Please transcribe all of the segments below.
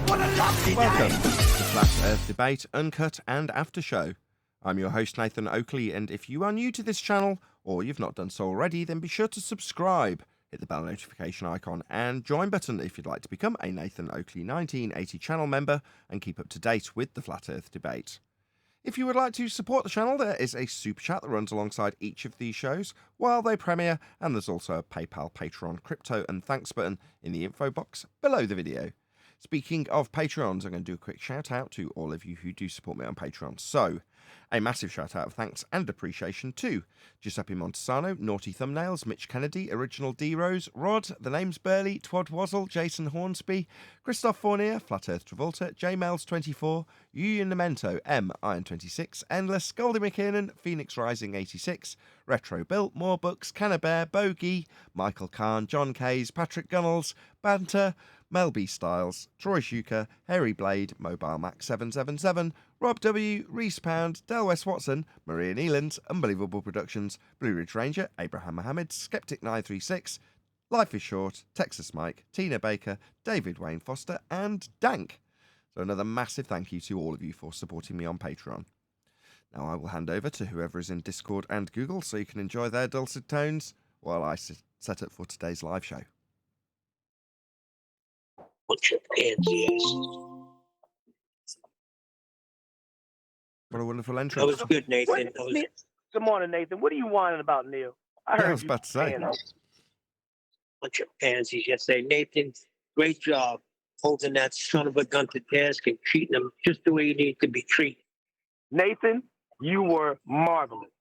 Welcome to Flat Earth Debate, Uncut and After Show. I'm your host Nathan Oakley, and if you are new to this channel, or you've not done so already, then be sure to subscribe, hit the bell notification icon and join button if you'd like to become a Nathan Oakley 1980 channel member and keep up to date with the Flat Earth Debate. If you would like to support the channel, there is a super chat that runs alongside each of these shows while they premiere, and there's also a PayPal, Patreon, crypto and thanks button in the info box below the video. Speaking of Patreons, I'm going to do a quick shout out to all of you who do support me on Patreon. So, a massive shout out of thanks and appreciation to Giuseppe Montesano, Naughty Thumbnails, Mitch Kennedy, Original D-Rose, Rod, The Name's Burley, Twad Wazzle, Jason Hornsby, Christoph Fournier, Flat Earth Travolta, JMails24, Yuyan Memento, M Iron26, Endless, Goldie McKiernan, Phoenix Rising 86, Retro Built, More Books, Cannabear, Bogey, Michael Kahn, John Kays, Patrick Gunnels, Banter, Mel B. Styles, Troy Shuker, Harry Blade, Mobile Max 777, Rob W, Reese Pound, Del West Watson, Maria Nealand, Unbelievable Productions, Blue Ridge Ranger, Abraham Mohammed, Skeptic 936, Life is Short, Texas Mike, Tina Baker, David Wayne Foster, and Dank. So another massive thank you to all of you for supporting me on Patreon. Now I will hand over to whoever is in Discord and Google so you can enjoy their dulcet tones while I set up for today's live show. Bunch of pansies. What a wonderful entrance. That was good, Nathan. Good morning, Nathan. What are you whining about, Neil? I was about to say. Bunch of pansies yesterday. Nathan, great job holding that son of a gun to task and treating him just the way you need to be treated. Nathan, you were marvelous.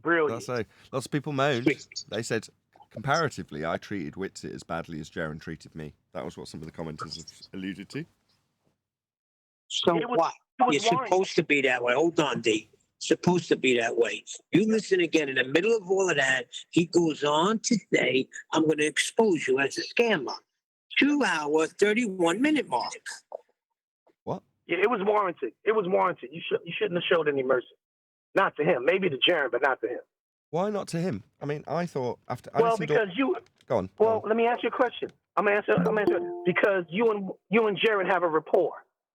Brilliant. That's so. Lots of people moaned. They said, comparatively, I treated Witsit as badly as Jaren treated me. That was what some of the commenters have alluded to. So what? You're supposed to be that way. Hold on, D. Supposed to be that way. You listen again. In the middle of all of that, he goes on to say, I'm going to expose you as a scammer. 2 hour, 31-minute mark. What? Yeah, it was warranted. It was warranted. You shouldn't have showed any mercy. Not to him. Maybe to Jaren, but not to him. Why not to him? I mean, I thought after. Because you. Go on. Well, let me ask you a question. I'm gonna answer because you and Jaren have a rapport.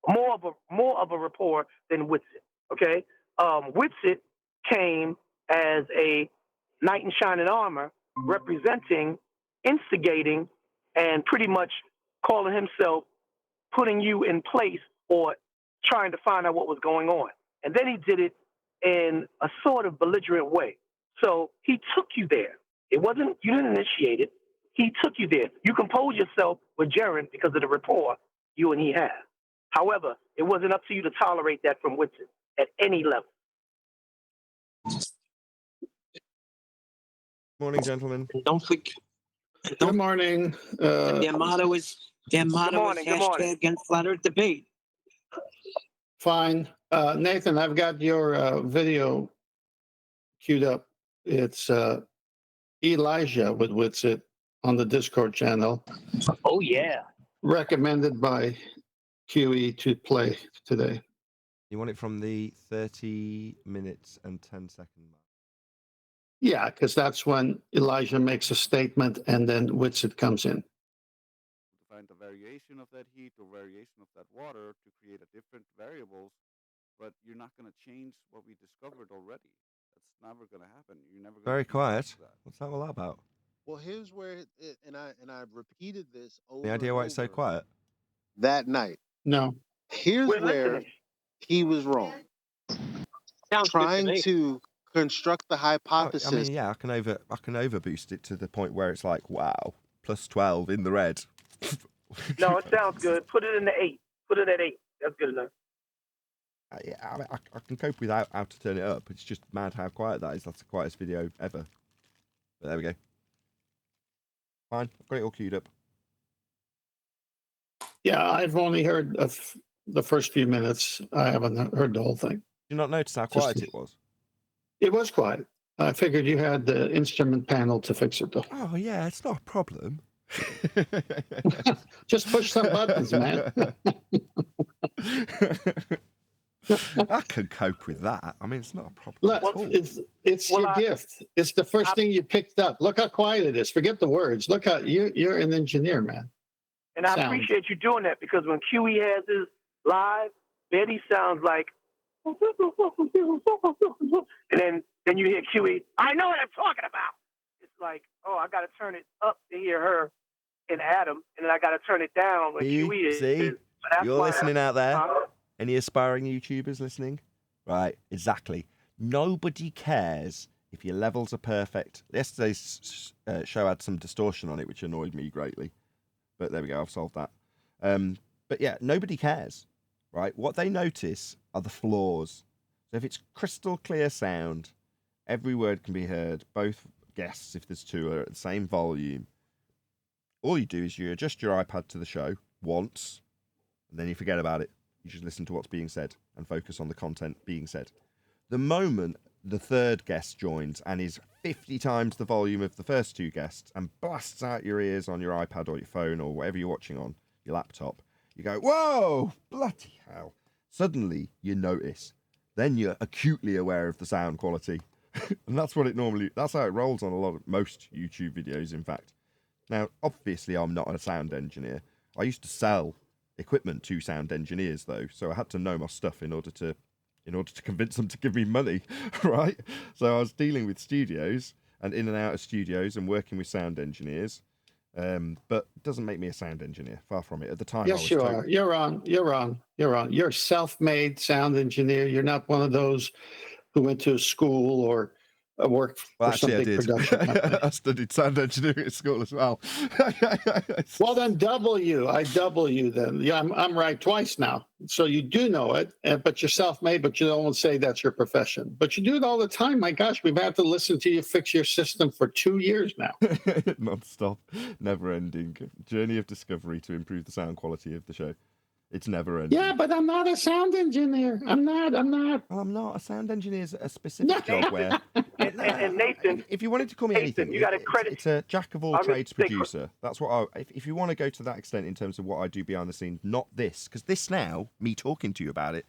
More of a rapport than Witsit. Okay. Witsit came as a knight in shining armor, representing, instigating, and pretty much calling himself, putting you in place or trying to find out what was going on. And then he did it in a sort of belligerent way. So he took you there. It wasn't, you didn't initiate it. He took you there. You composed yourself with Jaren because of the rapport you and he have. However, it wasn't up to you to tolerate that from Witsit at any level. Morning, gentlemen. Don't forget. Good morning. Their motto is hashtag against Flat Earth Debate. Fine. Nathan, I've got your video queued up. It's Elijah with Witsit on the Discord channel. Oh, yeah. Recommended by QE to play today. You want it from the 30 minutes and 10 second mark? Yeah, because that's when Elijah makes a statement and then Witsit comes in. Find a variation of that heat or variation of that water to create a different variables, but you're not going to change what we discovered already. That's never going to happen. You're never. Very quiet. What's that all about? Well, here's where and I repeated this over. Any idea why it's so quiet? That night. No. Here's where he was wrong. Trying to construct the hypothesis. I mean, yeah, I can over boost it to the point where it's like, wow, plus 12 in the red. No, it sounds good. Put it in the 8. Put it at 8. That's good enough. Yeah, I can cope without how to turn it up. It's just mad how quiet that is. That's the quietest video ever. But there we go. Fine, I've got it all queued up. Yeah, I've only heard the first few minutes. I haven't heard the whole thing. Did you not notice how quiet it was? It was quiet. I figured you had the instrument panel to fix it, though. Oh, yeah, it's not a problem. Just push some buttons, man. I can cope with that. I mean, it's not a problem. Look, it's your gift. It's the first thing you picked up. Look how quiet it is. Forget the words. Look how you're an engineer, man. And I Sound. appreciate you doing that because when QE has his live, Betty sounds like, and then you hear QE, I know what I'm talking about. It's like, oh, I got to turn it up to hear her and Adam, and then I got to turn it down when QE is. See, So that's you're why listening out there. Huh? Any aspiring YouTubers listening? Right, exactly. Nobody cares if your levels are perfect. Yesterday's show had some distortion on it, which annoyed me greatly. But there we go, I've solved that. But yeah, nobody cares, right? What they notice are the flaws. So if it's crystal clear sound, every word can be heard. Both guests, if there's two, are at the same volume. All you do is you adjust your iPad to the show once, and then you forget about it. You just listen to what's being said and focus on the content being said. The moment the third guest joins and is 50 times the volume of the first two guests and blasts out your ears on your iPad or your phone or whatever you're watching on your laptop, you go, whoa, bloody hell. Suddenly you notice. Then you're acutely aware of the sound quality. And that's how it rolls on most YouTube videos, in fact. Now, obviously, I'm not a sound engineer. I used to sell equipment to sound engineers, though, so I had to know my stuff in order to convince them to give me money, right? So I was dealing with studios and in and out of studios and working with sound engineers, but it doesn't make me a sound engineer. Far from it. At the time, Yes, you are. You're wrong. You're a self-made sound engineer. You're not one of those who went to school or worked for some big production company. I studied sound engineering at school as well. Well, then I double you then. Yeah, I'm right twice now. So you do know it, but you're self-made, but you don't say that's your profession. But you do it all the time. My gosh, we've had to listen to you fix your system for 2 years now. Non-stop, never-ending journey of discovery to improve the sound quality of the show. It's never ending. Yeah, but I'm not a sound engineer. I'm not. Well, I'm not. A sound engineer is a specific job where... And Nathan, if you wanted to call me anything, you got it's a jack of all trades producer. That's what if you want to go to that extent in terms of what I do behind the scenes, not this. Because this now, me talking to you about it,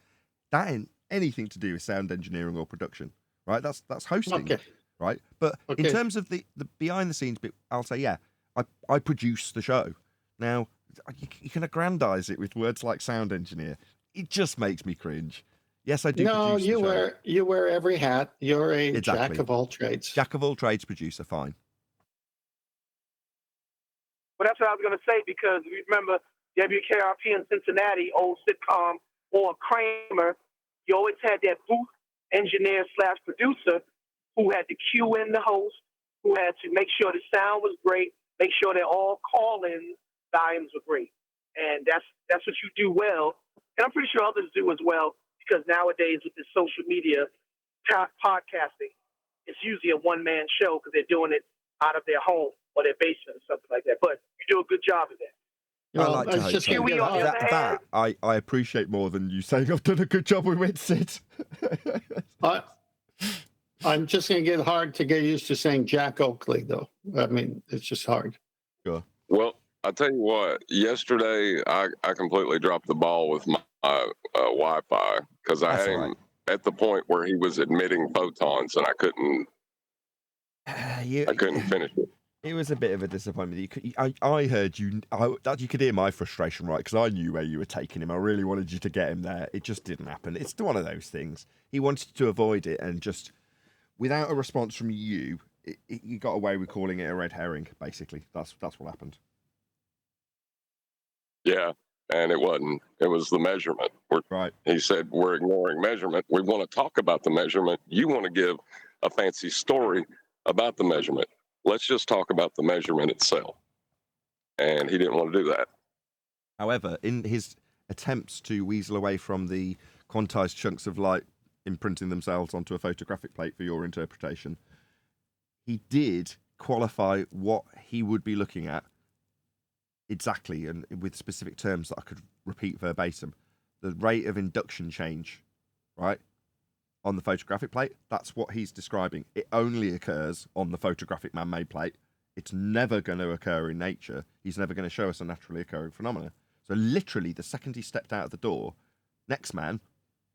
that ain't anything to do with sound engineering or production, right? That's hosting, right? But in terms of the behind the scenes bit, I'll say, yeah, I produce the show. Now, you can aggrandize it with words like sound engineer. It just makes me cringe. Yes, I do. No, you wear every hat. You're a jack of all trades. Jack of all trades producer, fine. Well, that's what I was going to say because you remember WKRP in Cincinnati, old sitcom, or Kramer, you always had that booth engineer / producer who had to cue in the host, who had to make sure the sound was great, make sure that all call-in volumes were great. And that's what you do well. And I'm pretty sure others do as well because nowadays with this social media podcasting, it's usually a one-man show because they're doing it out of their home or their basement or something like that. But you do a good job of that. I like to hope so. That I appreciate more than you saying I've done a good job with Witsit. I'm just going to get hard to get used to saying Jack Oakley, though. I mean, it's just hard. Sure. Well, I'll tell you what, yesterday I completely dropped the ball with my Wi-Fi because I had him at the point where he was emitting photons and I couldn't finish it. It was a bit of a disappointment. I heard you. You could hear my frustration, right? Because I knew where you were taking him. I really wanted you to get him there. It just didn't happen. It's one of those things. He wanted to avoid it, and just without a response from you, you got away with calling it a red herring. Basically, that's what happened. Yeah, and it wasn't. It was the measurement. Right. He said we're ignoring measurement. We want to talk about the measurement. You want to give a fancy story about the measurement. Let's just talk about the measurement itself. And he didn't want to do that. However, in his attempts to weasel away from the quantized chunks of light imprinting themselves onto a photographic plate for your interpretation, he did qualify what he would be looking at exactly and with specific terms that I could repeat verbatim. The rate of induction change, right? On the photographic plate, that's what he's describing. It only occurs on the photographic man-made plate. It's never going to occur in nature. He's never going to show us a naturally occurring phenomena. So literally, the second he stepped out of the door, next man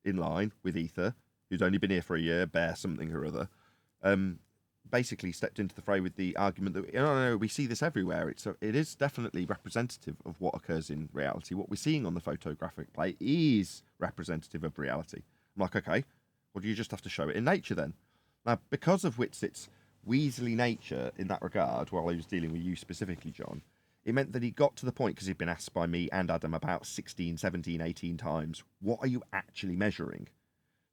in line with Ether, who's only been here for a year, Bear something or other, basically stepped into the fray with the argument that no, we see this everywhere. It is definitely representative of what occurs in reality. What we're seeing on the photographic plate is representative of reality. I'm like, okay, well, you just have to show it in nature then. Now, because of Witsit's weaselly nature in that regard, while he was dealing with you specifically, John, it meant that he got to the point, because he'd been asked by me and Adam about 16, 17, 18 times, what are you actually measuring?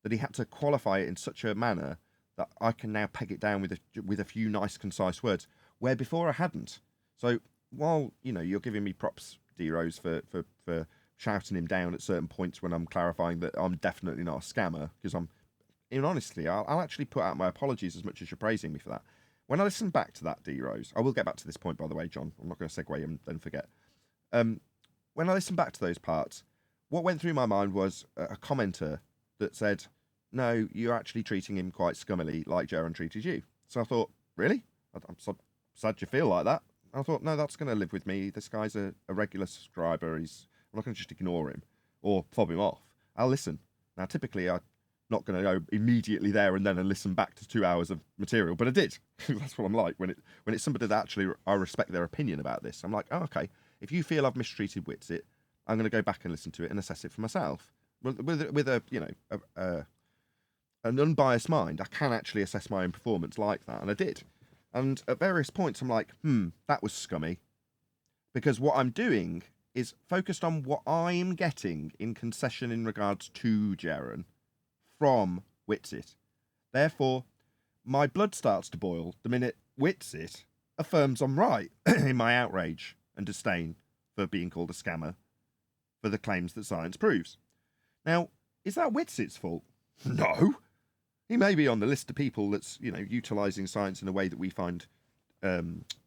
That he had to qualify it in such a manner that I can now peg it down with a few nice, concise words, where before I hadn't. So while, you're giving me props, D-Rose, for shouting him down at certain points when I'm clarifying that I'm definitely not a scammer, because honestly, I'll actually put out my apologies as much as you're praising me for that. When I listen back to that, D-Rose, I will get back to this point, by the way, John. I'm not going to segue and then forget. When I listen back to those parts, what went through my mind was a commenter that said, no, you're actually treating him quite scummily, like Jaron treated you. So I thought, really? I'm so sad you feel like that. I thought, no, that's going to live with me. This guy's a regular subscriber. I'm not going to just ignore him or fob him off. I'll listen. Now, typically, I'm not going to go immediately there and then and listen back to 2 hours of material, but I did. That's what I'm like. When it's somebody that actually I respect their opinion about this, I'm like, oh, okay, if you feel I've mistreated Witsit, I'm going to go back and listen to it and assess it for myself. With an unbiased mind, I can actually assess my own performance like that, and I did. And at various points, I'm like, that was scummy. Because what I'm doing is focused on what I'm getting in concession in regards to Jaron from Witsit. Therefore, my blood starts to boil the minute Witsit affirms I'm right in my outrage and disdain for being called a scammer for the claims that science proves. Now, is that Witsit's fault? No. He may be on the list of people that's, utilising science in a way that we find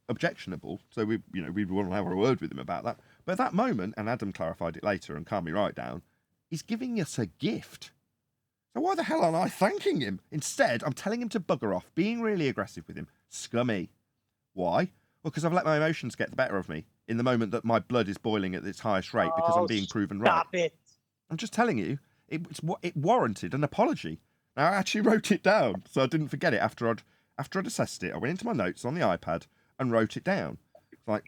objectionable. So we want to have a word with him about that. But at that moment, and Adam clarified it later and calmed me right down, he's giving us a gift. So why the hell aren't I thanking him? Instead, I'm telling him to bugger off, being really aggressive with him. Scummy. Why? Well, because I've let my emotions get the better of me in the moment that my blood is boiling at its highest rate because I'm being proven right. Stop it. I'm just telling you, it warranted an apology. Now, I actually wrote it down, so I didn't forget it after I'd assessed it. I went into my notes on the iPad and wrote it down. Like,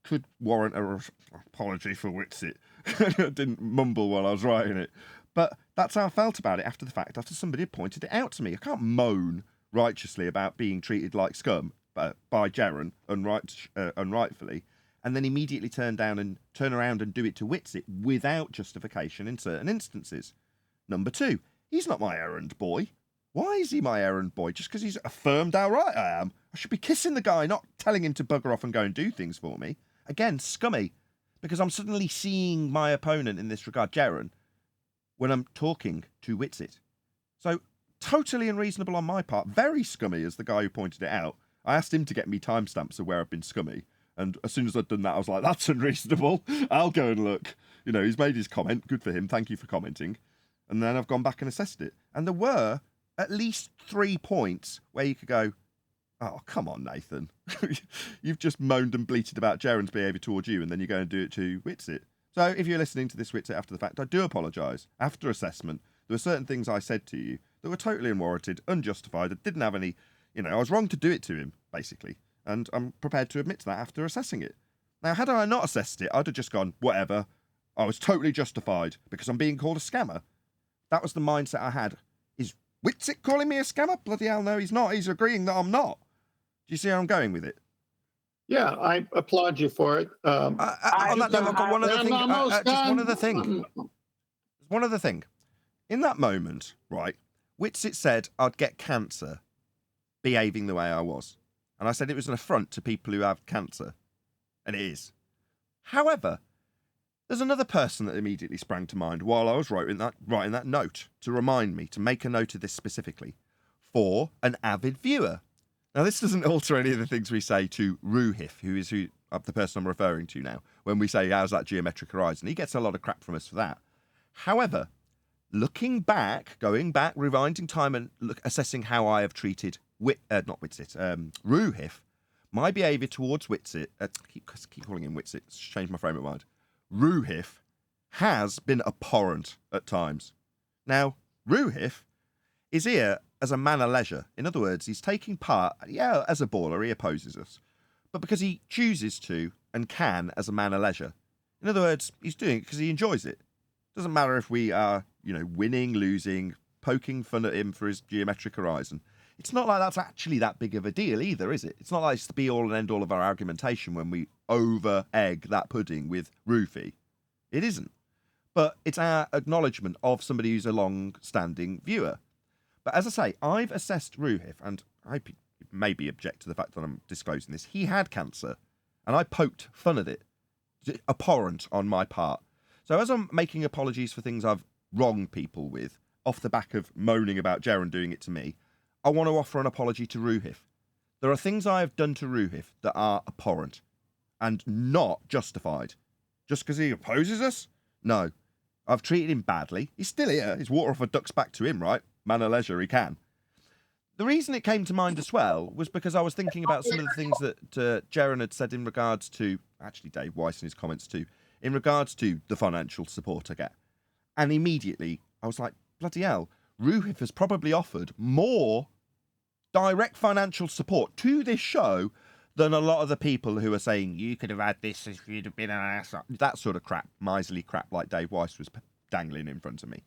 could warrant an apology for Witsit. I didn't mumble while I was writing it. But that's how I felt about it after the fact, after somebody had pointed it out to me. I can't moan righteously about being treated like scum by Jaron unrightfully, and then immediately turn around and do it to Witsit without justification in certain instances. Number two, he's not my errand boy. Why is he my errand boy? Just because he's affirmed how right I am? I should be kissing the guy, not telling him to bugger off and go and do things for me. Again, scummy, because I'm suddenly seeing my opponent in this regard, Jaron, when I'm talking to Witsit. So, totally unreasonable on my part. Very scummy as the guy who pointed it out. I asked him to get me timestamps of where I've been scummy. And as soon as I'd done that, I was like, that's unreasonable. I'll go and look. He's made his comment. Good for him. Thank you for commenting. And then I've gone back and assessed it. And there were at least 3 points where you could go, oh, come on, Nathan. You've just moaned and bleated about Jaron's behaviour towards you, and then you go and do it to Witsit. So if you're listening to this Witsit after the fact, I do apologise. After assessment, there were certain things I said to you that were totally unwarranted, unjustified. I didn't have any, I was wrong to do it to him, basically. And I'm prepared to admit to that after assessing it. Now, had I not assessed it, I'd have just gone, whatever. I was totally justified because I'm being called a scammer. That was the mindset I had. Is Witsit calling me a scammer? Bloody hell no, he's not. He's agreeing that I'm not. Do you see where I'm going with it? Yeah, I applaud you for it. On that note, I've got one other thing. Just one other thing. One other thing. In that moment, right, Witsit said I'd get cancer behaving the way I was. And I said it was an affront to people who have cancer. And it is. However, there's another person that immediately sprang to mind while I was writing that note to remind me to make a note of this specifically for an avid viewer. Now, this doesn't alter any of the things we say to Ruhif, who is the person I'm referring to now, when we say, how's that geometric horizon? He gets a lot of crap from us for that. However, looking back, going back, rewinding time and assessing how I have treated Ruhif, my behaviour towards Witsit, keep calling him Witsit, it's changed my frame of mind. Ruhif has been abhorrent at times. Now, Ruhif is here as a man of leisure. In other words, he's taking part, yeah, as a baller, he opposes us, but because he chooses to and can as a man of leisure. In other words, he's doing it because he enjoys it. Doesn't matter if we are, winning, losing, poking fun at him for his geometric horizon. It's not like that's actually that big of a deal either, is it? It's not like it's the be-all and end-all of our argumentation when we over-egg that pudding with roofie. It isn't. But it's our acknowledgement of somebody who's a long-standing viewer. But as I say, I've assessed Ruhif, and I maybe object to the fact that I'm disclosing this. He had cancer, and I poked fun at it. Abhorrent on my part. So as I'm making apologies for things I've wronged people with, off the back of moaning about Jaren doing it to me, I want to offer an apology to Ruhif. There are things I have done to Ruhif that are abhorrent and not justified. Just because he opposes us? No. I've treated him badly. He's still here. His water off a duck's back to him, right? Man of leisure, he can. The reason it came to mind as well was because I was thinking about some of the things that Jaren had said in regards to, actually Dave Weiss in his comments too, in regards to the financial support I get. And immediately I was like, bloody hell, Ruhif has probably offered more direct financial support to this show than a lot of the people who are saying, you could have had this if you'd have been an ass. That sort of crap, miserly crap like Dave Weiss was dangling in front of me.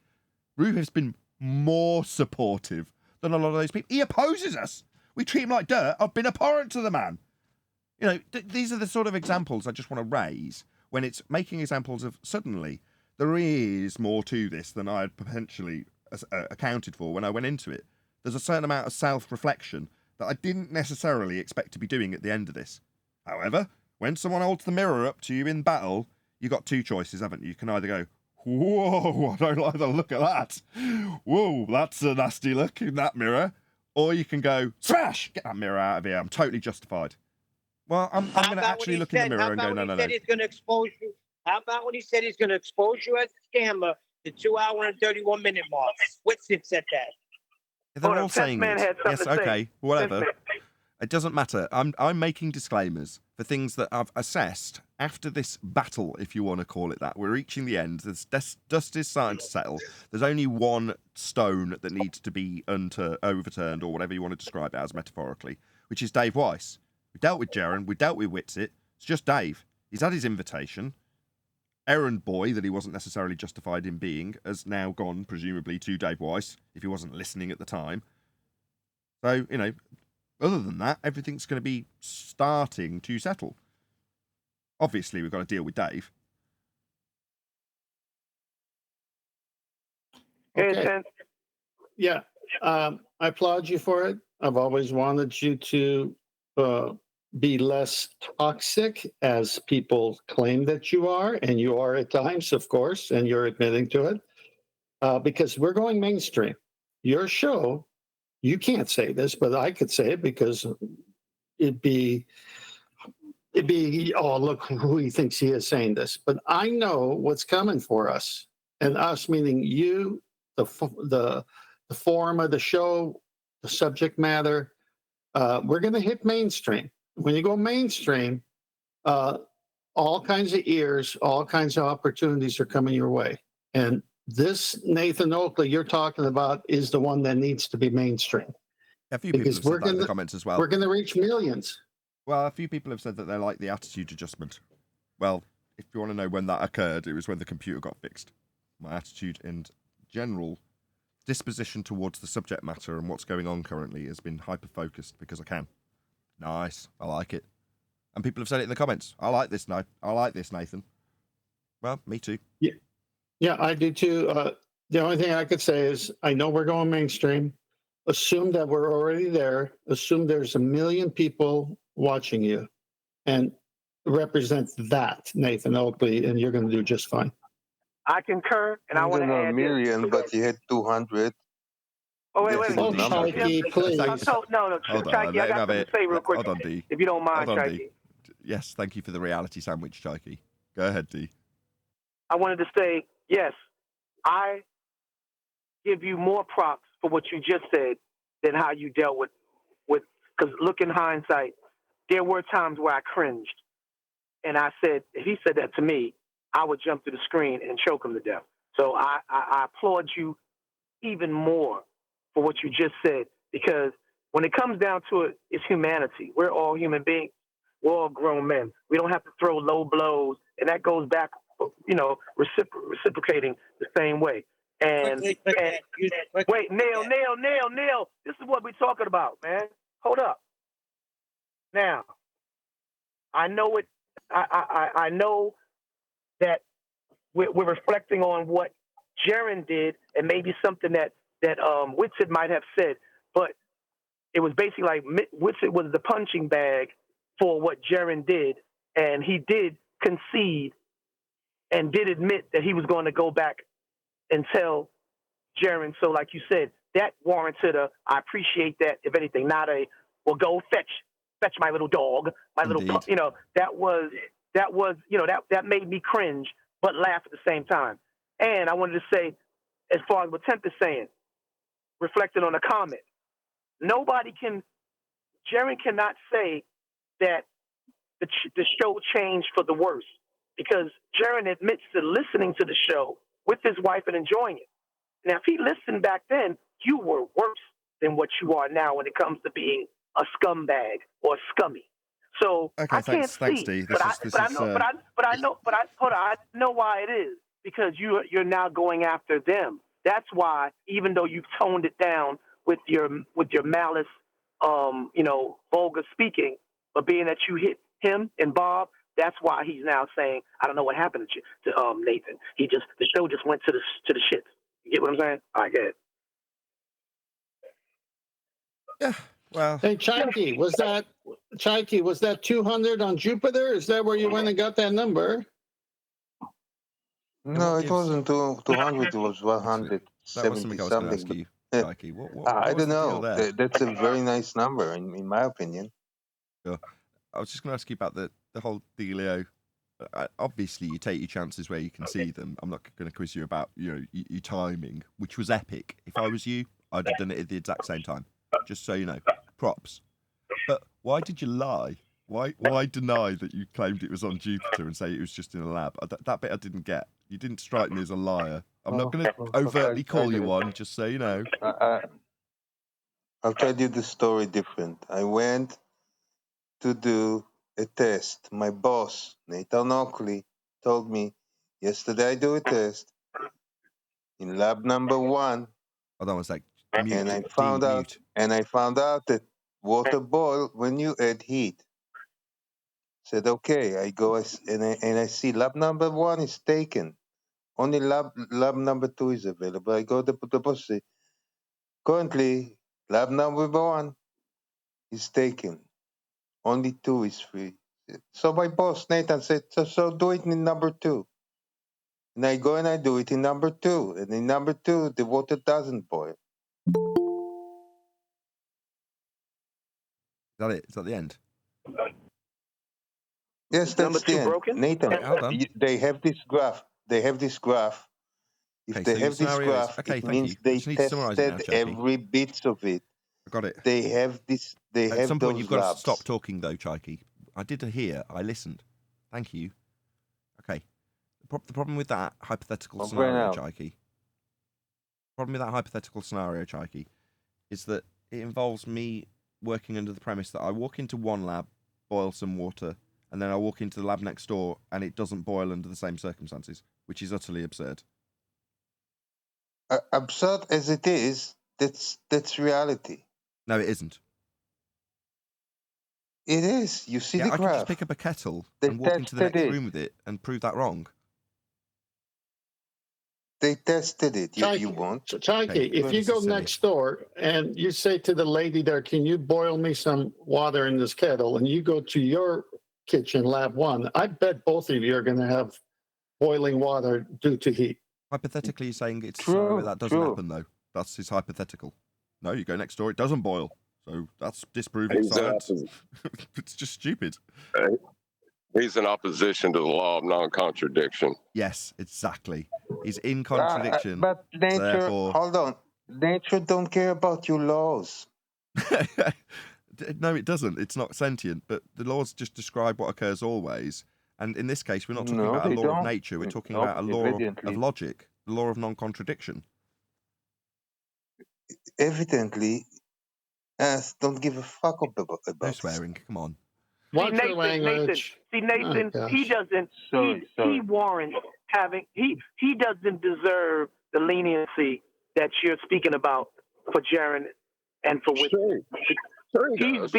Ruhif's been more supportive than a lot of those people. He opposes us. We treat him like dirt. I've been abhorrent to the man. These are the sort of examples I just want to raise when it's making examples of suddenly there is more to this than I had potentially accounted for when I went into it. There's a certain amount of self-reflection that I didn't necessarily expect to be doing at the end of this. However, when someone holds the mirror up to you in battle, you've got two choices, haven't you? You can either go, whoa, I don't like the look of that. Whoa, that's a nasty look in that mirror. Or you can go, smash, get that mirror out of here. I'm totally justified. Well, I'm going to actually look in the mirror and go, no. He said he's going to expose you. How about when he said he's going to expose you as a scammer the 2 hour and 31 minute mark? Witsit said that. They're all saying it. Yes, okay, whatever. It doesn't matter. I'm making disclaimers for things that I've assessed after this battle, if you want to call it that. We're reaching the end. There's dust is starting to settle. There's only one stone that needs to be overturned, or whatever you want to describe it as metaphorically, which is Dave Weiss. We dealt with Jaren. We dealt with Witsit. It's just Dave. He's had his invitation. Errand boy that he wasn't necessarily justified in being has now gone, presumably, to Dave Weiss, if he wasn't listening at the time. So, other than that, everything's going to be starting to settle. Obviously, we've got to deal with Dave. Okay. Yeah, I applaud you for it. I've always wanted you to be less toxic, as people claim that you are, and you are at times, of course, and you're admitting to it, because we're going mainstream. Your show, you can't say this, but I could say it because it'd be, oh, look who he thinks he is saying this. But I know what's coming for us, and us meaning you, the form of the show, the subject matter. We're going to hit mainstream. When you go mainstream, all kinds of ears, all kinds of opportunities are coming your way. And this Nathan Oakley you're talking about is the one that needs to be mainstream. A few people have said that in the comments as well. We're going to reach millions. Well, a few people have said that they like the attitude adjustment. Well, if you want to know when that occurred, it was when the computer got fixed. My attitude and general disposition towards the subject matter and what's going on currently has been hyper-focused because I can. Nice. I like it. And people have said it in the comments. I like this, Nathan. Well, me too. Yeah, I do too. The only thing I could say is I know we're going mainstream. Assume that we're already there. Assume there's 1 million people watching you, and represent that, Nathan Oakley, and you're going to do just fine. I concur, and I want to add 1 million, but you had 200. Oh, wait. Oh, Shaiki, please. No, Shaiki, I got something to say real quick. Hold on, D. If you don't mind, Hold on, Shaiki. D. Yes, thank you for the reality sandwich, Shaiki. Go ahead, D. I wanted to say, yes, I give you more props for what you just said than how you dealt with, because look in hindsight, there were times where I cringed. And I said, if he said that to me, I would jump to the screen and choke him to death. So I applaud you even more for what you just said, because when it comes down to it, it's humanity. We're all human beings. We're all grown men. We don't have to throw low blows, and that goes back, reciprocating the same way. And, wait, Nail. This is what we're talking about, man. Hold up. Now, I know it. I know that we're reflecting on what Jaron did, and maybe something that Witsit might have said, but it was basically like Witsit was the punching bag for what Jaron did, and he did concede and did admit that he was going to go back and tell Jaron. So, like you said, that warranted I appreciate that. If anything, not well, go fetch my little dog, my Indeed. little, that was, that made me cringe, but laugh at the same time. And I wanted to say, as far as what Temp is saying, reflecting on a comment, Jaron cannot say that the show changed for the worse, because Jaron admits to listening to the show with his wife and enjoying it. Now, if he listened back then, you were worse than what you are now when it comes to being a scumbag or scummy. So Okay, I can't thanks, see, D. but I know why it is, because you're now going after them. That's why, even though you've toned it down with your malice, vulgar speaking, but being that you hit him and Bob, that's why he's now saying, I don't know what happened to Nathan. The show just went to the shit. You get what I'm saying? I get it. Yeah. Well, Hey, Chaiki, was that 200 on Jupiter? Is that where you went and got that number? No, what it gives- wasn't 200. It was that was 170 something I was going to ask something. you, but- Chaiki. What I was don't the deal know. there? That's a very nice number, in my opinion. Sure. I was just going to ask you about the whole dealio. Obviously, you take your chances where you can see them. I'm not going to quiz you about your timing, which was epic. If I was you, I'd have done it at the exact same time. Just so you know, props. But why did you lie? Why deny that you claimed it was on Jupiter and say it was just in a lab? That bit I didn't get. You didn't strike me as a liar. I'm not going to overtly call you one, just so you know. I'll tell you the story different. I went to do a test. My boss, Nathan Oakley, told me yesterday I do a test in lab number 1, Hold on one sec. and I found out that water boil when you add heat. Said okay. I go and I see lab number 1 is taken. Only lab number 2 is available. I go to the boss. Say, currently, lab number 1 is taken. Only 2 is free. So my boss Nathan said, so do it in number 2. And I go and I do it in number 2. And in number 2, the water doesn't boil. Is that it? Is that the end? Yes, Number that's 2 the end. broken? Nathan, Okay, hold on. they have this graph. If Okay, they so your have this scenario is graph, okay. it Thank means you. I they just need to summarize it now, tested Chaiki. every bit of it. I got it. They have this. They At have some point, those you've got labs. to stop talking, though, Chaiki. I did hear. I listened. Thank you. Okay. The problem with that hypothetical Over scenario, and out. Chaiki. Problem with that hypothetical scenario, Chaiki, is that it involves me working under the premise that I walk into one lab, boil some water, and then I walk into the lab next door, and it doesn't boil under the same circumstances, which is utterly absurd. Absurd as it is, that's reality. No, it isn't. It is. You see Yeah, the I could graph. just pick up a kettle They and walk into the tested next it. room with it and prove that wrong. They tested it. You won't. Chaiki, Okay, if well, you this go is silly. next door and you say to the lady there, can you boil me some water in this kettle? And you go to your kitchen, lab 1, I bet both of you are going to have boiling water due to heat. Hypothetically, you're saying it's a True, scenario that doesn't true. happen, though. That's his hypothetical. No, you go next door, it doesn't boil. So that's disproving science. It's just stupid. He's in opposition to the law of non-contradiction. Yes, exactly. He's in contradiction. But nature, therefore... hold on. Nature don't care about your laws. No, it doesn't. It's not sentient, but the laws just describe what occurs always. And in this case, we're not talking about a law of nature. We're talking about a law of logic, the law of non-contradiction. evidently don't give a fuck about No this. swearing. Come on. Watch your Nathan, language. see, Nathan, Oh, he gosh. doesn't, Sorry, he sorry. warrants having, he doesn't deserve the leniency that you're speaking about for Jaron and for Witsit. Sure he does.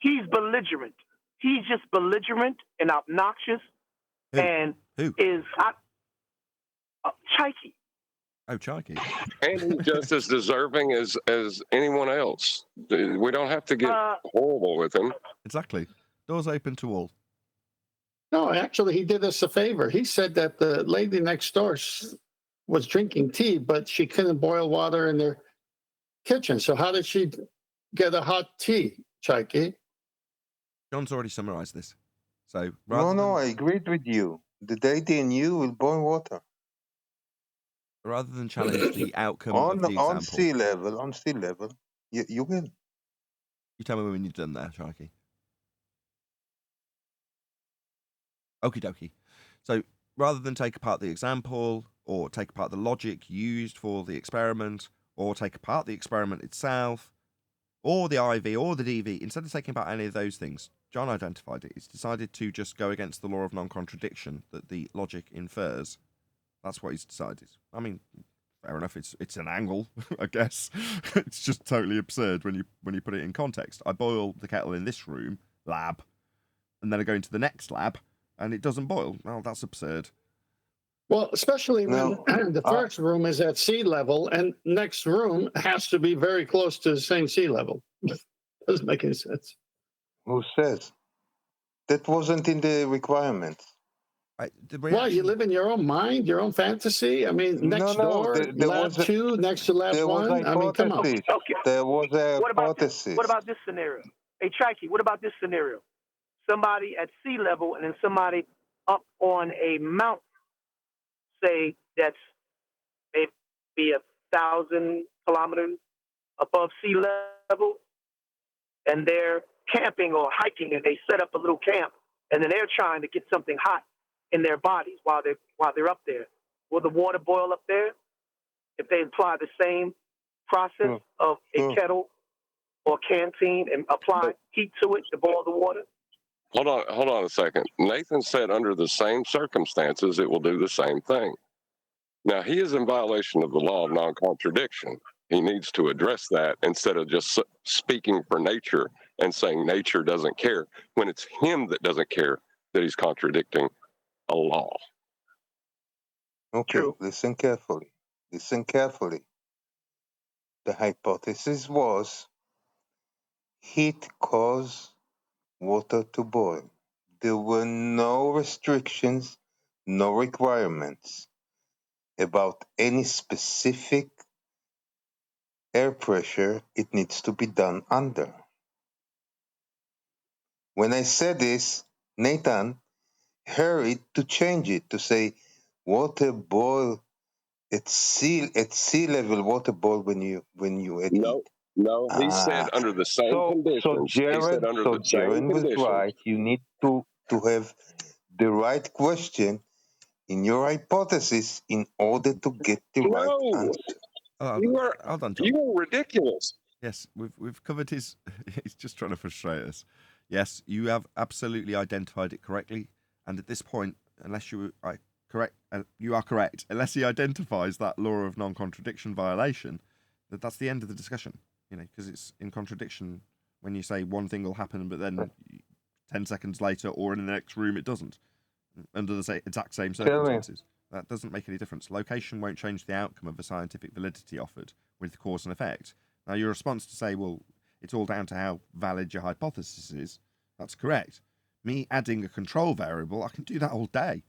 He's belligerent. He's just belligerent and obnoxious Who? and Who? is Chaiki. Oh, Charky. And he's just as deserving as anyone else. We don't have to get horrible with him. Exactly. Doors open to all. No, actually, he did us a favor. He said that the lady next door was drinking tea, but she couldn't boil water in their kitchen. So how did she get a hot tea, Chaiki? John's already summarized this. So No, I agreed with you. The deity in you will boil water. rather than challenge the outcome of the On example, sea level, you win. you tell me when you're done there, Sharky. Okie dokie. So rather than take apart the example, or take apart the logic used for the experiment, or take apart the experiment itself, or the IV, or the DV, instead of taking apart any of those things, John identified it. He's decided to just go against the law of non-contradiction that the logic infers. That's what he's decided. I mean, fair enough. It's an angle, I guess. It's just totally absurd when you put it in context. I boil the kettle in this room, lab, and then I go into the next lab, and it doesn't boil. Well, that's absurd. Well, especially when No, the first room is at sea level and next room has to be very close to the same sea level. Doesn't make any sense. who says? That wasn't in the requirements. Why, you live in your own mind, your own fantasy? I mean, next door, there lab was a- 2, next to lab There was 1. I mean, come on. hypothesis. Okay. There was a What about this? hypothesis. What about this scenario? Hey, Chaiki, what about this scenario? Somebody at sea level and then somebody up on a mountain, say that's maybe 1,000 kilometers above sea level, and they're camping or hiking, and they set up a little camp, and then they're trying to get something hot in their bodies while they're up there. Will the water boil up there if they apply the same process of a kettle or canteen and apply heat to it to boil the water? Hold on a second. Nathan said under the same circumstances, it will do the same thing. Now, he is in violation of the law of non-contradiction. He needs to address that instead of just speaking for nature and saying nature doesn't care, when it's him that doesn't care that he's contradicting a law. Okay, listen carefully. Listen carefully. The hypothesis was heat caused water to boil. There were no restrictions, no requirements about any specific air pressure it needs to be done under. When I said this, Nathan hurried to change it to say water boil at sea level. Water boil when you add heat. No, he said under the same conditions. So Jaron was right. You need to have the right question in your hypothesis in order to get the right answer. You are ridiculous. Yes, we've covered his. He's just trying to frustrate us. Yes, you have absolutely identified it correctly, and at this point, unless you are correct, unless he identifies that law of non-contradiction violation, that's the end of the discussion. Because it's in contradiction when you say one thing will happen, but then 10 seconds later or in the next room it doesn't, under the exact same circumstances. That doesn't make any difference. Location won't change the outcome of the scientific validity offered with cause and effect. Now, your response to say, well, it's all down to how valid your hypothesis is, that's correct. Me adding a control variable, I can do that all day.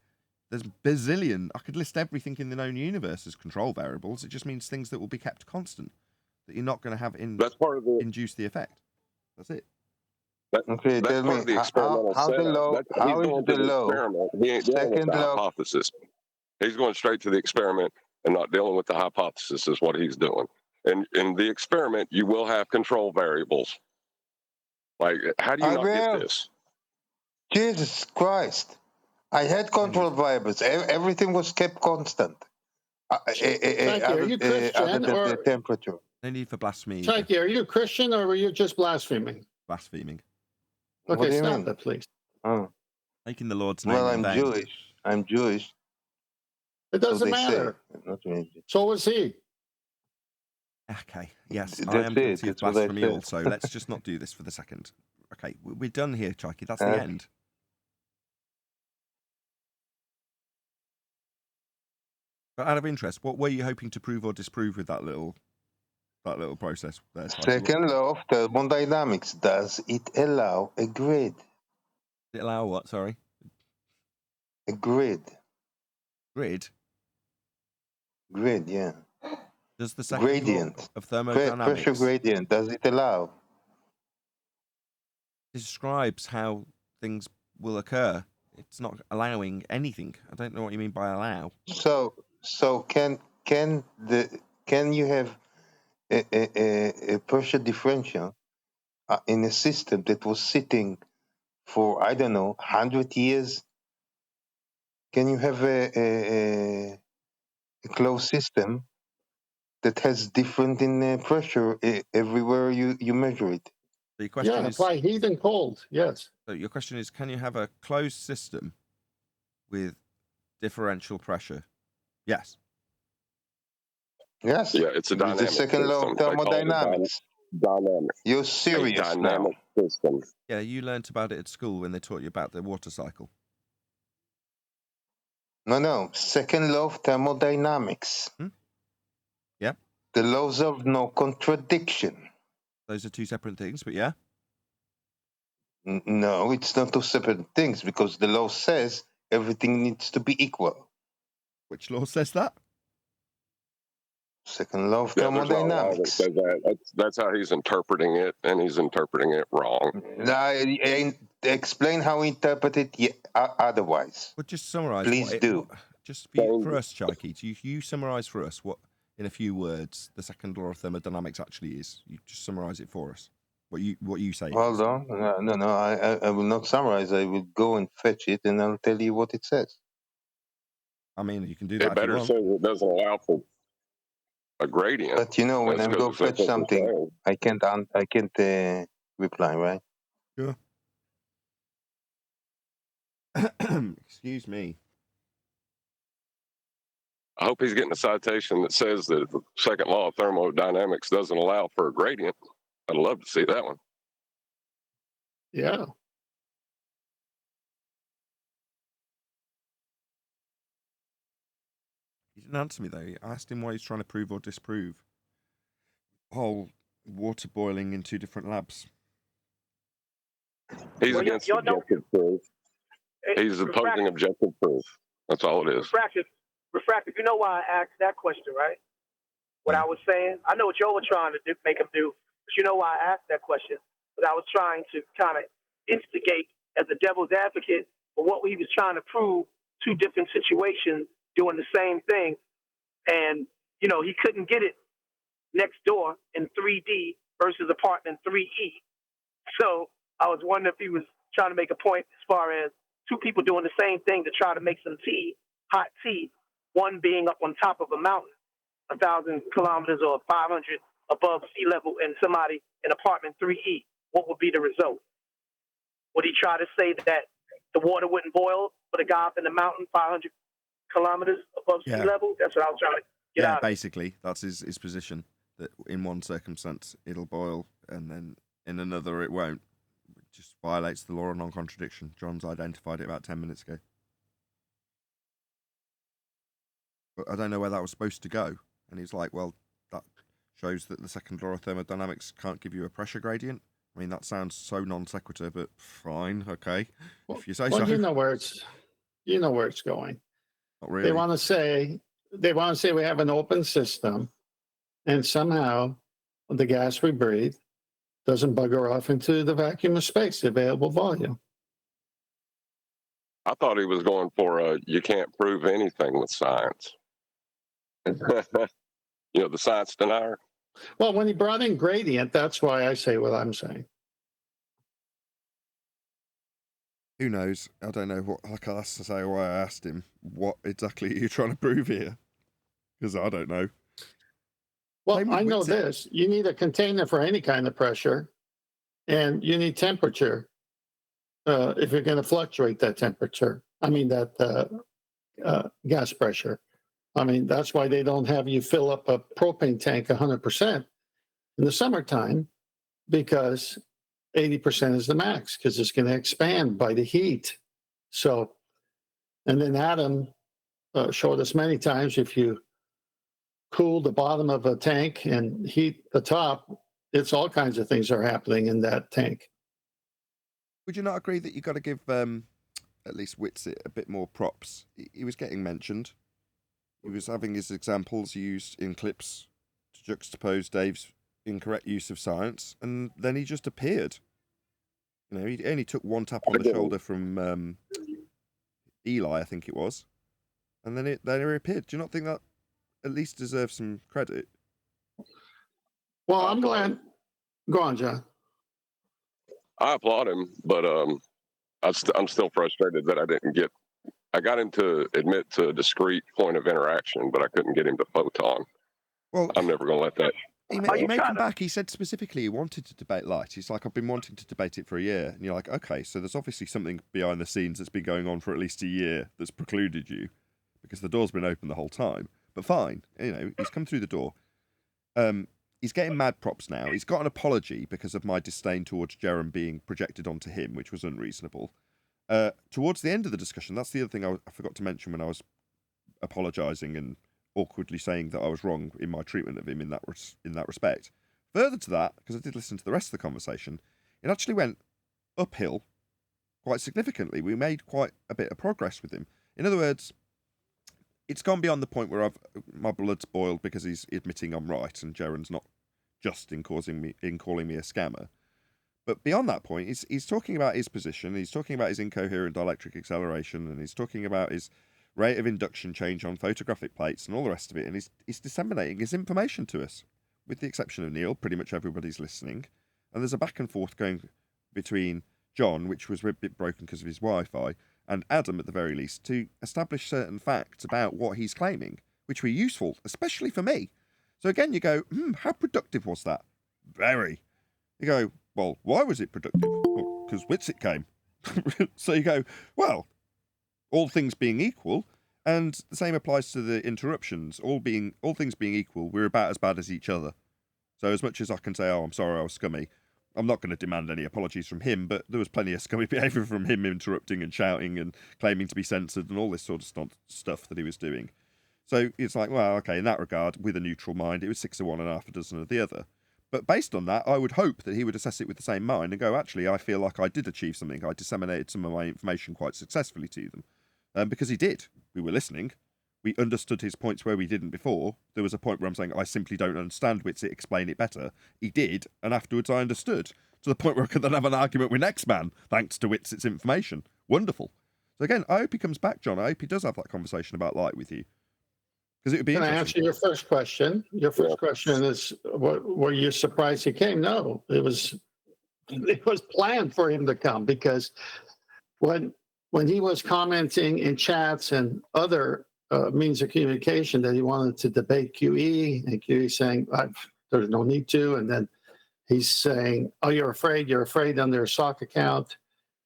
There's bazillion. I could list everything in the known universe as control variables. It just means things that will be kept constant, that you're not going to have induce the effect. That's it. That's part of the experimental setup. He's going to the experiment. He ain't dealing with the hypothesis. He's going straight to the experiment and not dealing with the hypothesis is what he's doing. And in the experiment, you will have control variables. Like, how do you not get this? Jesus Christ. I had control variables. Everything was kept constant. Thank you. Are you Christian the temperature. No need for blasphemy. Mikey, are you a Christian or were you just blaspheming? Blaspheming. What Okay, do you stop mean? that, please. Oh. Taking the Lord's name Well, in I'm vain. Jewish. I'm Jewish. It So doesn't they say. matter. Not me. So was he. Okay, yes, That's I am it. guilty of That's what I blasphemy said. also. Let's just not do this for the second. Okay, we're done here, Chikey. That's Okay. the end. But out of interest, what were you hoping to prove or disprove with that little process there, Chikey? Second law of thermodynamics. Does it allow a grid? Does it allow what, sorry? A grid. Grid? Grid, yeah. Does the second Gradient. law of thermodynamics Pressure gradient. Does it allow? describes how things will occur? It's not allowing anything. I don't know what you mean by allow. So can you have a pressure differential in a system that was sitting for, I don't know, 100 years? Can you have a closed system that has different in pressure everywhere you measure it? So your question Yeah, is, apply heat and cold. Yes. so your question is, can you have a closed system with differential pressure? Yes. Yes. Yeah, it's a With the dynamic second law system. of They call it a thermodynamics. dynamic. You're A serious now. dynamic system. Yeah, you learnt about it at school when they taught you about the water cycle. No. Second law of thermodynamics. Yep. The laws of no contradiction. Those are two separate things, but yeah. No, it's not two separate things because the law says everything needs to be equal. Which law says that? Second law of Yeah, there's not a law that thermodynamics. says that. That's how he's interpreting it, and he's interpreting it wrong. Explain how we interpret it otherwise. But just summarise. Please do. Just for us, Chikey, you summarise for us what, in a few words, the second law of thermodynamics actually is. You just summarise it for us. What you say. Hold on. No. I will not summarize. I will go and fetch it, and I'll tell you what it says. I mean, you can do that It if you better want. says it doesn't allow for a gradient. But you know, when That's I 'cause go it's not fetch what something, you're saying. I can't reply, right? Sure. Excuse me. I hope he's getting a citation that says that the second law of thermodynamics doesn't allow for a gradient. I'd love to see that one. Yeah. He didn't answer me though. I asked him what he's trying to prove or disprove. Whole water boiling in two different labs. He's Well, against y'all don't- objective proof. He's opposing objective proof. That's all it is. Refractive. You know why I asked that question, right? What I was saying. I know what y'all were trying to make him do, but you know why I asked that question? But I was trying to kind of instigate as a devil's advocate for what he was trying to prove. Two different situations doing the same thing, and he couldn't get it next door in 3D versus apartment 3E. So I was wondering if he was trying to make a point as far as two people doing the same thing to try to make some tea, hot tea, one being up on top of a mountain, 1,000 kilometers or 500 above sea level, and somebody in apartment 3E. What would be the result? Would he try to say that the water wouldn't boil for the guy up in the mountain 500 kilometers above sea level? That's what I was trying to get out of. Basically, that's his position. That in one circumstance it'll boil, and then in another it won't. It just violates the law of non-contradiction. John's identified it about 10 minutes ago. But I don't know where that was supposed to go. And he's like, well, that shows that the second law of thermodynamics can't give you a pressure gradient. I mean, that sounds so non sequitur, but fine, okay. If you say so. You know where it's going. Not really. They want to say we have an open system, and somehow the gas we breathe doesn't bugger off into the vacuum of space, the available volume. I thought he was going for you can't prove anything with science. The science denier. Well, when he brought in gradient, that's why I say what I'm saying. Who knows? I don't know what. Like I asked to say why I asked him what exactly are you trying to prove here? Because I don't know. Well, Same with I know Witsit. this. You need a container for any kind of pressure, and you need temperature if you're going to fluctuate that temperature. I mean, that gas pressure. I mean, that's why they don't have you fill up a propane tank 100% in the summertime, because 80% is the max, because it's going to expand by the heat. So, and then Adam showed us many times, if you cool the bottom of a tank and heat the top, it's all kinds of things are happening in that tank. Would you not agree that you got to give at least Witsit a bit more props? He was getting mentioned. He was having his examples used in clips to juxtapose Dave's incorrect use of science, and then he just appeared. You know, he only took one tap on the shoulder from Eli, I think it was, and then he appeared. Do you not think that at least deserves some credit? Well, I'm glad. Go on, John. I applaud him, but I'm still frustrated that I got him to admit to a discrete point of interaction, but I couldn't get him to photon. Well, I'm never going to let that. He made him back. He said specifically he wanted to debate Lite. He's like, I've been wanting to debate it for a year. And you're like, okay, so there's obviously something behind the scenes that's been going on for at least a year that's precluded you, because the door's been open the whole time. But fine, you know, he's come through the door. He's getting mad props now. He's got an apology because of my disdain towards Jerem being projected onto him, which was unreasonable. Towards the end of the discussion, that's the other thing I forgot to mention when I was apologising and awkwardly saying that I was wrong in my treatment of him in that respect. Further to that, because I did listen to the rest of the conversation, it actually went uphill quite significantly. We made quite a bit of progress with him. In other words, it's gone beyond the point where my blood's boiled because he's admitting I'm right and Jaren's not just in calling me a scammer. But beyond that point, he's talking about his position, he's talking about his incoherent dielectric acceleration, and he's talking about his rate of induction change on photographic plates and all the rest of it, and he's disseminating his information to us. With the exception of Neil, pretty much everybody's listening, and there's a back and forth going between John, which was a bit broken because of his Wi-Fi, and Adam at the very least, to establish certain facts about what he's claiming, which were useful, especially for me. So again, you go, how productive was that? Very. You go, well, why was it productive? Well, because Witsit came. So you go, well, all things being equal, and the same applies to the interruptions. All things being equal, we're about as bad as each other. So as much as I can say, oh, I'm sorry, I was scummy, I'm not going to demand any apologies from him, but there was plenty of scummy behaviour from him, interrupting and shouting and claiming to be censored and all this sort of stuff that he was doing. So it's like, well, okay, in that regard, with a neutral mind, it was 6 of one and half a dozen of the other. But based on that, I would hope that he would assess it with the same mind and go, actually, I feel like I did achieve something. I disseminated some of my information quite successfully to them. Because he did. We were listening. We understood his points where we didn't before. There was a point where I'm saying, I simply don't understand Witsit, explain it better. He did, and afterwards I understood. To the point where I could then have an argument with next man, thanks to Witsit's information. Wonderful. So again, I hope he comes back, John. I hope he does have that conversation about Lite with you. Because it would be Can I interesting. answer your first question? Your first question is, were you surprised he came? No, it was planned for him to come, because when he was commenting in chats and other means of communication that he wanted to debate QE, and QE saying, there's no need to, and then he's saying, oh, you're afraid on their sock account.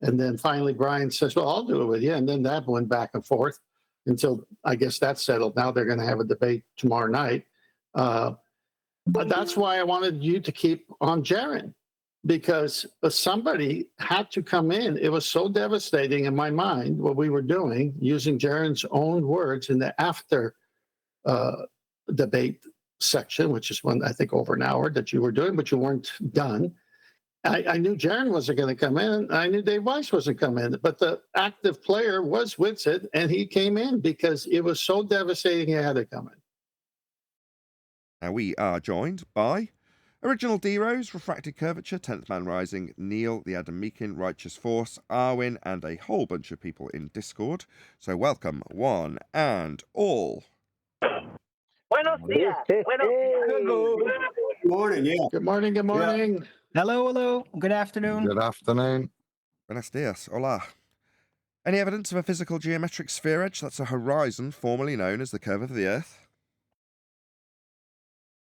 And then finally Brian says, well, I'll do it with you. And then that went back and forth until I guess that's settled. Now they're going to have a debate tomorrow night. But that's why I wanted you to keep on Jaren, because somebody had to come in. It was so devastating in my mind what we were doing, using Jaren's own words in the after debate section, which is one, I think, over an hour that you were doing, but you weren't done. I knew Jaren wasn't going to come in. I knew Dave Weiss wasn't coming in, but the active player was Witsit, and he came in because it was so devastating he had to come in. Now we are joined by Original D-Rose, Refracted Curvature, 10th Man Rising, Neil, the Adam Meakin, Righteous Force, Arwin, and a whole bunch of people in Discord. So welcome, one and all. Buenos dias. Buenos dias. Good morning, yeah. Good morning, good morning. Yeah. Hello. Good afternoon. Good afternoon. Buenos dias. Hola. Any evidence of a physical geometric sphere edge that's a horizon formerly known as the curve of the Earth?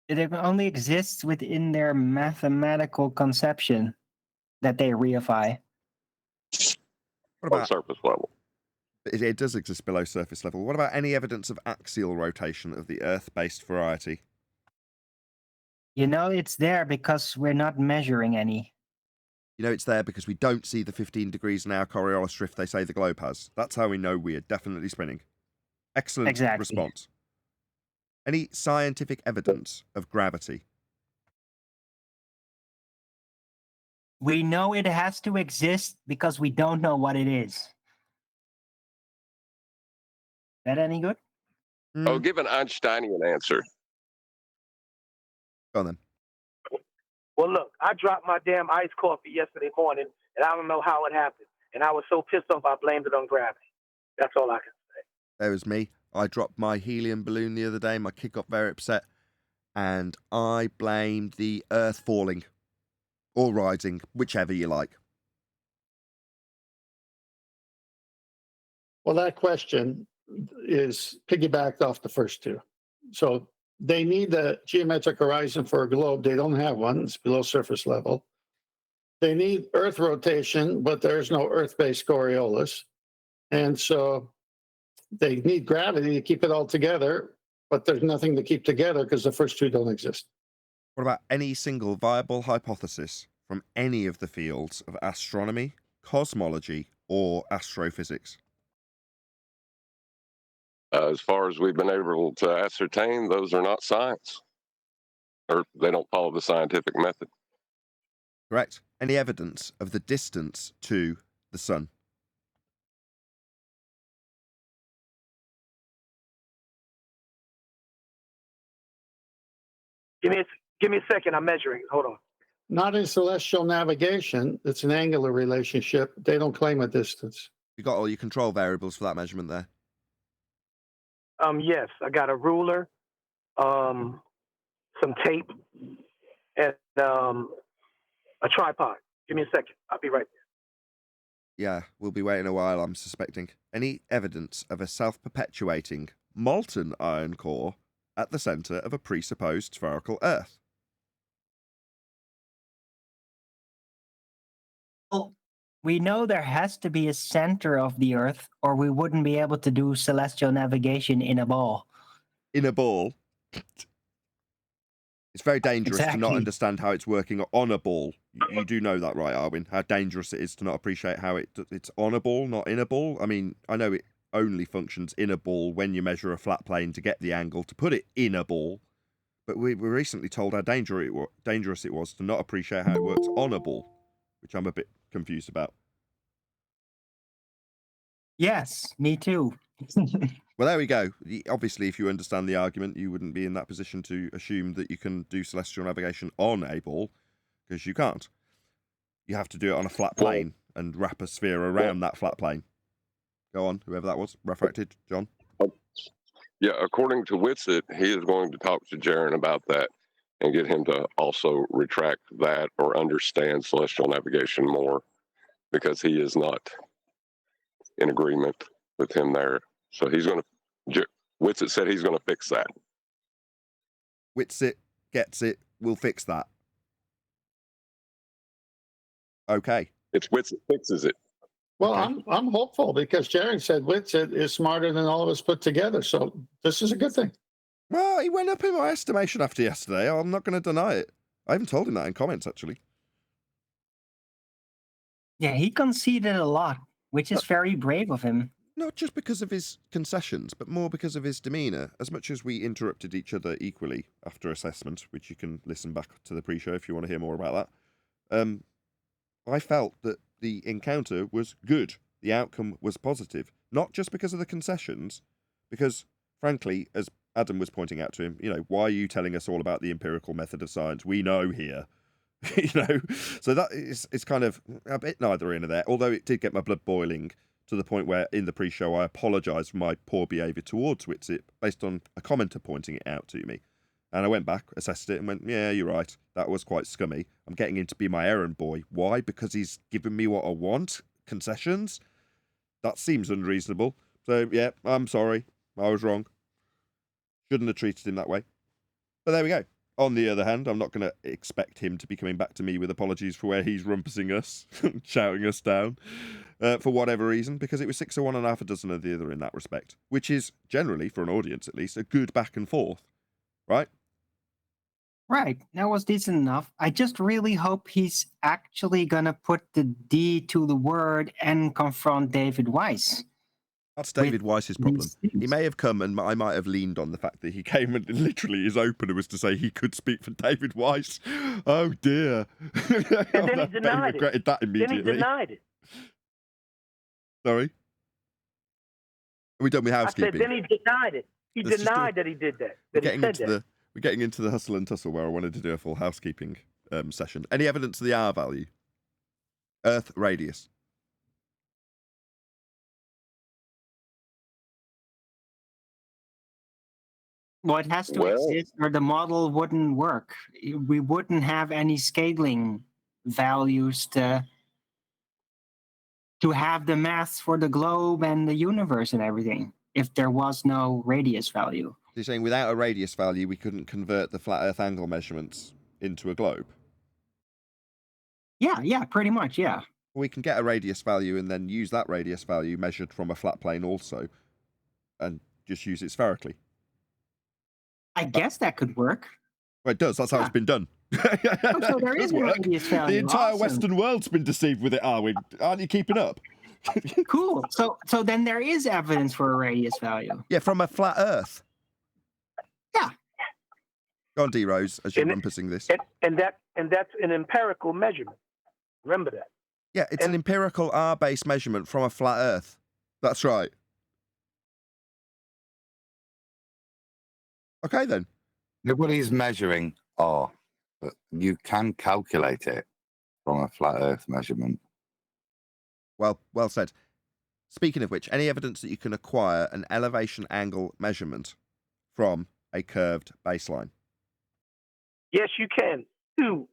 It only exists within their mathematical conception that they reify. What On about surface level. it does exist below surface level? What about any evidence of axial rotation of the Earth-based variety? You know, it's there because we're not measuring any. You know it's there because we don't see the 15 degrees an hour Coriolis drift they say the globe has. That's how we know we are definitely spinning. Excellent Exactly. response. Any scientific evidence of gravity? We know it has to exist because we don't know what it is. That any good? Oh, give an Einsteinian answer. Go on then. Well, look, I dropped my damn iced coffee yesterday morning, and I don't know how it happened. And I was so pissed off, I blamed it on gravity. That's all I can say. There was me. I dropped my helium balloon the other day. My kid got very upset, and I blamed the Earth falling or rising, whichever you like. Well, that question is piggybacked off the first two. So they need the geometric horizon for a globe. They don't have one. It's below surface level. They need Earth rotation, but there's no Earth-based Coriolis. And so they need gravity to keep it all together, but there's nothing to keep together because the first two don't exist. What about any single viable hypothesis from any of the fields of astronomy, cosmology, or astrophysics? As far as we've been able to ascertain, those are not science, or they don't follow the scientific method. Correct. Any evidence of the distance to the sun? Give me a second. I'm measuring. Hold on. Not in celestial navigation. It's an angular relationship. They don't claim a distance. You got all your control variables for that measurement there? Yes, I got a ruler, some tape, and a tripod. Give me a second. I'll be right there. Yeah, we'll be waiting a while, I'm suspecting. Any evidence of a self-perpetuating molten iron core at the centre of a presupposed spherical Earth? Well, we know there has to be a center of the Earth, or we wouldn't be able to do celestial navigation in a ball. In a ball? It's very dangerous to not Exactly. understand how it's working on a ball. You do know that, right, Arwin? How dangerous it is to not appreciate how it's on a ball, not in a ball. I mean, I know it only functions in a ball when you measure a flat plane to get the angle to put it in a ball. But we were recently told how dangerous it was to not appreciate how it works on a ball, which I'm a bit confused about. Yes, me too. Well, there we go. Obviously, if you understand the argument, you wouldn't be in that position to assume that you can do celestial navigation on a ball, because you can't. You have to do it on a flat plane and wrap a sphere around that flat plane. Go on, whoever that was. Refracted, John? Yeah, according to Witsit, he is going to talk to Jaron about that and get him to also retract that or understand celestial navigation more, because he is not in agreement with him there. So he's going to, Witsit said he's going to fix that. Witsit gets it. We'll fix that. Okay. It's Witsit fixes it. Well, Okay. I'm hopeful because Jaron said Witsit is smarter than all of us put together. So this is a good thing. Well, he went up in my estimation after yesterday. I'm not going to deny it. I even told him that in comments, actually. Yeah, he conceded a lot, which is very brave of him. Not just because of his concessions, but more because of his demeanour. As much as we interrupted each other equally after assessment, which you can listen back to the pre-show if you want to hear more about that, I felt that the encounter was good. The outcome was positive. Not just because of the concessions, because, frankly, as Adam was pointing out to him, why are you telling us all about the empirical method of science? We know here. So that is kind of a bit neither in or there, although it did get my blood boiling to the point where in the pre-show I apologised for my poor behaviour towards Witsit based on a commenter pointing it out to me. And I went back, assessed it and went, yeah, you're right, that was quite scummy. I'm getting him to be my errand boy. Why? Because he's given me what I want? Concessions? That seems unreasonable. So yeah, I'm sorry, I was wrong. Shouldn't have treated him that way. But there we go. On the other hand, I'm not going to expect him to be coming back to me with apologies for where he's rumpusing us, shouting us down, for whatever reason, because it was 6 of one and half a dozen of the other in that respect, which is generally, for an audience at least, a good back and forth, right? Right, that was decent enough. I just really hope he's actually gonna put the D to the word and confront David Weiss. That's David Weiss's problem. these He things. may have come, and I might have leaned on the fact that he came and literally his opener was to say he could speak for David Weiss. Oh dear! And then he I denied it. regretted that Then immediately. he denied it. Sorry, are we done with I housekeeping? said, then he denied it. He Let's just denied that he did that. We're That he getting said into that. we're getting into the hustle and tussle where I wanted to do a full housekeeping session. Any evidence of the R value? Earth radius. Well, it has to Well- exist or the model wouldn't work. We wouldn't have any scaling values to have the maths for the globe and the universe and everything if there was no radius value. So you're saying without a radius value, we couldn't convert the flat Earth angle measurements into a globe? Yeah, pretty much, yeah. We can get a radius value and then use that radius value measured from a flat plane also, and just use it spherically. I guess that could work. Well, it does. That's how it's been done. Oh, so there It is could a work. radius value. The entire Awesome. Western world's been deceived with it, are we? Aren't you keeping up? Cool. So then there is evidence for a radius value. Yeah, from a flat Earth. Yeah. Go on, D Rose, as you're And- rumpusing this. And that's an empirical measurement. Remember that. Yeah, it's an empirical R-based measurement from a flat Earth. That's right. Okay, then. Nobody's measuring R, but you can calculate it from a flat Earth measurement. Well said. Speaking of which, any evidence that you can acquire an elevation angle measurement from a curved baseline? Yes, you can do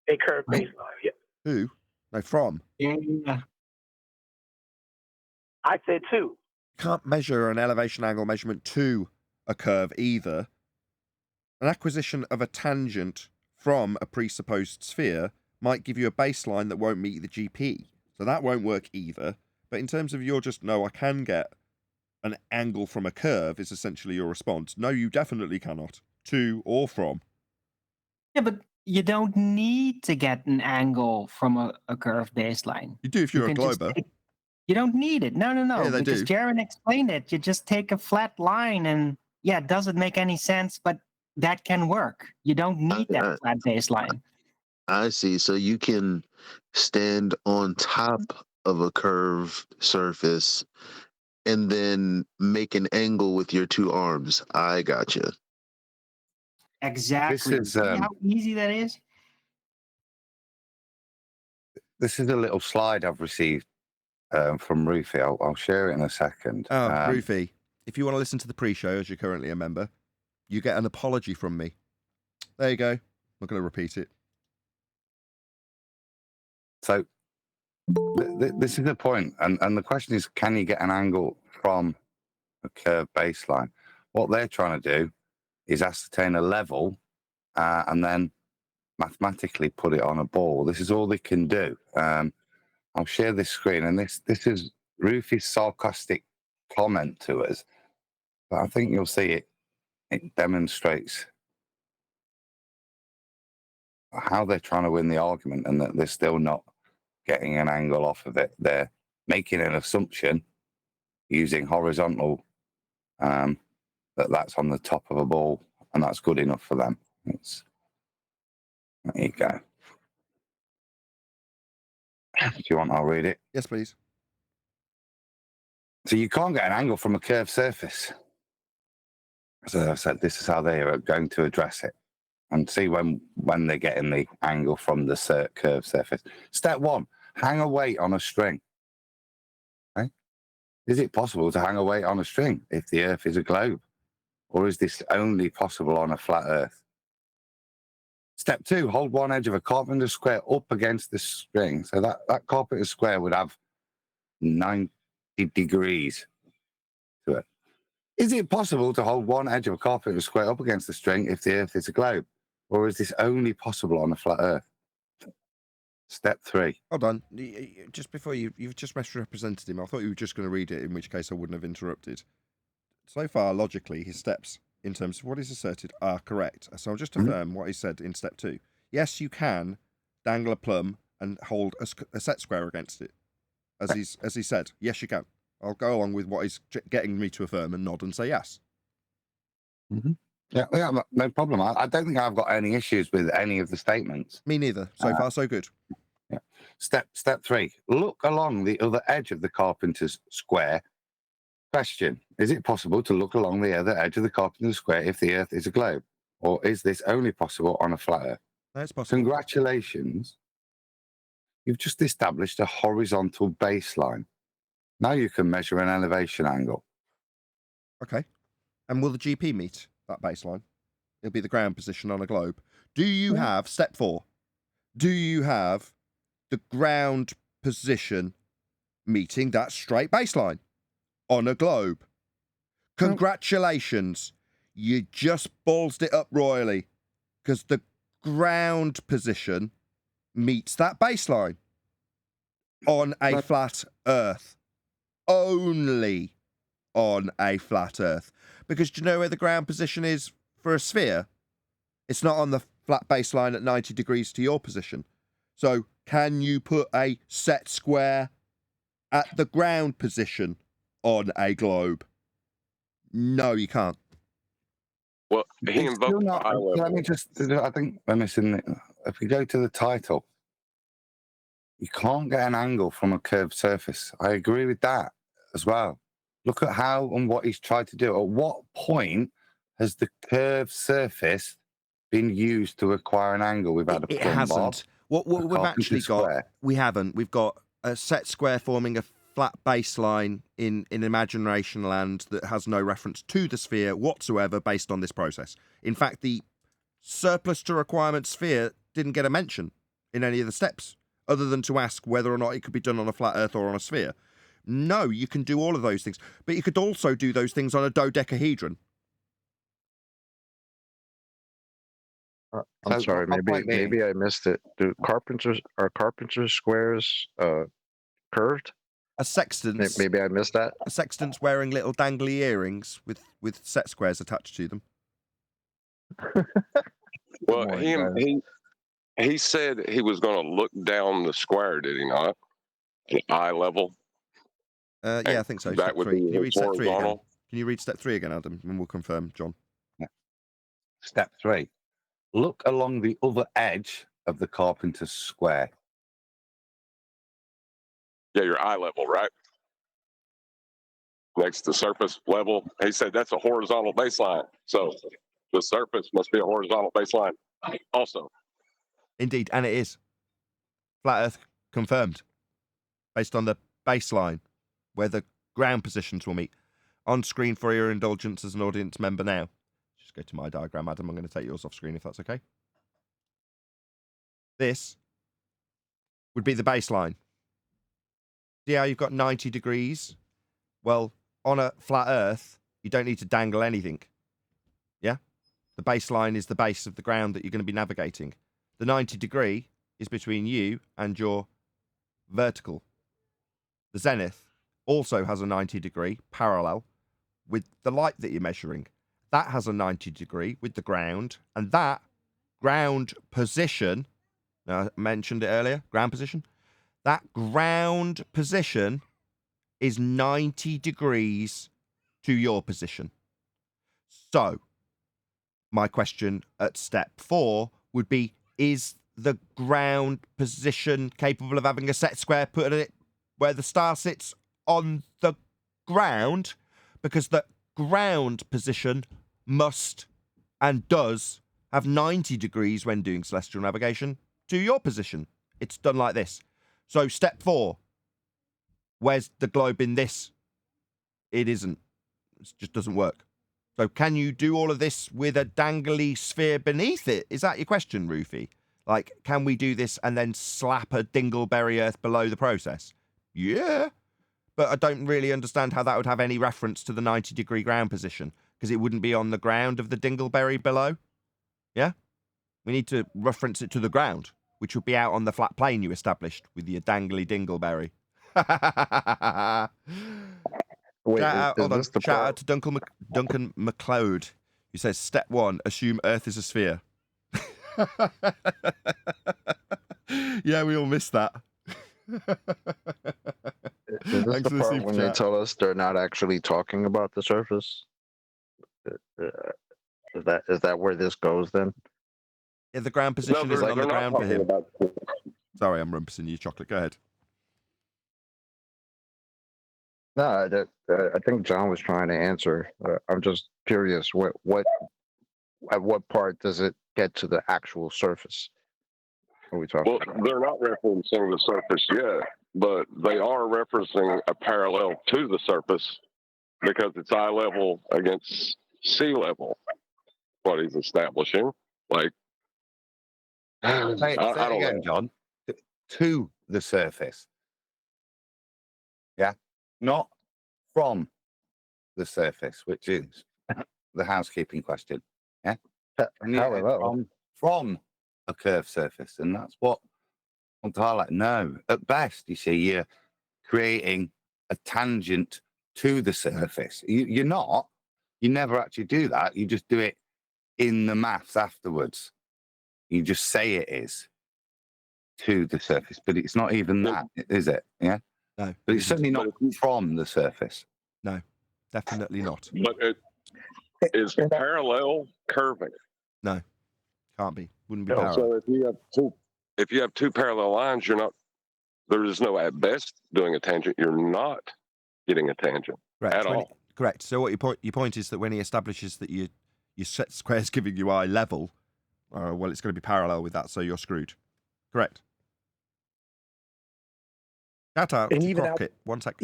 a curved baseline. Yeah. Who? No, from. Yeah. I said two. You can't measure an elevation angle measurement to a curve either. An acquisition of a tangent from a presupposed sphere might give you a baseline that won't meet the GP. So that won't work either. But in terms of your just, no, I can get an angle from a curve is essentially your response. No, you definitely cannot. To or from. Yeah, but you don't need to get an angle from a curved baseline. You do if you're a can just glober. You don't need it. No. Yeah, they because do. Jaron explained it. You just take a flat line and yeah, it doesn't make any sense, but that can work. You don't need that flat baseline. I see. So you can stand on top of a curved surface and then make an angle with your two arms. I gotcha. Exactly. This is, See how easy that is? This is a little slide I've received from Rufy. I'll share it in a second. Oh, Rufy, if you want to listen to the pre-show, as you're currently a member, you get an apology from me. There you go. I'm not going to repeat it. So this is the point, and the question is, can you get an angle from a curved baseline? What they're trying to do is ascertain a level and then mathematically put it on a ball. This is all they can do. I'll share this screen, and this is Rufy's sarcastic comment to us, but I think you'll see it demonstrates how they're trying to win the argument and that they're still not getting an angle off of it. They're making an assumption using horizontal that's on the top of a ball, and that's good enough for them. There you go. If you want, I'll read it. Yes, please. So you can't get an angle from a curved surface. So I said, this is how they are going to address it. And see when they're getting the angle from the curved surface. Step one, hang a weight on a string. Okay? Is it possible to hang a weight on a string if the Earth is a globe? Or is this only possible on a flat Earth? Step two, hold one edge of a carpenter square up against the string. So that carpenter square would have 90 degrees to it. Is it possible to hold one edge of a carpenter square up against the string if the Earth is a globe? Or is this only possible on a flat Earth? Step 3. Hold on. Just before you've just misrepresented him. I thought you were just going to read it, in which case I wouldn't have interrupted. So far, logically, his steps, in terms of what he's asserted, are correct. So I'll just affirm what he said in step 2. Yes, you can dangle a plum and hold a set square against it, as he said. Yes, you can. I'll go along with what he's getting me to affirm and nod and say yes. Yeah, no problem. I don't think I've got any issues with any of the statements. Me neither. So far, so good. Yeah. Step 3. Look along the other edge of the carpenter's square. Question: is it possible to look along the other edge of the carpenter's square if the Earth is a globe, or is this only possible on a flat Earth? That's possible. Congratulations. You've just established a horizontal baseline. Now you can measure an elevation angle. Okay. And will the GP meet that baseline? It'll be the ground position on a globe. Do you have, step 4, do you have the ground position meeting that straight baseline on a globe? Congratulations. You just ballsed it up royally, because the ground position meets that baseline on a flat Earth. Only on a flat Earth. Because do you know where the ground position is for a sphere? It's not on the flat baseline at 90 degrees to your position. So can you put a set square at the ground position on a globe? No, you can't. Well, he invoked the high level. Let me just, I think we're missing it. If we go to the title, you can't get an angle from a curved surface. I agree with that as well. Look at how and what he's tried to do. At what point has the curved surface been used to acquire an angle? We've had a It hasn't. What we've actually got, we haven't. We've got a set square forming a flat baseline in imagination land that has no reference to the sphere whatsoever based on this process. In fact, the surplus to requirement sphere didn't get a mention in any of the steps, other than to ask whether or not it could be done on a flat Earth or on a sphere. No, you can do all of those things, but you could also do those things on a dodecahedron. I'm sorry, maybe I missed it. Are carpenters squares curved? A sextant's, Maybe I missed that. A sextant's wearing little dangly earrings with set squares attached to them. Well, he said he was going to look down the square, did he not? At eye level. Yeah, I think so. That Step would 3. be Can you read step 3 again? horizontal. Can you read step 3 again, Adam? And we'll confirm, John. Yeah. Step 3. Look along the other edge of the carpenter's square. Yeah, your eye level, right? Next to surface level. He said that's a horizontal baseline. So the surface must be a horizontal baseline also. Indeed, and it is. Flat Earth confirmed. Based on the baseline where the ground positions will meet. On screen for your indulgence as an audience member now. Just go to my diagram, Adam. I'm going to take yours off screen if that's okay. This would be the baseline. See how you've got 90 degrees? Well, on a flat Earth, you don't need to dangle anything. Yeah? The baseline is the base of the ground that you're going to be navigating. The 90 degree is between you and your vertical. The zenith also has a 90 degree parallel with the light that you're measuring. That has a 90 degree with the ground, and that ground position, I mentioned it earlier, ground position, that ground position is 90 degrees to your position. So, my question at step 4 would be, is the ground position capable of having a set square put in it where the star sits on the ground? Because the ground position must and does have 90 degrees when doing celestial navigation to your position. It's done like this. So step 4, where's the globe in this? It isn't. It just doesn't work. So can you do all of this with a dangly sphere beneath it? Is that your question, Rufy? Like, can we do this and then slap a dingleberry Earth below the process? Yeah. But I don't really understand how that would have any reference to the 90 degree ground position, because it wouldn't be on the ground of the dingleberry below. Yeah? We need to reference it to the ground, which would be out on the flat plane you established with your dangly dingleberry. Wait, Hold on. this the Shout part? out to Duncan McLeod, who says, step 1, assume Earth is a sphere. Yeah, we all missed that. Is this the part when they tell us they're not actually talking about the surface? Is that where this goes then? Yeah, the ground position No, isn't on the they're not ground for talking him. about. Sorry, I'm rumpusing you, Chocolate. Go ahead. No, I think John was trying to answer. I'm just curious. At what part does it get to the actual surface? What are we talking Well, about? they're not referencing the surface yet, but they are referencing a parallel to the surface because it's eye level against sea level. What he's establishing, like, Say I it don't again, know. John. To the surface. Yeah, not from the surface, which is the housekeeping question. Yeah, and yeah, from a curved surface, and that's what I want to highlight. No, at best, you see, you're creating a tangent to the surface. You're not. You never actually do that. You just do it in the maths afterwards. You just say it is to the surface, but it's not even that, is it? Yeah. No, but it's certainly not from the surface. No, definitely not. But it is parallel curving. No, can't be. Wouldn't be No, parallel. so if you have two parallel lines, you're not. There is no at best doing a tangent. You're not getting a tangent at all. Correct. So what your point is that when he establishes that your set square's giving you eye level, well, it's going to be parallel with that, so you're screwed. Correct. Shout out to Crockett. One sec.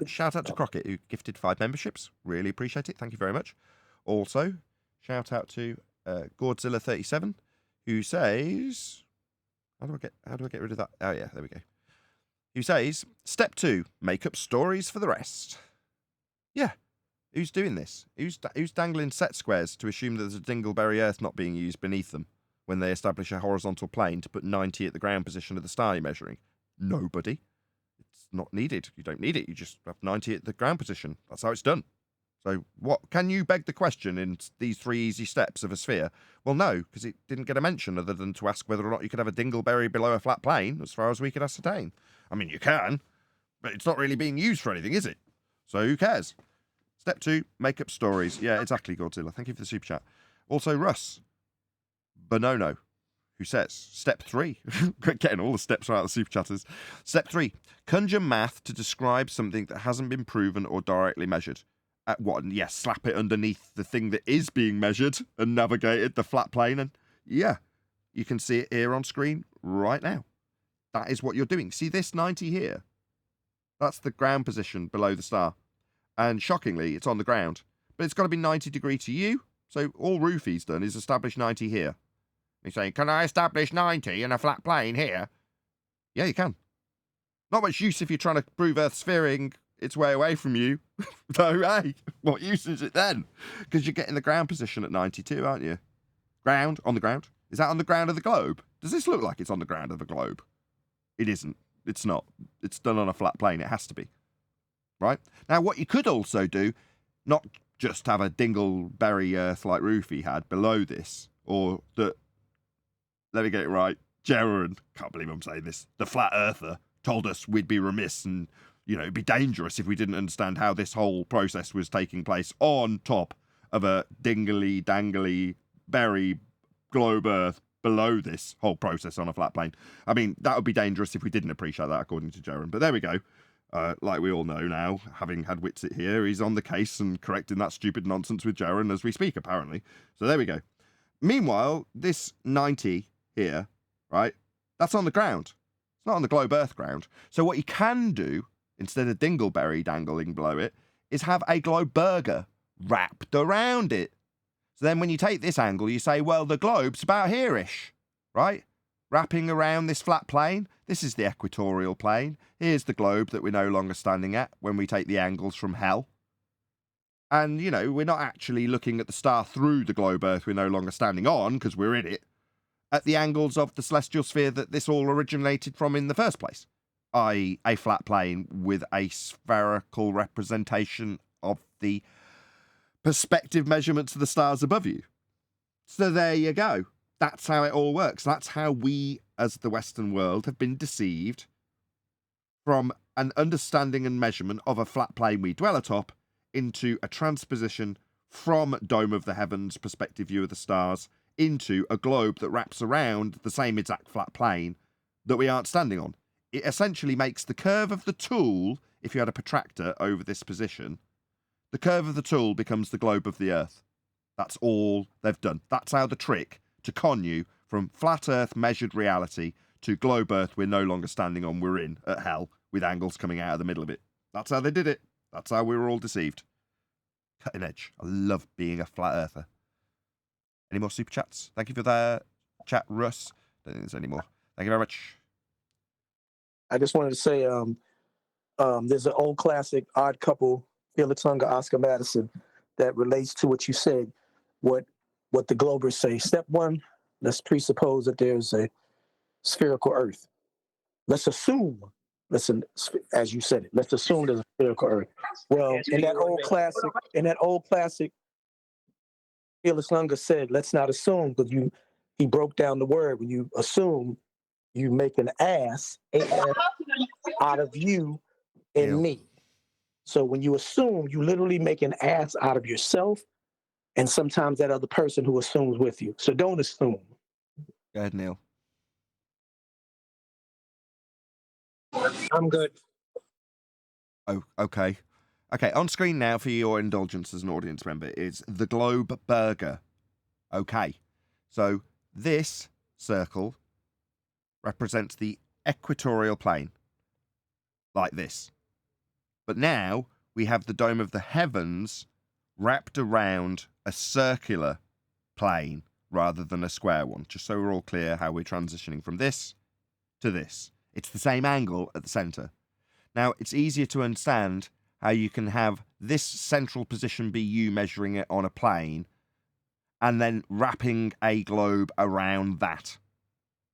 Shout out to Crockett, who gifted 5 memberships. Really appreciate it. Thank you very much. Also, shout out to Godzilla37, who says, how do I get rid of that? Oh yeah, there we go. Who says, step 2, make up stories for the rest. Yeah. Who's doing this? Who's dangling set squares to assume that there's a dingleberry Earth not being used beneath them when they establish a horizontal plane to put 90 at the ground position of the star you're measuring? Nobody. It's not needed. You don't need it. You just have 90 at the ground position. That's how it's done. So what can you beg the question in these 3 easy steps of a sphere? Well, no, because it didn't get a mention other than to ask whether or not you could have a dingleberry below a flat plane, as far as we could ascertain. I mean, you can, but it's not really being used for anything, is it? So who cares? Step 2, make up stories. Yeah, exactly, Godzilla. Thank you for the super chat. Also, Russ Bonono, who says, step 3, getting all the steps right out of the super chatters. Step 3, conjure math to describe something that hasn't been proven or directly measured. At what? And yes, slap it underneath the thing that is being measured and navigated, the flat plane. And yeah, you can see it here on screen right now. That is what you're doing. See this 90 here? That's the ground position below the star. And shockingly, it's on the ground. But it's got to be 90 degrees to you. So all Roofy's done is establish 90 here. He's saying, can I establish 90 in a flat plane here? Yeah, you can. Not much use if you're trying to prove Earth's sphering its way away from you. So, hey, what use is it then? Because you're getting the ground position at 92, aren't you? Ground, on the ground. Is that on the ground of the globe? Does this look like it's on the ground of the globe? It isn't. It's not. It's done on a flat plane. It has to be. Right? Now, what you could also do, not just have a dingleberry Earth like Roofy had below this, or that, let me get it right, Jaron, can't believe I'm saying this, the flat earther told us we'd be remiss and, it'd be dangerous if we didn't understand how this whole process was taking place on top of a dingly dangly berry globe Earth below this whole process on a flat plane. I mean, that would be dangerous if we didn't appreciate that, according to Jaron. But there we go. Like we all know now, having had Witsit here, he's on the case and correcting that stupid nonsense with Jaron as we speak, apparently. So there we go. Meanwhile, this 90 here, right, that's on the ground. It's not on the globe Earth ground. So what you can do, instead of dingleberry dangling below it, is have a globe burger wrapped around it. So then when you take this angle, you say, well, the globe's about here-ish, right? Wrapping around this flat plane. This is the equatorial plane. Here's the globe that we're no longer standing at when we take the angles from hell. And, we're not actually looking at the star through the globe Earth we're no longer standing on because we're in it. at the angles of the celestial sphere that this all originated from in the first place, i.e. a flat plane with a spherical representation of the perspective measurements of the stars above you. So there you go. That's how it all works. That's how we, as the Western world, have been deceived from an understanding and measurement of a flat plane we dwell atop into a transposition from dome of the heavens perspective view of the stars into a globe that wraps around the same exact flat plane that we aren't standing on. It essentially makes the curve of the tool, if you had a protractor over this position, the curve of the tool becomes the globe of the Earth. That's all they've done. That's how the trick to con you from flat Earth measured reality to globe Earth we're no longer standing on, we're in at hell with angles coming out of the middle of it. That's how they did it. That's how we were all deceived. Cutting edge. I love being a flat earther. Any more super chats? Thank you for that chat, Russ. Don't think there's any more. Thank you very much. I just wanted to say, there's an old classic, Odd Couple, Felix Unger, Oscar Madison, that relates to what you said, what the Globers say. Step one, let's presuppose that there's a spherical Earth. Let's assume, listen, as you said it, let's assume there's a spherical Earth. Well, in that old classic, Felix Unger said, let's not assume, because he broke down the word. When you assume, you make an ass out of you and me. So when you assume, you literally make an ass out of yourself and sometimes that other person who assumes with you. So don't assume. Go ahead, Neil. I'm good. Oh, okay. Okay, on screen now for your indulgence as an audience member is the Globe Burger. Okay, so this circle represents the equatorial plane, like this. But now we have the dome of the heavens wrapped around a circular plane rather than a square one, just so we're all clear how we're transitioning from this to this. It's the same angle at the centre. Now, it's easier to understand how you can have this central position be you measuring it on a plane and then wrapping a globe around that.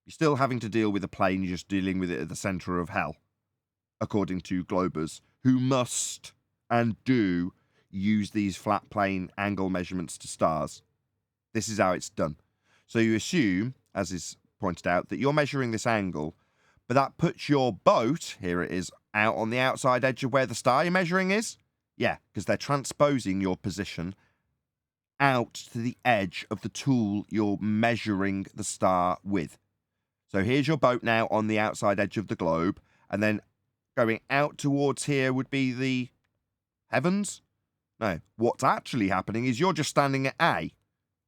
You're still having to deal with a plane, you're just dealing with it at the centre of hell, according to Globers, who must and do use these flat plane angle measurements to stars. This is how it's done. So you assume, as is pointed out, that you're measuring this angle, but that puts your boat, here it is, out on the outside edge of where the star you're measuring is? Yeah, because they're transposing your position out to the edge of the tool you're measuring the star with. So here's your boat now on the outside edge of the globe, and then going out towards here would be the heavens? No, what's actually happening is you're just standing at A.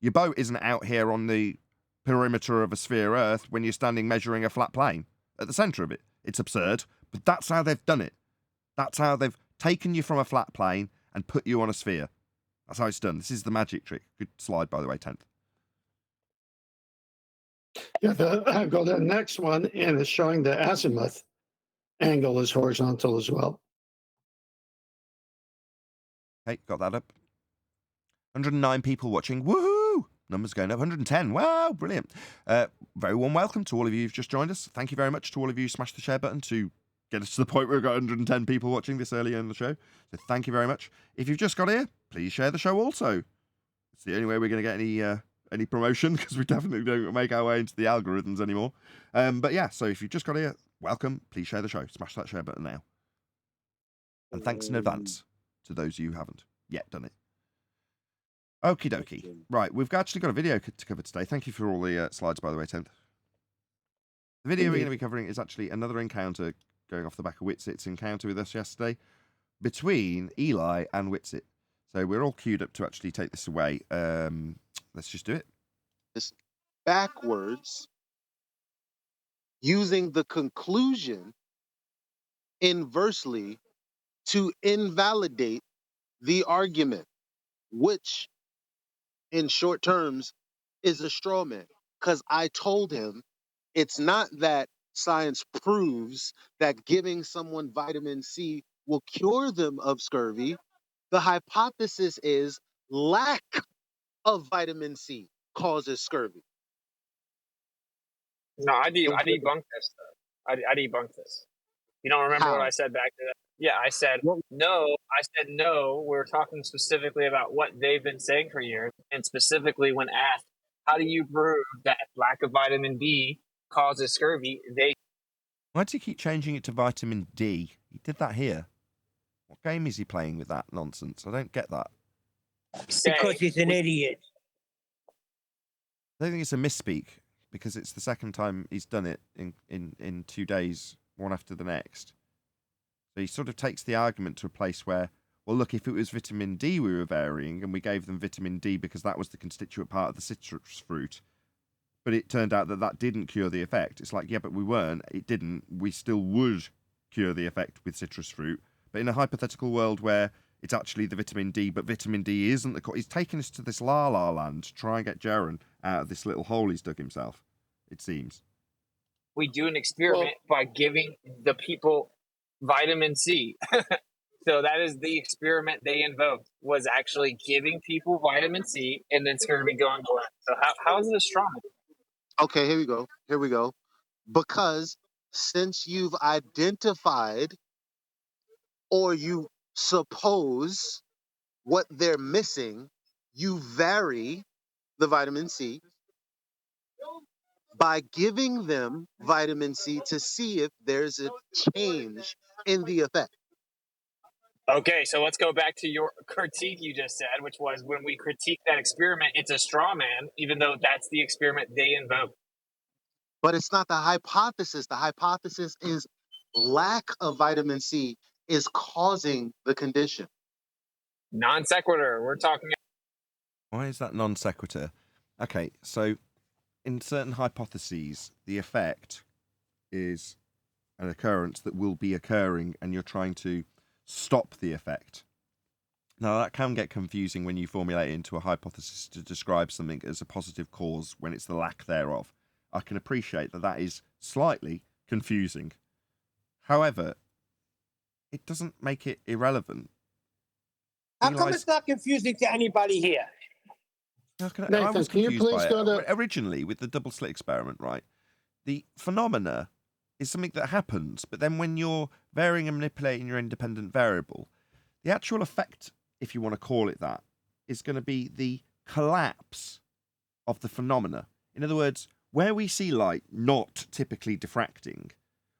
Your boat isn't out here on the perimeter of a sphere Earth when you're standing measuring a flat plane at the centre of it. It's absurd, but that's how they've done it. That's how they've taken you from a flat plane and put you on a sphere. That's how it's done. This is the magic trick. Good slide, by the way, 10th. Yeah, I'll go to the next one, and it's showing the azimuth angle is horizontal as well. Okay, got that up. 109 people watching. Woohoo! Numbers going up. 110. Wow, brilliant. Very warm welcome to all of you who've just joined us. Thank you very much to all of you who smashed the share button to get us to the point where we've got 110 people watching this early in the show. So thank you very much. If you've just got here, please share the show also. It's the only way we're going to get any promotion, because we definitely don't make our way into the algorithms anymore. But yeah, so if you've just got here, welcome. Please share the show. Smash that share button now. And thanks in advance to those of you who haven't yet done it. Okie dokie. Right, we've actually got a video to cover today. Thank you for all the slides, by the way, 10th. The video we're going to be covering is actually another encounter going off the back of Witsit's encounter with us yesterday between Eli and Witsit. So we're all queued up to actually take this away. Let's just do it. It's backwards, using the conclusion inversely to invalidate the argument, which in short terms is a straw man. Because I told him it's not that science proves that giving someone vitamin C will cure them of scurvy. The hypothesis is lack of vitamin C causes scurvy. No, I debunked this. I debunked this. You don't remember what I said back to that? Yeah, I said no. I said no. We're talking specifically about what they've been saying for years, and specifically when asked, "How do you prove that lack of vitamin D causes scurvy?" Why does he keep changing it to vitamin D? He did that here. What game is he playing with that nonsense? I don't get that. Because he's an idiot. I don't think it's a misspeak, because it's the second time he's done it in 2 days, one after the next. So he sort of takes the argument to a place where, well, look, if it was vitamin D we were varying and we gave them vitamin D because that was the constituent part of the citrus fruit, but it turned out that that didn't cure the effect. It's like, yeah, but we weren't. It didn't. We still would cure the effect with citrus fruit. But in a hypothetical world where it's actually the vitamin D, but vitamin D isn't the... He's taking us to this la-la land to try and get Jaren out of this little hole he's dug himself, it seems. We do an experiment by giving the people vitamin C. So that is the experiment they invoked, was actually giving people vitamin C and then scurvy going away. So how is it strong? Okay, here we go. Because since you've identified or you suppose what they're missing, you vary the vitamin C by giving them vitamin C to see if there's a change in the effect. Okay, so let's go back to your critique you just said, which was when we critique that experiment, it's a straw man, even though that's the experiment they invoked. But it's not the hypothesis. The hypothesis is lack of vitamin C is causing the condition. Non sequitur. We're talking. Why is that non sequitur? Okay, so in certain hypotheses, the effect is an occurrence that will be occurring, and you're trying to stop the effect. Now, that can get confusing when you formulate it into a hypothesis to describe something as a positive cause when it's the lack thereof. I can appreciate that that is slightly confusing. However, it doesn't make it irrelevant. How come it's not confusing to anybody here? I was confused by it. Originally, with the double slit experiment, right? The phenomena is something that happens, but then when you're varying and manipulating your independent variable, the actual effect, if you want to call it that, is going to be the collapse of the phenomena. In other words, where we see light not typically diffracting,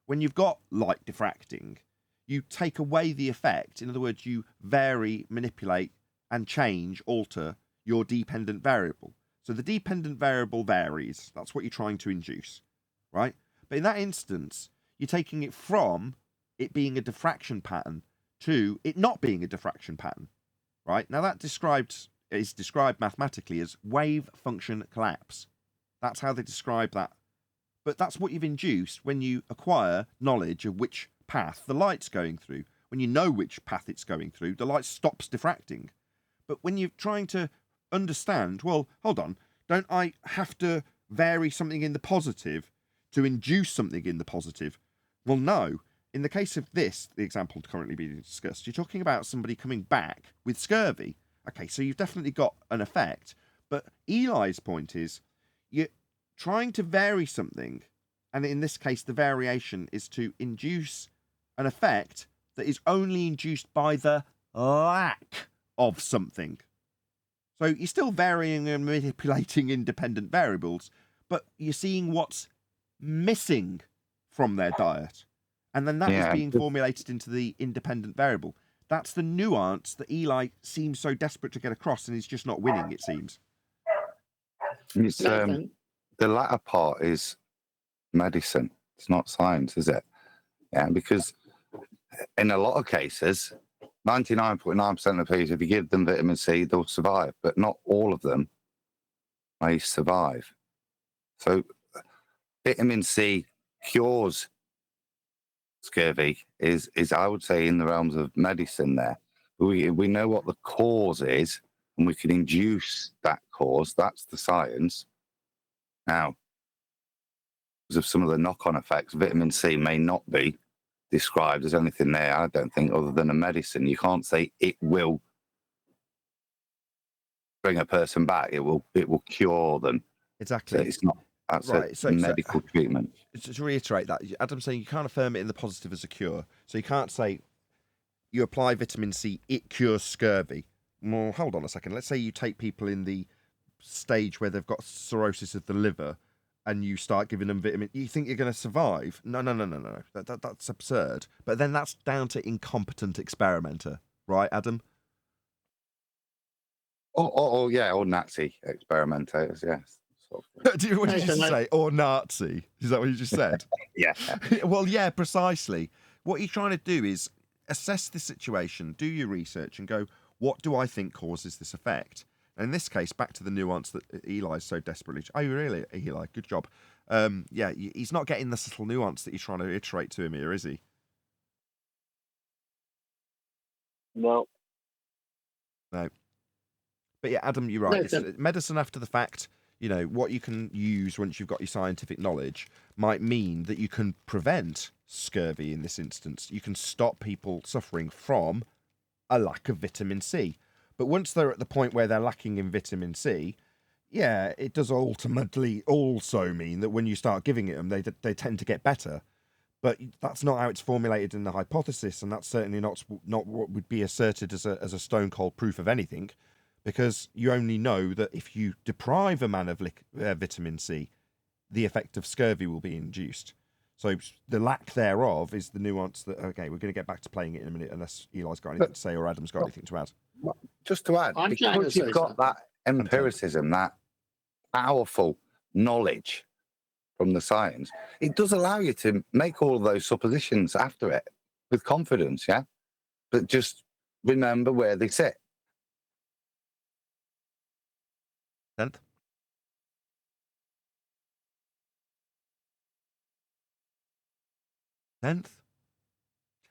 when you've got light diffracting, you take away the effect. In other words, you vary, manipulate, and change, alter your dependent variable. So the dependent variable varies. That's what you're trying to induce, right? But in that instance, you're taking it from it being a diffraction pattern to it not being a diffraction pattern, right? Now that is described mathematically as wave function collapse. That's how they describe that. But that's what you've induced when you acquire knowledge of which path the light's going through. When you know which path it's going through, the light stops diffracting. But when you're trying to understand, well, hold on, don't I have to vary something in the positive to induce something in the positive? Well, no. In the case of this, the example currently being discussed, you're talking about somebody coming back with scurvy. Okay, so you've definitely got an effect. But Eli's point is, you're trying to vary something, and in this case, the variation is to induce an effect that is only induced by the lack of something. So you're still varying and manipulating independent variables, but you're seeing what's missing from their diet. And then that is being formulated into the independent variable. That's the nuance that Eli seems so desperate to get across, and he's just not winning, it seems. It's, the latter part is medicine. It's not science, is it? Yeah, because in a lot of cases, 99.9% of people, if you give them vitamin C, they'll survive, but not all of them may survive. So vitamin C cures scurvy is I would say in the realms of medicine there. We know what the cause is, and we can induce that cause. That's the science. Now, because of some of the knock-on effects, vitamin C may not be described as anything there, I don't think, other than a medicine. You can't say it will bring a person back. It will cure them. Exactly. So it's not. That's Right, a medical treatment. To reiterate that, Adam's saying you can't affirm it in the positive as a cure. So you can't say you apply vitamin C, it cures scurvy. Well, hold on a second. Let's say you take people in the stage where they've got cirrhosis of the liver and you start giving them vitamin. You think you're going to survive? No. That's absurd. But then that's down to incompetent experimenter, right, Adam? Yeah, or Nazi experimentators, yes. What did you just say? Or Nazi? Is that what you just said? Yeah. Well, yeah, precisely. What you're trying to do is assess the situation, do your research, and go, what do I think causes this effect? And in this case, back to the nuance that Eli's so desperately... Oh, really, Eli? Good job. Yeah, he's not getting the subtle nuance that you're trying to iterate to him here, is he? No. No. But yeah, Adam, you're right. It's medicine after the fact. You know, what you can use once you've got your scientific knowledge might mean that you can prevent scurvy in this instance. You can stop people suffering from a lack of vitamin C. But once they're at the point where they're lacking in vitamin C, yeah, it does ultimately also mean that when you start giving it them, they tend to get better. But that's not how it's formulated in the hypothesis, and that's certainly not what would be asserted as a stone cold proof of anything. Because you only know that if you deprive a man of vitamin C, the effect of scurvy will be induced. So the lack thereof is the nuance that, okay, we're going to get back to playing it in a minute, unless Eli's got anything to say or Adam's got anything to add. Just to add, because you've got that empiricism, that powerful knowledge from the science, it does allow you to make all of those suppositions after it with confidence, yeah? But just remember where they sit. 10th?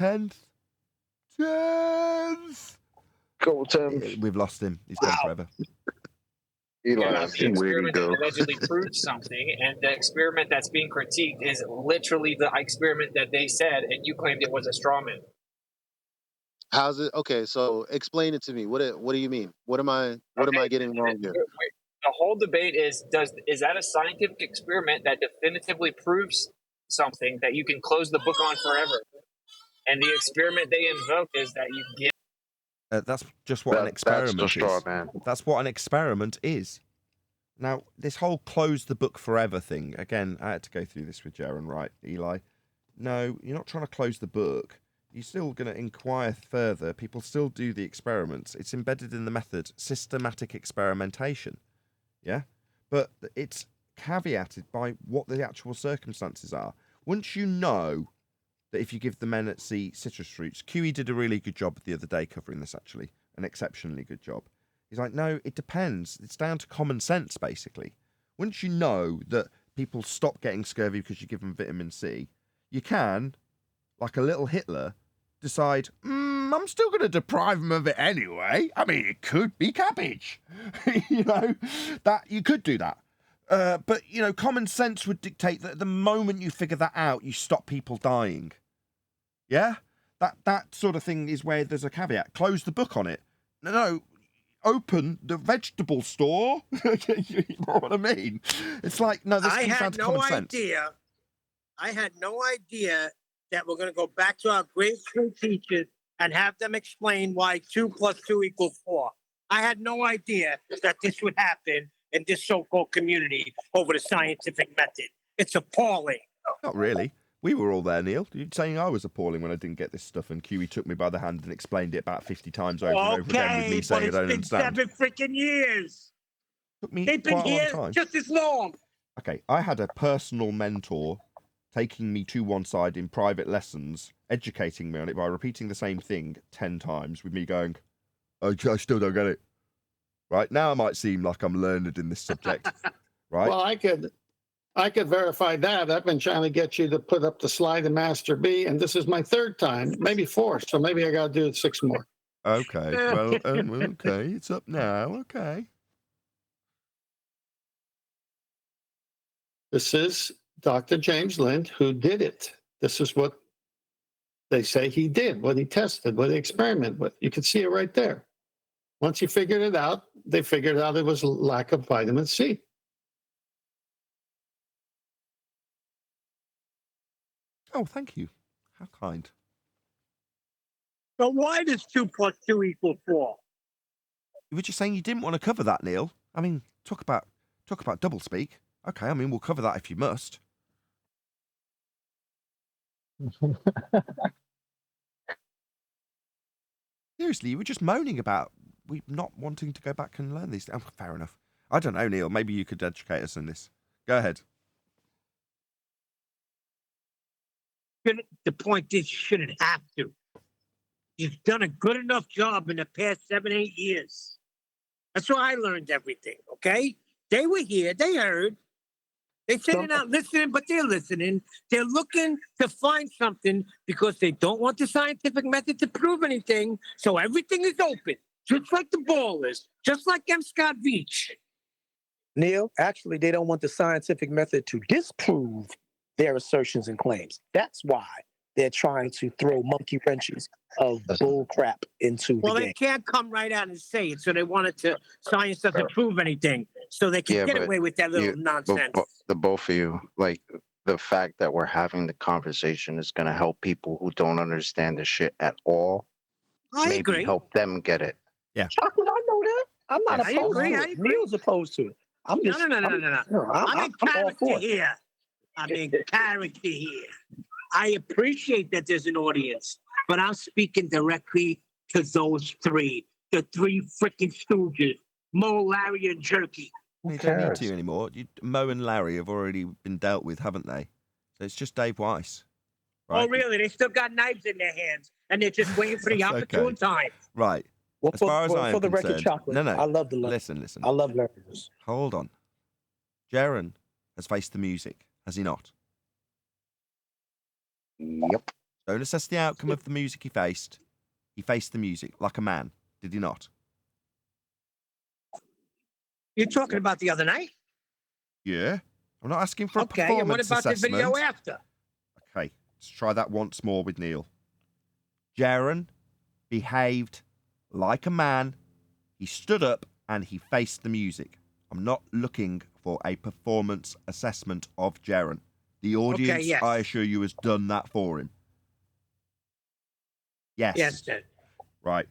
10th? Go, Tim. We've lost him. He's gone forever. The experiment that allegedly proves something, and the experiment that's being critiqued is literally the experiment that they said, and you claimed it was a straw man. How's it? Okay, so explain it to me. What do you mean? What am I getting wrong here? The whole debate is that a scientific experiment that definitively proves something that you can close the book on forever? And the experiment they invoke is that you get. That's just what an experiment that's the straw is. man. That's what an experiment is. Now, this whole close the book forever thing, again, I had to go through this with Jaron, right, Eli? No, you're not trying to close the book. You're still going to inquire further. People still do the experiments. It's embedded in the method, systematic experimentation. Yeah? But it's caveated by what the actual circumstances are. Once you know that if you give the men at sea citrus fruits, QE did a really good job the other day covering this, actually, an exceptionally good job. He's like, no, it depends. It's down to common sense, basically. Once you know that people stop getting scurvy because you give them vitamin C, you can, like a little Hitler, decide, I'm still going to deprive them of it anyway. I mean, it could be cabbage. You know, that you could do that. But, you know, common sense would dictate that the moment you figure that out, you stop people dying. Yeah? That sort of thing is where there's a caveat. Close the book on it. No, open the vegetable store. You know what I mean? It's like, no, this comes down to common sense. I had no idea that we're going to go back to our grade school teachers and have them explain why 2 + 2 = 4. I had no idea that this would happen in this so-called community over the scientific method. It's appalling. Not really. We were all there, Neil. You're saying I was appalling when I didn't get this stuff, and QE took me by the hand and explained it about 50 times over and over again with me saying I don't understand. It's been 7 freaking years. Took me They've been quite a long here time. just as long. Okay, I had a personal mentor taking me to one side in private lessons, educating me on it by repeating the same thing 10 times with me going, I still don't get it. Right? Now I might seem like I'm learned in this subject. Right? Well, I could verify that. I've been trying to get you to put up the slide in Master B, and this is my 3rd time, maybe 4th, so maybe I got to do it 6 more. Okay, well, okay, it's up now, okay. This is Dr. James Lind who did it. This is what they say he did, what he tested, what he experimented with. You can see it right there. Once he figured it out, they figured out it was lack of vitamin C. Oh, thank you. How kind. But why does 2 plus 2 equal 4? You were just saying you didn't want to cover that, Neil. I mean, talk about doublespeak. Okay, I mean, we'll cover that if you must. Seriously, you were just moaning about we not wanting to go back and learn these. Oh, fair enough. I don't know, Neil. Maybe you could educate us in this. Go ahead. The point is, you shouldn't have to. You've done a good enough job in the past 7, 8 years. That's why I learned everything, okay? They were here. They heard. They said they're not listening, but they're listening. They're looking to find something because they don't want the scientific method to prove anything. So everything is open, just like the ball is, just like M. Scott Veach. Neil, actually, they don't want the scientific method to disprove their assertions and claims. That's why they're trying to throw monkey wrenches of bull crap into Well, the they game. can't come right out and say it, so they wanted to science doesn't prove anything, so they can get away with that little nonsense. The both of you, like the fact that we're having the conversation is going to help people who don't understand the shit at all. I Maybe agree. help them get it. Yeah. Chocolate, I know that. I'm not I opposed agree, to I it. agree. Neil's opposed to it. I'm just, No. I'm in all character for it. here. I'm in character here. I appreciate that there's an audience, but I'm speaking directly to those three, the 3 freaking stooges, Mo, Larry, and Jerky. You don't need to anymore. Mo and Larry have already been dealt with, haven't they? So it's just Dave Weiss. Right? Oh, really? They still got knives in their hands, and they're just waiting for the That's opportune okay. time. Right. Well, As far as I am for the record, concerned, Chocolate, no. I love the Listen. I love learners. Hold on. Jaron has faced the music, has he not? Yep. Don't assess the outcome of the music he faced. He faced the music like a man, did he not? You're talking about the other night? Yeah. I'm not asking for a Okay, performance and what about assessment. the video after? Okay, let's try that once more with Neil. Jaron behaved like a man. He stood up and he faced the music. I'm not looking for a performance assessment of Jaron. The audience, yes. I assure you, has done that for him. Yes. Yes, then. Right.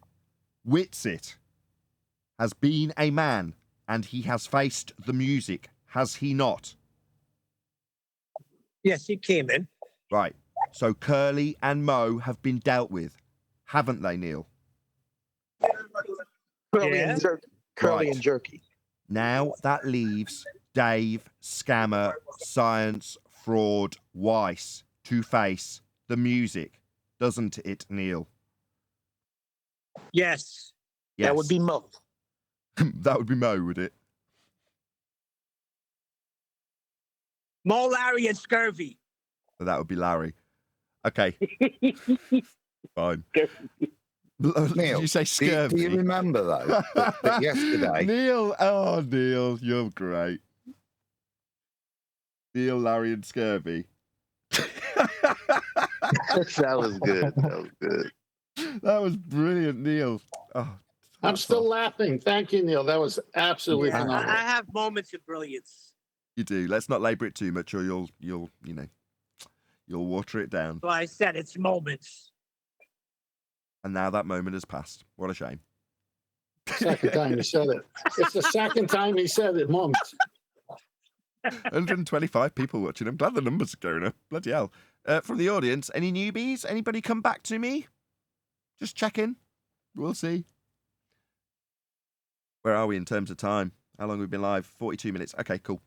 Witsit has been a man and he has faced the music, has he not? Yes, he came in. Right. So Curly and Mo have been dealt with, haven't they, Neil? Curly Right. and Jerky. Now that leaves Dave, Scammer, Science, Fraud, Weiss to face the music, doesn't it, Neil? Yes. Yes. That would be Mo. That would be Mo, would it? Mo, Larry, and Scurvy. So that would be Larry. Okay. Fine. Did Neil, you say scurvy? Do you remember though that yesterday? Neil, you're great. Neil, Larry, and Scurvy. That was good. That was good. That was brilliant, Neil. Oh, I'm still laughing. Thank you, Neil. That was absolutely I phenomenal. have moments of brilliance. You do. Let's not labour it too much, or you'll water it down. So I said it's moments. And now that moment has passed. What a shame. Second time he said it. It's the second time he said it. Moments. 125 people watching. I'm glad the numbers are going up. Bloody hell. From the audience, any newbies? Anybody come back to me? Just check in. We'll see. Where are we in terms of time? How long have we been live? 42 minutes. Okay, cool.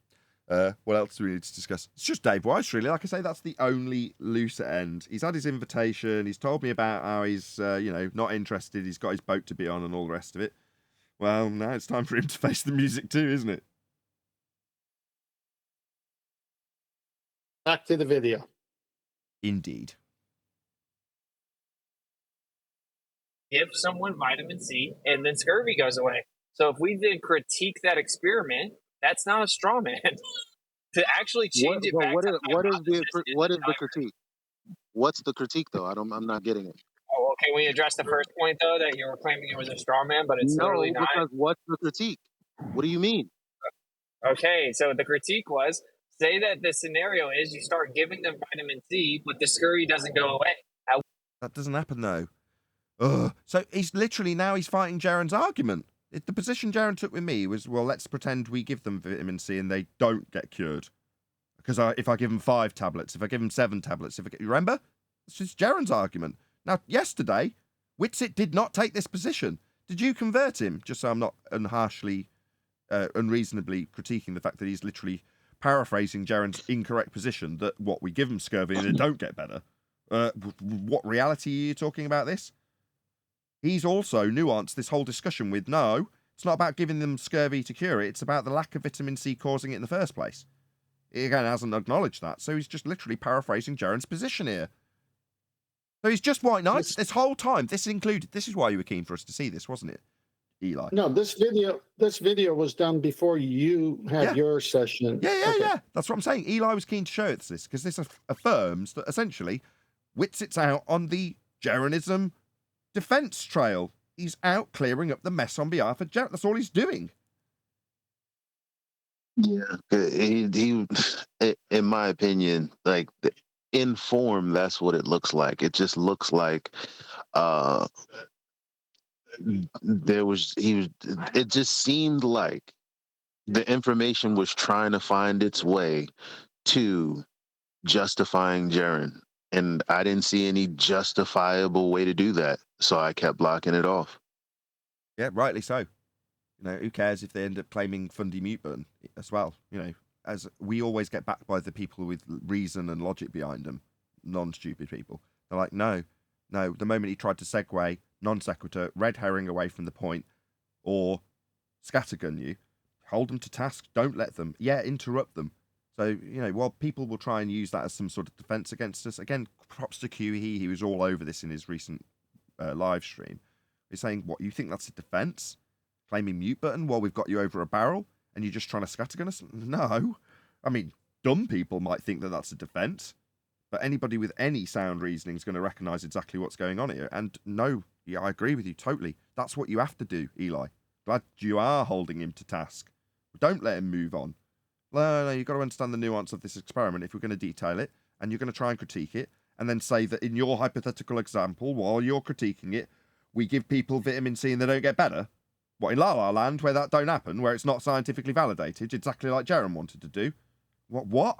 What else do we need to discuss? It's just Dave Weiss, really. Like I say, that's the only loose end. He's had his invitation. He's told me about how he's, not interested. He's got his boat to be on and all the rest of it. Well, now it's time for him to face the music too, isn't it? Back to the video. Indeed. Give someone vitamin C, and then scurvy goes away. So if we did critique that experiment, that's not a straw man. To actually change it back. What is the critique? What's the critique though? I'm not getting it. Oh, well, can we address the first point though, that you were claiming it was a straw man, but it's literally not? Because what's the critique? What do you mean? Okay, so the critique was Say that the scenario is you start giving them vitamin C, but the scurry doesn't go away. That doesn't happen though. Ugh. So he's fighting Jaren's argument. The position Jaren took with me was, well, let's pretend we give them vitamin C and they don't get cured. Because if I give them 5 tablets, if I give them 7 tablets, you remember? It's just Jaren's argument. Now, yesterday, Witsit did not take this position. Did you convert him? Just so I'm not unreasonably critiquing the fact that he's literally paraphrasing Jaren's incorrect position that we give them scurvy and they don't get better. What reality are you talking about this? He's also nuanced this whole discussion with, no, it's not about giving them scurvy to cure it. It's about the lack of vitamin C causing it in the first place. He again hasn't acknowledged that. So he's just literally paraphrasing Jaren's position here. So he's just white knight this whole time. This is why you were keen for us to see this, wasn't it, Eli? No, this video was done before you had your session. Yeah. That's what I'm saying. Eli was keen to show us this because this affirms that essentially Witsit's out on the Jarenism defense trail. He's out clearing up the mess on behalf of Jaren. That's all he's doing. Yeah, he in my opinion, like in form, that's what it looks like. It just looks like it just seemed like the information was trying to find its way to justifying Jaren. And I didn't see any justifiable way to do that. So I kept blocking it off. Yeah, rightly so. Who cares if they end up claiming fundy mute button as well? As we always get backed by the people with reason and logic behind them, non-stupid people. They're like, no. The moment he tried to segue, non sequitur, red herring away from the point, or scattergun you, hold them to task. Don't let them. Yeah, interrupt them. So, while people will try and use that as some sort of defense against us, again, props to Q. He was all over this in his recent live stream. He's saying, what, you think that's a defense? Claiming mute button while we've got you over a barrel and you're just trying to scattergun us? No. I mean, dumb people might think that that's a defense, but anybody with any sound reasoning is going to recognize exactly what's going on here. And no, yeah, I agree with you totally. That's what you have to do, Eli. Glad you are holding him to task. Don't let him move on. No, you've got to understand the nuance of this experiment if we're going to detail it, and you're going to try and critique it, and then say that in your hypothetical example, while you're critiquing it, we give people vitamin C and they don't get better. What, in La La Land, where that don't happen, where it's not scientifically validated, exactly like Jaren wanted to do? What?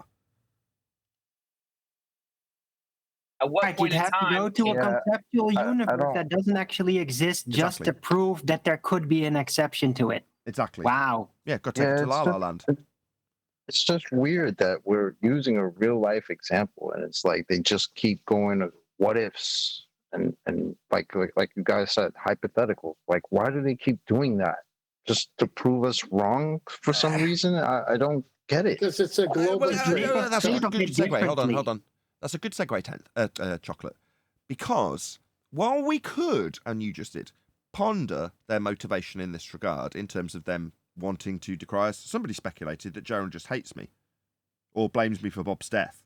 At what point you'd in have time? to go to a conceptual universe that doesn't actually exist just to prove that there could be an exception to it. Exactly. Wow. Yeah, got to take it to La La Land. It's just weird that we're using a real life example, and it's like they just keep going of what ifs and like you guys said, hypothetical. Like, why do they keep doing that? Just to prove us wrong for some reason? I don't get it. Because it's a global. That's a good segue. Hold on. That's a good segue, Chocolate. Because while we could, and you just did, ponder their motivation in this regard in terms of them wanting to decry us, somebody speculated that Jaren just hates me or blames me for Bob's death.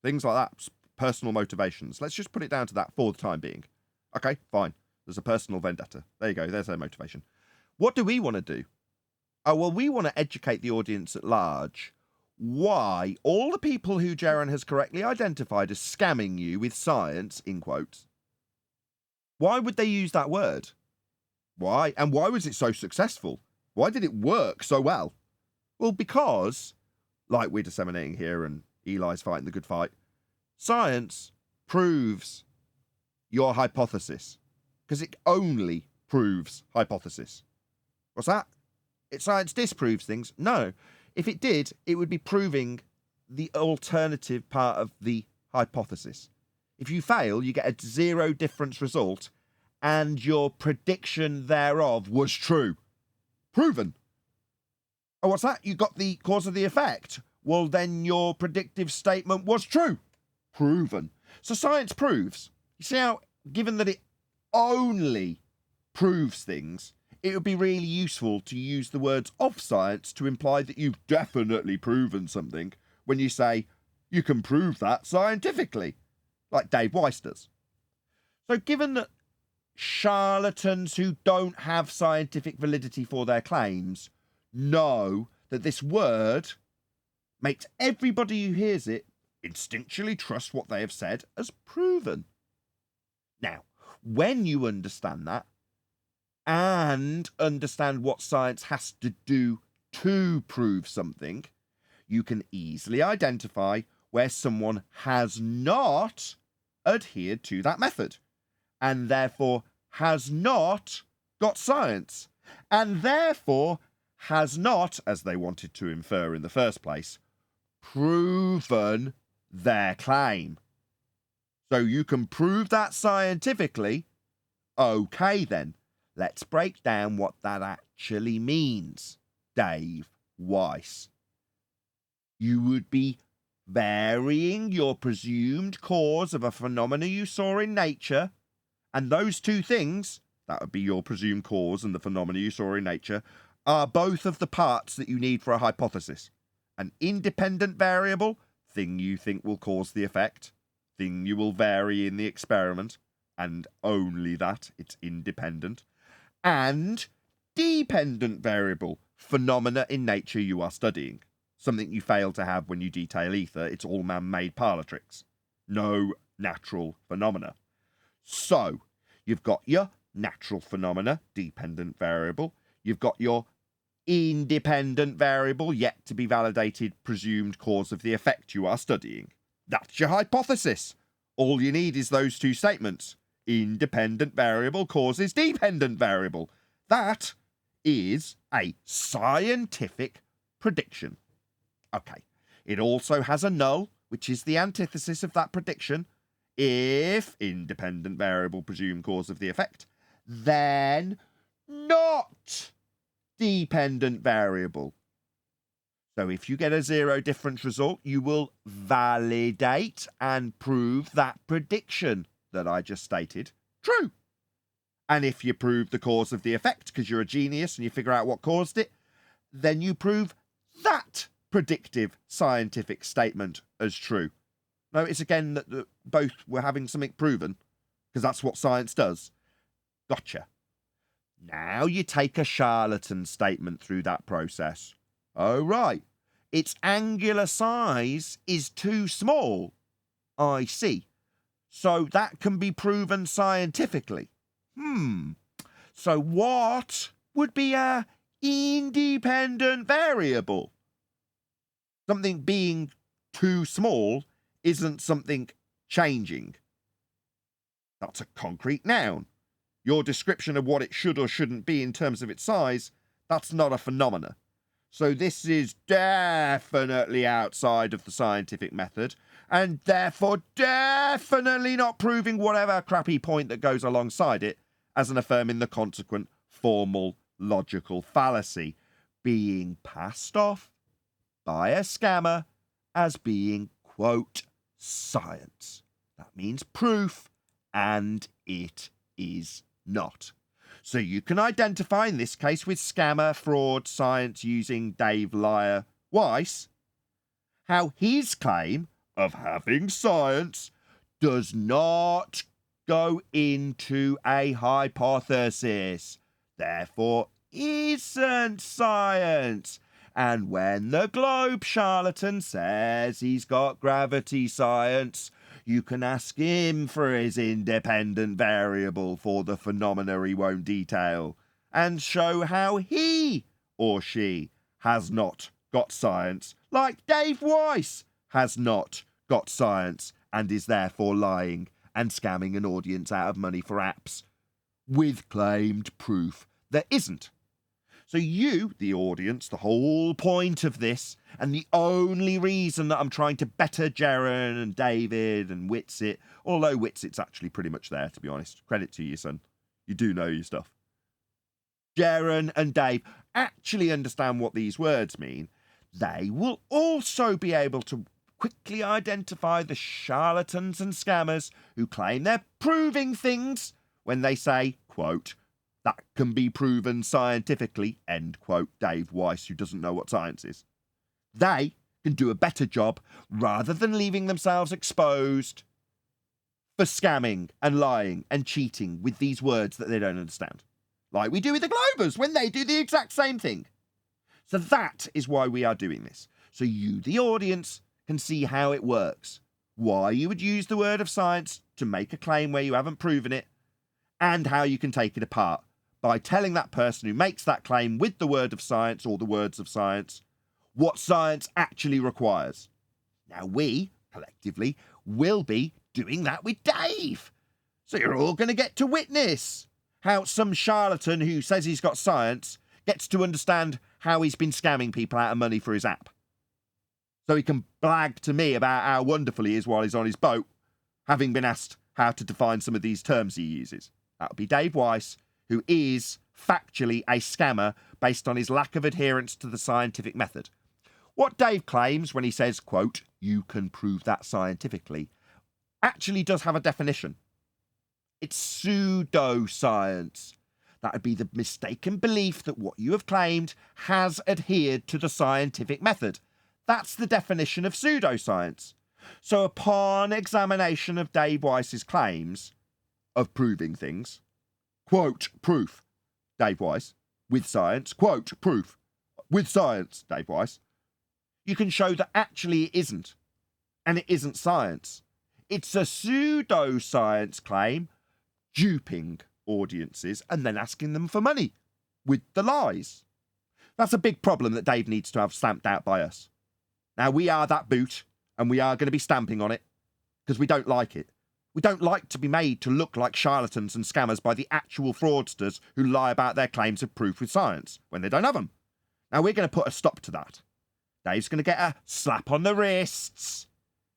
Things like that. Personal motivations. Let's just put it down to that for the time being. Okay, fine. There's a personal vendetta. There you go. There's their motivation. What do we want to do? Oh, well, we want to educate the audience at large why all the people who Jaren has correctly identified as scamming you with science, in quotes, why would they use that word? Why? And why was it so successful? Why did it work so well? Well, because, like we're disseminating here and Eli's fighting the good fight, science proves your hypothesis. Because it only proves hypothesis. What's that? Science disproves things? No. If it did, it would be proving the alternative part of the hypothesis. If you fail, you get a zero difference result, and your prediction thereof was true. Proven. Oh, what's that? You got the cause of the effect. Well, then your predictive statement was true. Proven. So science proves. You see how, given that it only proves things, it would be really useful to use the words of science to imply that you've definitely proven something when you say you can prove that scientifically, like Dave Weiss does. So given that charlatans who don't have scientific validity for their claims know that this word makes everybody who hears it instinctually trust what they have said as proven. Now, when you understand that, and understand what science has to do to prove something, you can easily identify where someone has not adhered to that method, and therefore has not got science, and therefore has not, as they wanted to infer in the first place, proven their claim. So you can prove that scientifically. Okay then, let's break down what that actually means, Dave Weiss. You would be varying your presumed cause of a phenomena you saw in nature, and those two things, that would be your presumed cause and the phenomena you saw in nature, are both of the parts that you need for a hypothesis. An independent variable, thing you think will cause the effect, thing you will vary in the experiment, and only that, it's independent, and dependent variable, phenomena in nature you are studying. Something you fail to have when you detail ether, it's all man-made parlor tricks. No natural phenomena. So, you've got your natural phenomena, dependent variable. You've got your independent variable, yet to be validated, presumed cause of the effect you are studying. That's your hypothesis. All you need is those two statements. Independent variable causes dependent variable. That is a scientific prediction. Okay. It also has a null, which is the antithesis of that prediction. If independent variable presumed cause of the effect, then not dependent variable. So if you get a zero difference result, you will validate and prove that prediction that I just stated true. And if you prove the cause of the effect because you're a genius and you figure out what caused it, then you prove that predictive scientific statement as true. Notice again that both were having something proven, because that's what science does. Gotcha. Now you take a charlatan statement through that process. Oh, right. Its angular size is too small. I see. So that can be proven scientifically. So what would be a independent variable? Something being too small isn't something changing. That's a concrete noun. Your description of what it should or shouldn't be in terms of its size, that's not a phenomena. So this is definitely outside of the scientific method, and therefore definitely not proving whatever crappy point that goes alongside it as an affirming the consequent formal logical fallacy, being passed off by a scammer as being, quote, science. That means proof, and it is not. So you can identify, in this case with scammer, fraud, science using Dave Liar Weiss, how his claim of having science does not go into a hypothesis, therefore isn't science. And when the globe charlatan says he's got gravity science, you can ask him for his independent variable for the phenomena he won't detail, and show how he or she has not got science, like Dave Weiss has not got science and is therefore lying and scamming an audience out of money for apps with claimed proof there isn't. So you, the audience, the whole point of this, and the only reason that I'm trying to better Jaren and David and Witsit, although Witsit's actually pretty much there, to be honest. Credit to you, son. You do know your stuff. Jaren and Dave actually understand what these words mean. They will also be able to quickly identify the charlatans and scammers who claim they're proving things when they say, quote, that can be proven scientifically, end quote, Dave Weiss, who doesn't know what science is. They can do a better job rather than leaving themselves exposed for scamming and lying and cheating with these words that they don't understand. Like we do with the Globers when they do the exact same thing. So that is why we are doing this. so you, the audience, can see how it works, why you would use the word of science to make a claim where you haven't proven it, and how you can take it apart by telling that person who makes that claim with the word of science or the words of science what science actually requires. Now we, collectively, will be doing that with Dave. So you're all going to get to witness how some charlatan who says he's got science gets to understand how he's been scamming people out of money for his app. So he can blag to me about how wonderful he is while he's on his boat, having been asked how to define some of these terms he uses. That would be Dave Weiss, who is factually a scammer based on his lack of adherence to the scientific method. What Dave claims when he says, quote, "you can prove that scientifically," actually does have a definition. It's pseudoscience. That would be the mistaken belief that what you have claimed has adhered to the scientific method. That's the definition of pseudoscience. So upon examination of Dave Weiss's claims of proving things, quote, proof, Dave Weiss, with science, quote, proof, with science, Dave Weiss, you can show that actually it isn't. And it isn't science. It's a pseudoscience claim, duping audiences and then asking them for money with the lies. That's a big problem that Dave needs to have stamped out by us. Now, we are that boot, and we are going to be stamping on it because we don't like it. We don't like to be made to look like charlatans and scammers by the actual fraudsters who lie about their claims of proof with science when they don't have them. Now, we're going to put a stop to that. Dave's going to get a slap on the wrists.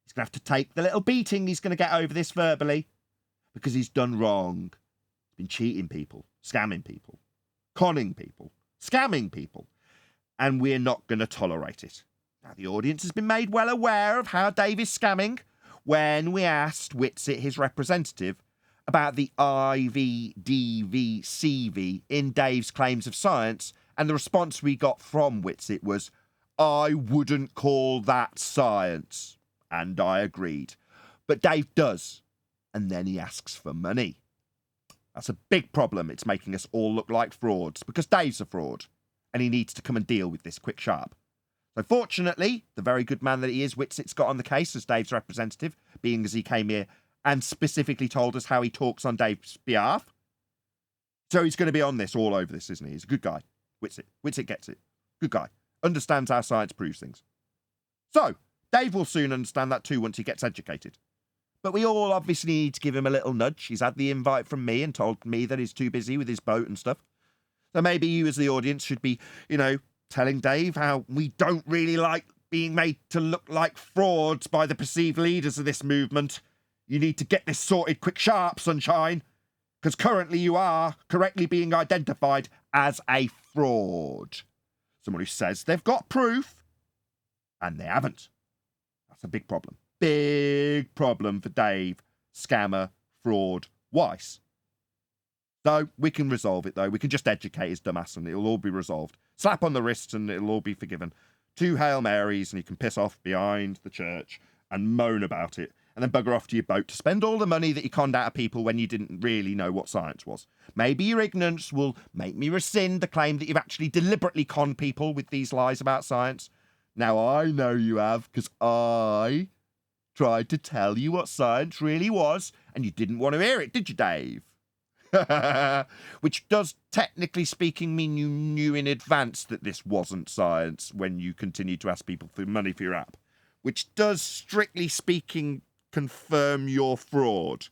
He's going to have to take the little beating he's going to get over this verbally because he's done wrong. He's been cheating people, scamming people, conning people, scamming people, and we're not going to tolerate it. Now, the audience has been made well aware of how Dave is scamming when we asked Witsit, his representative, about the IV, DV, CV in Dave's claims of science, and the response we got from Witsit was, "I wouldn't call that science." And I agreed. But Dave does, and then he asks for money. That's a big problem. It's making us all look like frauds, because Dave's a fraud, and he needs to come and deal with this quick sharp. So fortunately, the very good man that he is, Witsit's got on the case as Dave's representative, being as he came here and specifically told us how he talks on Dave's behalf. So he's going to be on this, all over this, isn't he? He's a good guy. Witsit. Witsit gets it. Good guy. Understands how science proves things. So, Dave will soon understand that too once he gets educated. But we all obviously need to give him a little nudge. He's had the invite from me and told me that he's too busy with his boat and stuff. So maybe you as the audience should be, telling Dave how we don't really like being made to look like frauds by the perceived leaders of this movement. You need to get this sorted quick sharp, sunshine, because currently you are correctly being identified as a fraud. Someone who says they've got proof, and they haven't. That's a big problem. Big problem for Dave, scammer, fraud, Weiss. So we can resolve it, though. We can just educate his dumbass and it'll all be resolved. Slap on the wrists and it'll all be forgiven. 2 Hail Marys and you can piss off behind the church and moan about it and then bugger off to your boat to spend all the money that you conned out of people when you didn't really know what science was. Maybe your ignorance will make me rescind the claim that you've actually deliberately conned people with these lies about science. Now I know you have, because I tried to tell you what science really was and you didn't want to hear it, did you, Dave? Which does, technically speaking, mean you knew in advance that this wasn't science when you continued to ask people for money for your app. Which does, strictly speaking, confirm your fraud.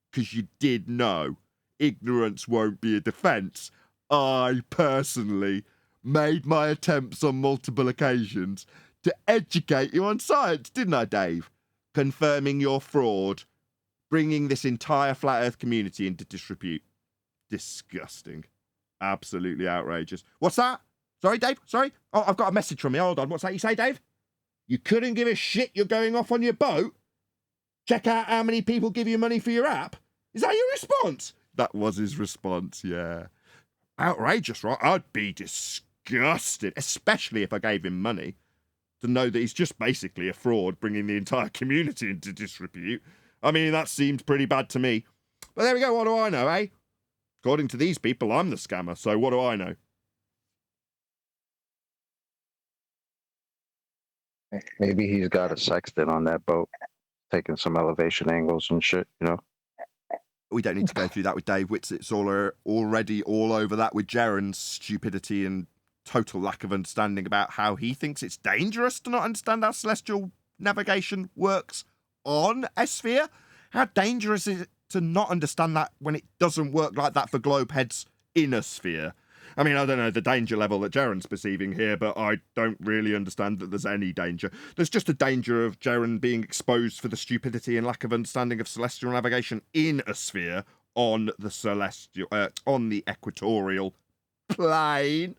Because you did know. Ignorance won't be a defence. I, personally, made my attempts on multiple occasions to educate you on science, didn't I, Dave? Confirming your fraud. Bringing this entire flat earth community into disrepute. Disgusting. Absolutely outrageous. What's that? Sorry, Dave? Sorry? Oh, I've got a message from you. Hold on. What's that you say, Dave? You couldn't give a shit you're going off on your boat? Check out how many people give you money for your app? Is that your response? That was his response, yeah. Outrageous, right? I'd be disgusted, especially if I gave him money, to know that he's just basically a fraud bringing the entire community into disrepute. I mean, that seemed pretty bad to me. But there we go, what do I know, eh? According to these people, I'm the scammer, so what do I know? Maybe he's got a sextant on that boat, taking some elevation angles and shit, you know? We don't need to go through that with Dave. Witsit's already all over that with Jaren's stupidity and total lack of understanding about how he thinks it's dangerous to not understand how celestial navigation works on a sphere. How dangerous is it to not understand that when it doesn't work like that for globe heads in a sphere? I mean, I don't know the danger level that Jaren's perceiving here, but I don't really understand that there's any danger. There's just a danger of Jaren being exposed for the stupidity and lack of understanding of celestial navigation in a sphere on the equatorial plane.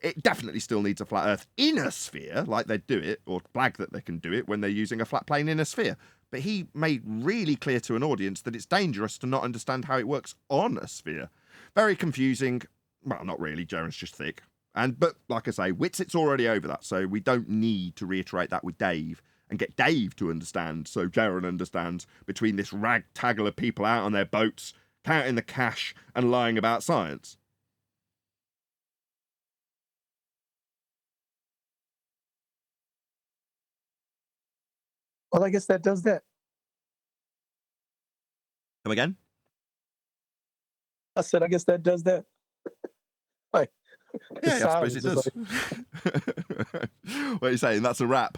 It definitely still needs a flat Earth in a sphere, like they do it, or flag that they can do it when they're using a flat plane in a sphere. But he made really clear to an audience that it's dangerous to not understand how it works on a sphere. Very confusing. Well, not really. Jaren's just thick. But like I say, Witsit's already over that, so we don't need to reiterate that with Dave and get Dave to understand so Jaren understands between this ragtaggle of people out on their boats, counting the cash and lying about science. Well, I guess that does that. Come again? I said, I guess that does that. Like, yeah, I suppose it does. Like... What are you saying? That's a wrap.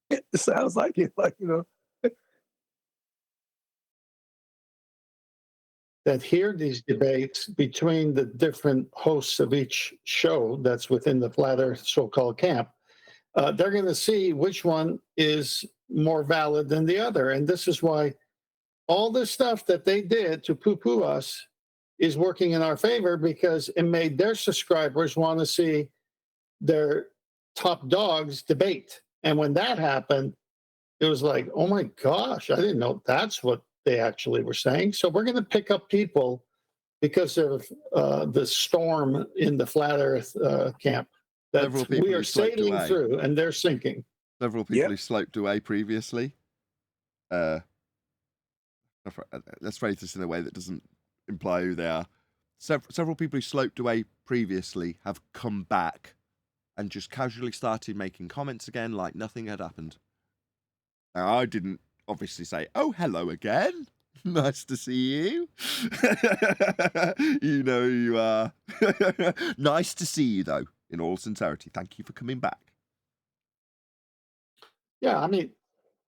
It sounds like it, like, you know. That hear these debates between the different hosts of each show that's within the Flat Earth so-called camp, they're going to see which one is more valid than the other. And this is why all this stuff that they did to poo-poo us is working in our favor, because it made their subscribers want to see their top dogs debate. And when that happened, it was like, oh my gosh, I didn't know that's what they actually were saying. So we're going to pick up people because of the storm in the Flat Earth camp that we are sailing through, and they're sinking. Several people who sloped away previously. Let's phrase this in a way that doesn't imply who they are. Several people who sloped away previously have come back and just casually started making comments again like nothing had happened. Now, I didn't obviously say, oh, hello again. Nice to see you. You know who you are. Nice to see you, though, in all sincerity. Thank you for coming back. Yeah, I mean,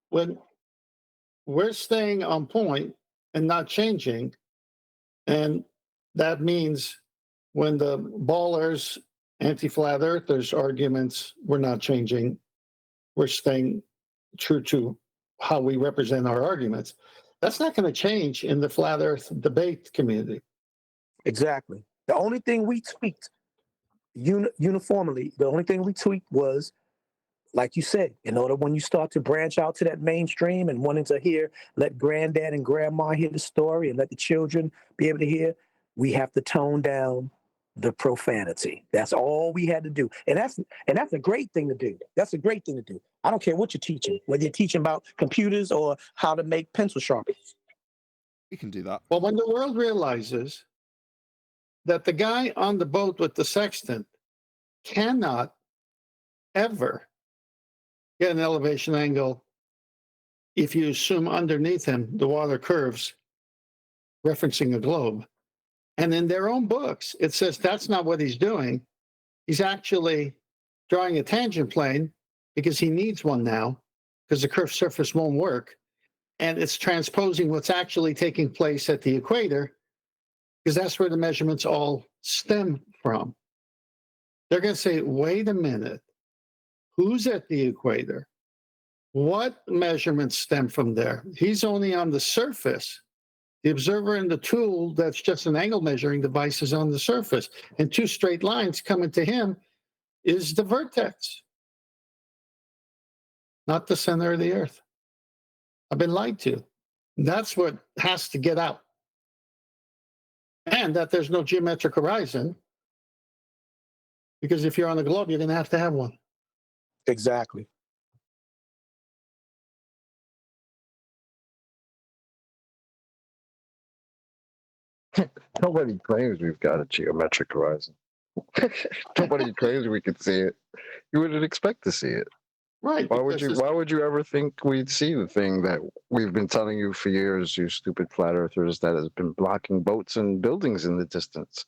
when we're staying on point and not changing, and that means when the ballers, anti-flat earthers arguments, we're not changing. We're staying true to how we represent our arguments. That's not going to change in the flat earth debate community. Exactly. The only thing we tweaked uniformly, the only thing we tweaked was, like you said, in order when you start to branch out to that mainstream and wanting to let granddad and grandma hear the story and let the children be able to hear, we have to tone down the profanity. That's all we had to do. And that's a great thing to do. That's a great thing to do. I don't care what you're teaching, whether you're teaching about computers or how to make pencil sharpeners. We can do that. Well, when the world realizes that the guy on the boat with the sextant cannot ever get an elevation angle if you assume underneath him the water curves referencing a globe. And in their own books, it says that's not what he's doing. He's actually drawing a tangent plane because he needs one now because the curved surface won't work. And it's transposing what's actually taking place at the equator because that's where the measurements all stem from. They're going to say, wait a minute, who's at the equator? What measurements stem from there? He's only on the surface. The observer and the tool, that's just an angle measuring device, is on the surface. And two straight lines coming to him is the vertex, not the center of the earth. I've been lied to. That's what has to get out. And that there's no geometric horizon, because if you're on the globe, you're going to have one. Exactly. Nobody claims we've got a geometric horizon. Nobody claims we can see it. You wouldn't expect to see it. Right. Why would you ever think we'd see the thing that we've been telling you for years, you stupid flat earthers, that has been blocking boats and buildings in the distance?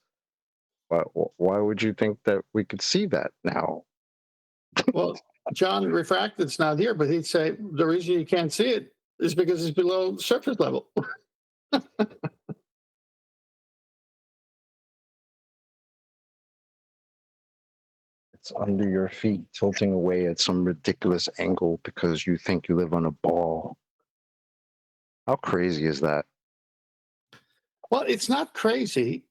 Why would you think that we could see that now? Well, John, refracted's not here, but he'd say the reason you can't see it is because it's below surface level. It's under your feet, tilting away at some ridiculous angle because you think you live on a ball. How crazy is that? Well, it's not crazy.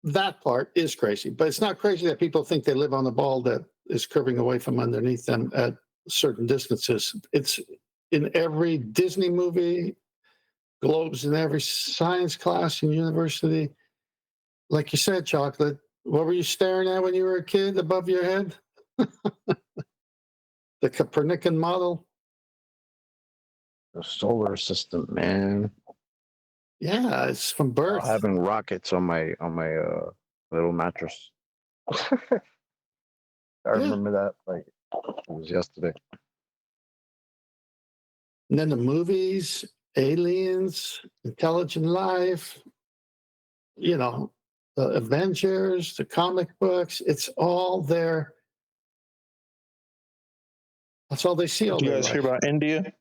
That part is crazy, but it's not crazy that people think they live on a ball that is curving away from underneath them at certain distances. It's in every Disney movie, globes in every science class in university. Like you said, Chocolate, what were you staring at when you were a kid above your head? The Copernican model. The solar system, man. Yeah, it's from birth. Having rockets on my little mattress. I remember that like it was yesterday. And then the movies, aliens, intelligent life, you know, the Avengers, the comic books, it's all there. That's all they see all Did you day. guys hear about India?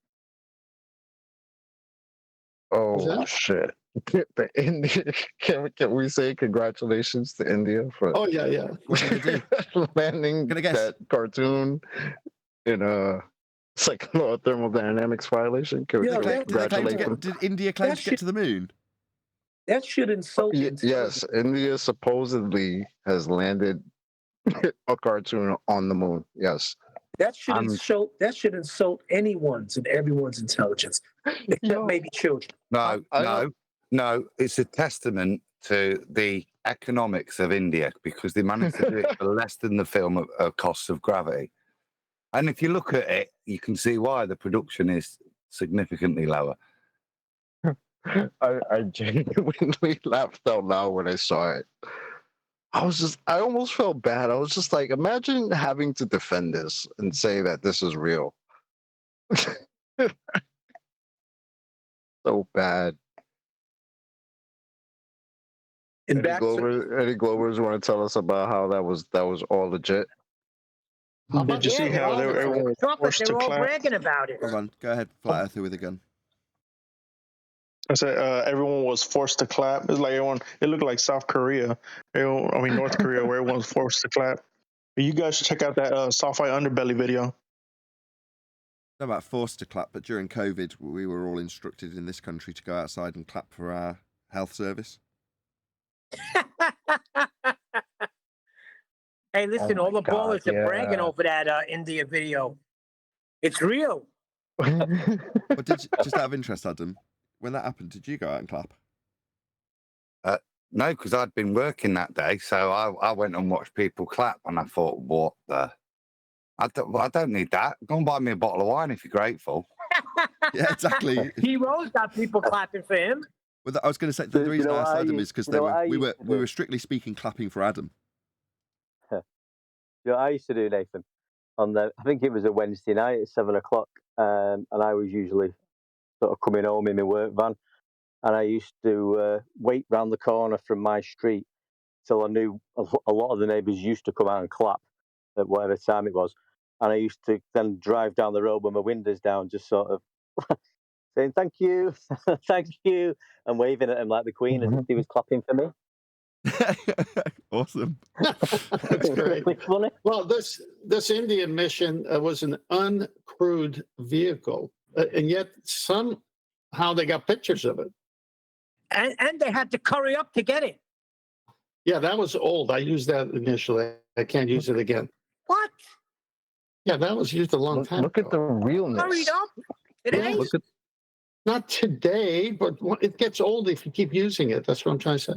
Oh shit! The India, can we say congratulations to India for? Oh yeah. What did they do? Landing that cartoon in a thermodynamics violation. Can we congratulate them? Did India claim to get to the moon? That should insult. Yes, India supposedly has landed a cartoon on the moon. Yes. That should insult anyone's and everyone's intelligence, except maybe children. No. It's a testament to the economics of India because they managed to do it for less than the film costs of gravity. And if you look at it, you can see why the production is significantly lower. I genuinely laughed out loud when I saw it. I almost felt bad. I was just like, imagine having to defend this and say that this is real. So bad. Any Glovers want to tell us about how that was all legit? Did you see how they were forced to clap? Bragging about it. Hold on, go ahead, Flat Earther with a gun. I said everyone was forced to clap. It's like everyone. It looked like South Korea. North Korea, where everyone was forced to clap. You guys should check out that Sci-Fi Underbelly video. Not about forced to clap, but during COVID, we were all instructed in this country to go outside and clap for our health service. Hey, listen, all the ballers are bragging over that India video. It's real. But just out of interest, Adam, when that happened, did you go out and clap? No, because I'd been working that day, so I went and watched people clap, and I thought, what the? I don't need that. Go and buy me a bottle of wine if you're grateful. Yeah, exactly. Heroes got people clapping for him. Well, I was going to say the reason I asked Adam is because we were strictly speaking clapping for Adam. I used to do, Nathan, I think it was a Wednesday night at 7 o'clock, and I was usually sort of coming home in my work van, and I used to wait round the corner from my street till I knew a lot of the neighbours used to come out and clap at whatever time it was, and I used to then drive down the road with my windows down, just sort of saying thank you, thank you, and waving at him like the Queen as if he was clapping for me. Awesome. That's great. Funny. Well, this Indian mission was an uncrewed vehicle, and yet somehow they got pictures of it. And they had to curry up to get it. Yeah, that was old. I used that initially. I can't use it again. What? Yeah, that was used a long time Look ago. at the realness. Hurried up. It ain't. Not today, but it gets old if you keep using it. That's what I'm trying to say.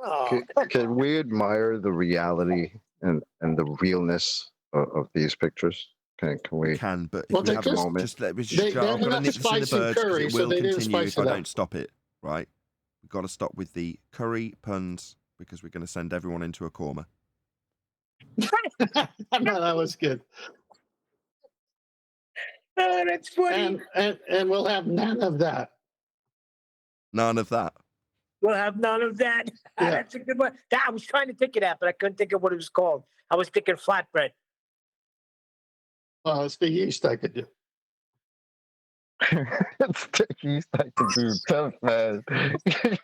Oh. Can we admire the reality and the realness of these pictures? Can we? Can, but if Well, we they have just- a moment, just let me they- just they're I'm going to not nip this in the spicing birds 'cause curry, it so will they didn't continue spice if I it up. don't stop it, right? We've got to stop with the curry puns because we're going to send everyone into a coma. No, that was good. Oh, that's funny. And we'll have none of that. None of that. We'll have none of that. Yeah. That's a good one. I was trying to think of that, but I couldn't think of what it was called. I was thinking flatbread. Well, it's the yeast I could do. It's the yeast I can do tough, man.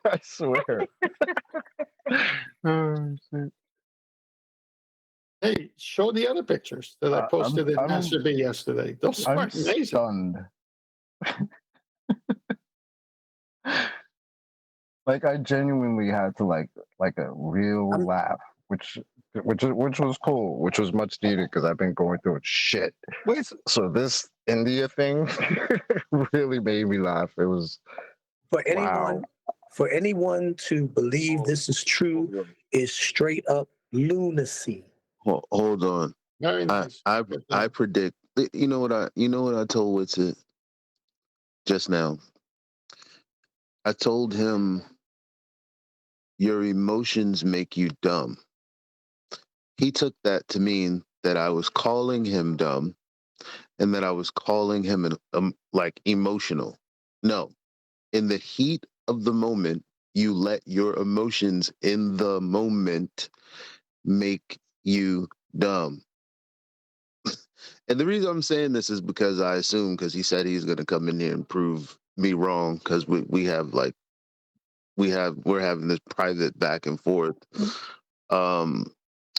I swear. Oh, shit. Hey, show the other pictures that I posted in Master B yesterday. Those are I'm amazing. stunned. Like I genuinely had to like a real laugh, which was cool, which was much needed because I've been going through shit. So this India thing really made me laugh. It was For anyone to believe this is true is straight up lunacy. Hold on. Very nice. I predict. You know what I told Witsit just now. I told him your emotions make you dumb. He took that to mean that I was calling him dumb, and that I was calling him like emotional. No, in the heat of the moment, you let your emotions in the moment make you dumb. And the reason I'm saying this is because I assume, because he said he's going to come in here and prove me wrong, because we're having this private back and forth.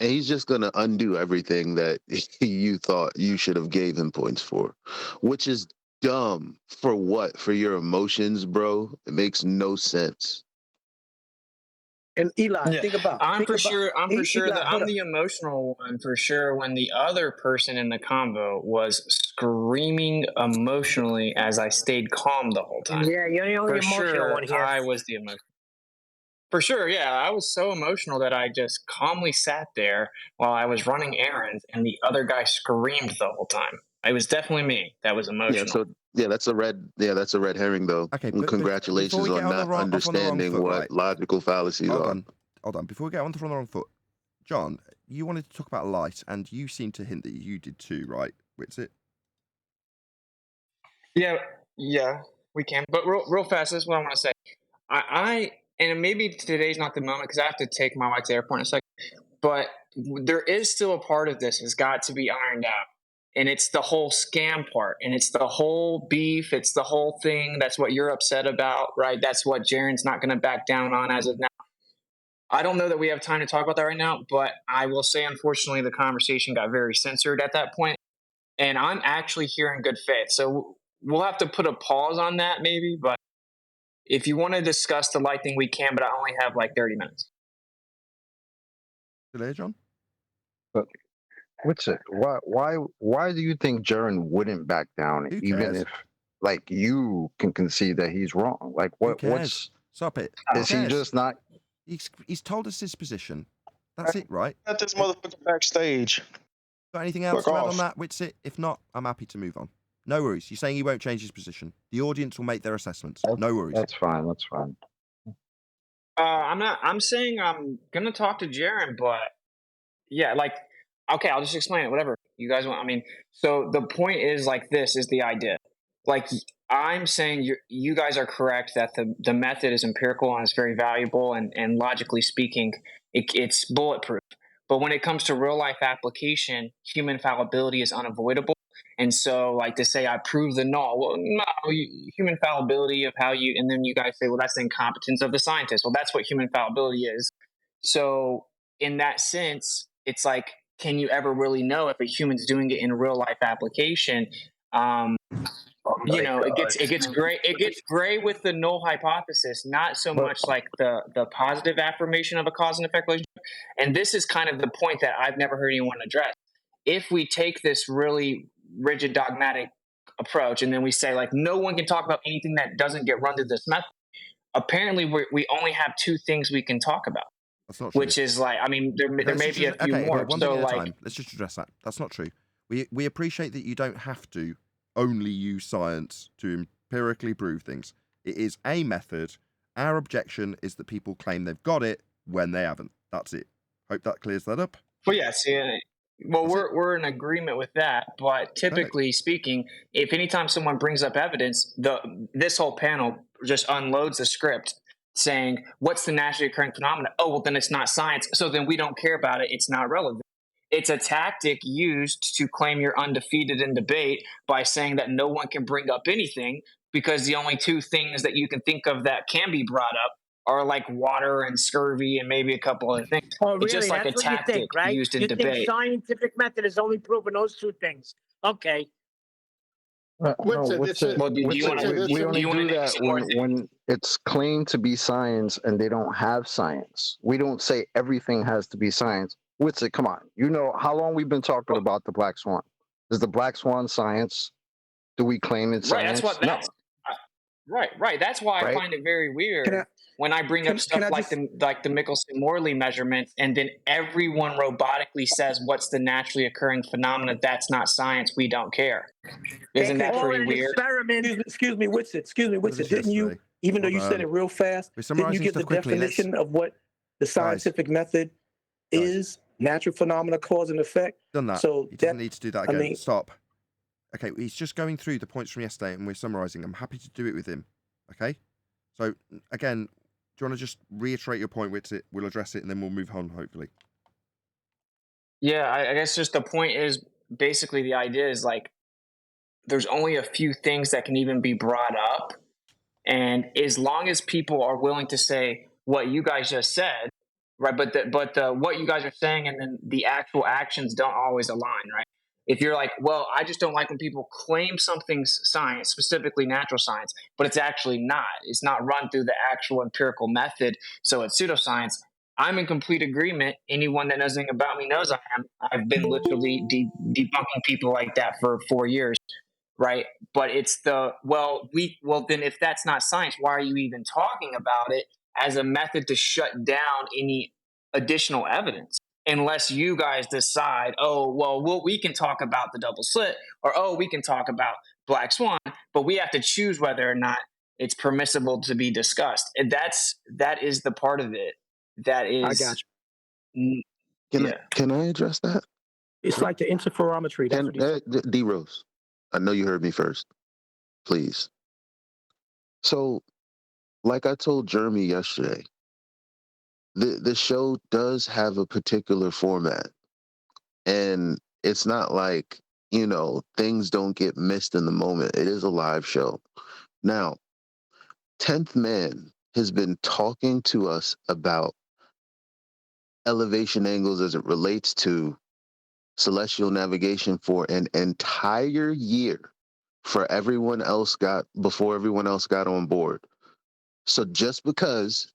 And he's just going to undo everything that you thought you should have gave him points for, which is dumb. For what? For your emotions, bro? It makes no sense. And Eli, think about. I'm for Eli, that hold I'm up. the emotional one for sure. When the other person in the convo was screaming emotionally as I stayed calm the whole time. Yeah, you're the only emotional one here. I was the emotional. For sure, yeah. I was so emotional that I just calmly sat there while I was running errands, and the other guy screamed the whole time. It was definitely me that was emotional. That's a red herring, though. Okay, and congratulations on not understanding what logical fallacies are. Hold on. Before we get on the wrong foot, John, you wanted to talk about Lite, and you seem to hint that you did too, right? Witsit? Yeah, we can. But real fast, this is what I want to say. And maybe today's not the moment because I have to take my wife to the airport in a second. But there is still a part of this that's got to be ironed out. And it's the whole scam part. And it's the whole beef. It's the whole thing. That's what you're upset about, right? That's what Jaren's not going to back down on as of now. I don't know that we have time to talk about that right now. But I will say, unfortunately, the conversation got very censored at that point. And I'm actually here in good faith. So we'll have to put a pause on that maybe. But if you want to discuss the Lite thing, we can, but I only have like 30 minutes. Still here, John? But Witsit, why do you think Jaren wouldn't back down, even if like you can concede that he's wrong? Like what's stop it? Is he just not? He's told us his position. That's it, right? Got this motherfucker backstage. Got anything else to add on that, Witsit? If not, I'm happy to move on. No worries. You're saying he won't change his position. The audience will make their assessments. No worries. That's fine. I'm saying I'm gonna talk to Jaren, but yeah, like, okay, I'll just explain it. Whatever you guys want. I mean, so the point is like this is the idea. Like I'm saying, you guys are correct that the method is empirical and it's very valuable and logically speaking, it's bulletproof. But when it comes to real life application, human fallibility is unavoidable. And so, like to say, I prove the null. Well, no, human fallibility of how you, and then you guys say, well, that's the incompetence of the scientist. Well, that's what human fallibility is. So, in that sense, it's like, can you ever really know if a human's doing it in a real life application? It gets gray. It gets gray with the null hypothesis, not so much like the positive affirmation of a cause and effect relationship. And this is kind of the point that I've never heard anyone address. If we take this really rigid dogmatic approach and then we say like no one can talk about anything that doesn't get run through this method, apparently we only have two things we can talk about. That's not true. Which is like, I mean, there may be a few more. One thing at a time. Let's just address that. That's not true. We appreciate that you don't have to only use science to empirically prove things. It is a method. Our objection is that people claim they've got it when they haven't. That's it. Hope that clears that up. Well, yes, yeah. Well, we're in agreement with that, but typically speaking, if anytime someone brings up evidence, this whole panel just unloads the script saying, "What's the naturally occurring phenomena?" Oh, well, then it's not science, so then we don't care about it. It's not relevant. It's a tactic used to claim you're undefeated in debate by saying that no one can bring up anything because the only two things that you can think of that can be brought up are like water and scurvy and maybe a couple other things. Oh, really? It's just like That's a what you tactic think, right? used in You debate. think scientific method has only proven those two things? Okay. No, Well, do you want to? we only Do you want do to name that some more when it's claimed to be science and they don't have science. We don't say everything has to be science. Witsit, come on. You know how long we've been talking about the black swan. Is the black swan science? Do we claim it's Right. science? That's what. That's right. That's why I find it very weird when I bring up stuff like the Michelson-Morley measurements, and then everyone robotically says, "What's the naturally occurring phenomena? That's not science. We don't care." Isn't that pretty weird? Excuse me, Witsit. Didn't you, even though you said it real fast, didn't you give the definition of what the scientific method is? Natural phenomena, cause and effect. Done that. So he doesn't need to do that again. I mean, Stop. Okay, he's just going through the points from yesterday and we're summarizing. I'm happy to do it with him. Okay? So, again, do you want to just reiterate your point, Witsit? We'll address it and then we'll move on, hopefully. Yeah, I guess just the point is basically the idea is like there's only a few things that can even be brought up. And as long as people are willing to say what you guys just said, right? But what you guys are saying and then the actual actions don't always align, right? If you're like, well, I just don't like when people claim something's science, specifically natural science, but it's actually not. It's not run through the actual empirical method, so it's pseudoscience. I'm in complete agreement. Anyone that knows anything about me knows I am. I've been literally debunking people like that for 4 years, right? But it's then if that's not science, why are you even talking about it as a method to shut down any additional evidence? Unless you guys decide, we can talk about the double slit, or we can talk about black swan, but we have to choose whether or not it's permissible to be discussed. And that is the part of it that is. I got you. Can I address that? It's like the interferometry. D-Rose, I know you heard me first. Please. So, like I told Jeremy yesterday, the show does have a particular format. And it's not like, things don't get missed in the moment. It is a live show. Now, 10th Man has been talking to us about elevation angles as it relates to celestial navigation for an entire year before everyone else got on board. So just because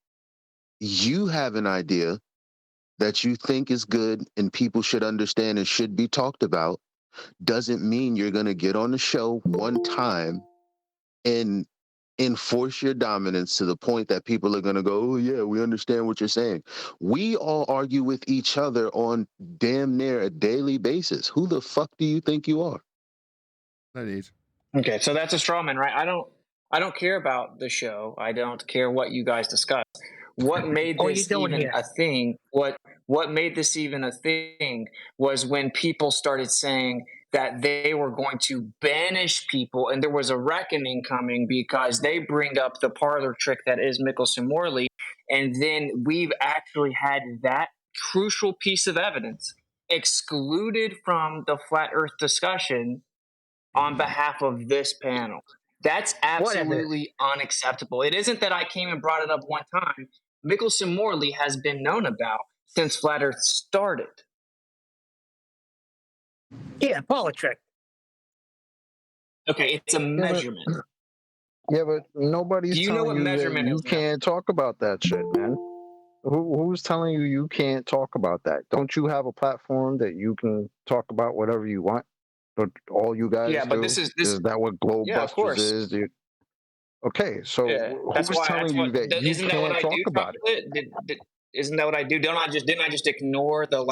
you have an idea that you think is good and people should understand and should be talked about doesn't mean you're going to get on the show one time and enforce your dominance to the point that people are going to go, oh yeah, we understand what you're saying. We all argue with each other on damn near a daily basis. Who the fuck do you think you are? No need. Okay, so that's a straw man, right? I don't care about the show. I don't care what you guys discuss. What made this even a thing? What made this even a thing was when people started saying that they were going to banish people, and there was a reckoning coming because they bring up the parlor trick that is Michelson-Morley, and then we've actually had that crucial piece of evidence excluded from the flat Earth discussion on behalf of this panel. That's absolutely unacceptable. It isn't that I came and brought it up one time. Michelson-Morley has been known about since flat Earth started. Yeah, parlor trick. Okay, it's a measurement. Yeah, but nobody's telling you that you can't talk about that shit, man. Who's telling you can't talk about that? Don't you have a platform that you can talk about whatever you want? But all you guys but do? is that what Globebusters is? Okay, so who's telling you that you can't talk about it? Isn't that what I do? Didn't I just ignore the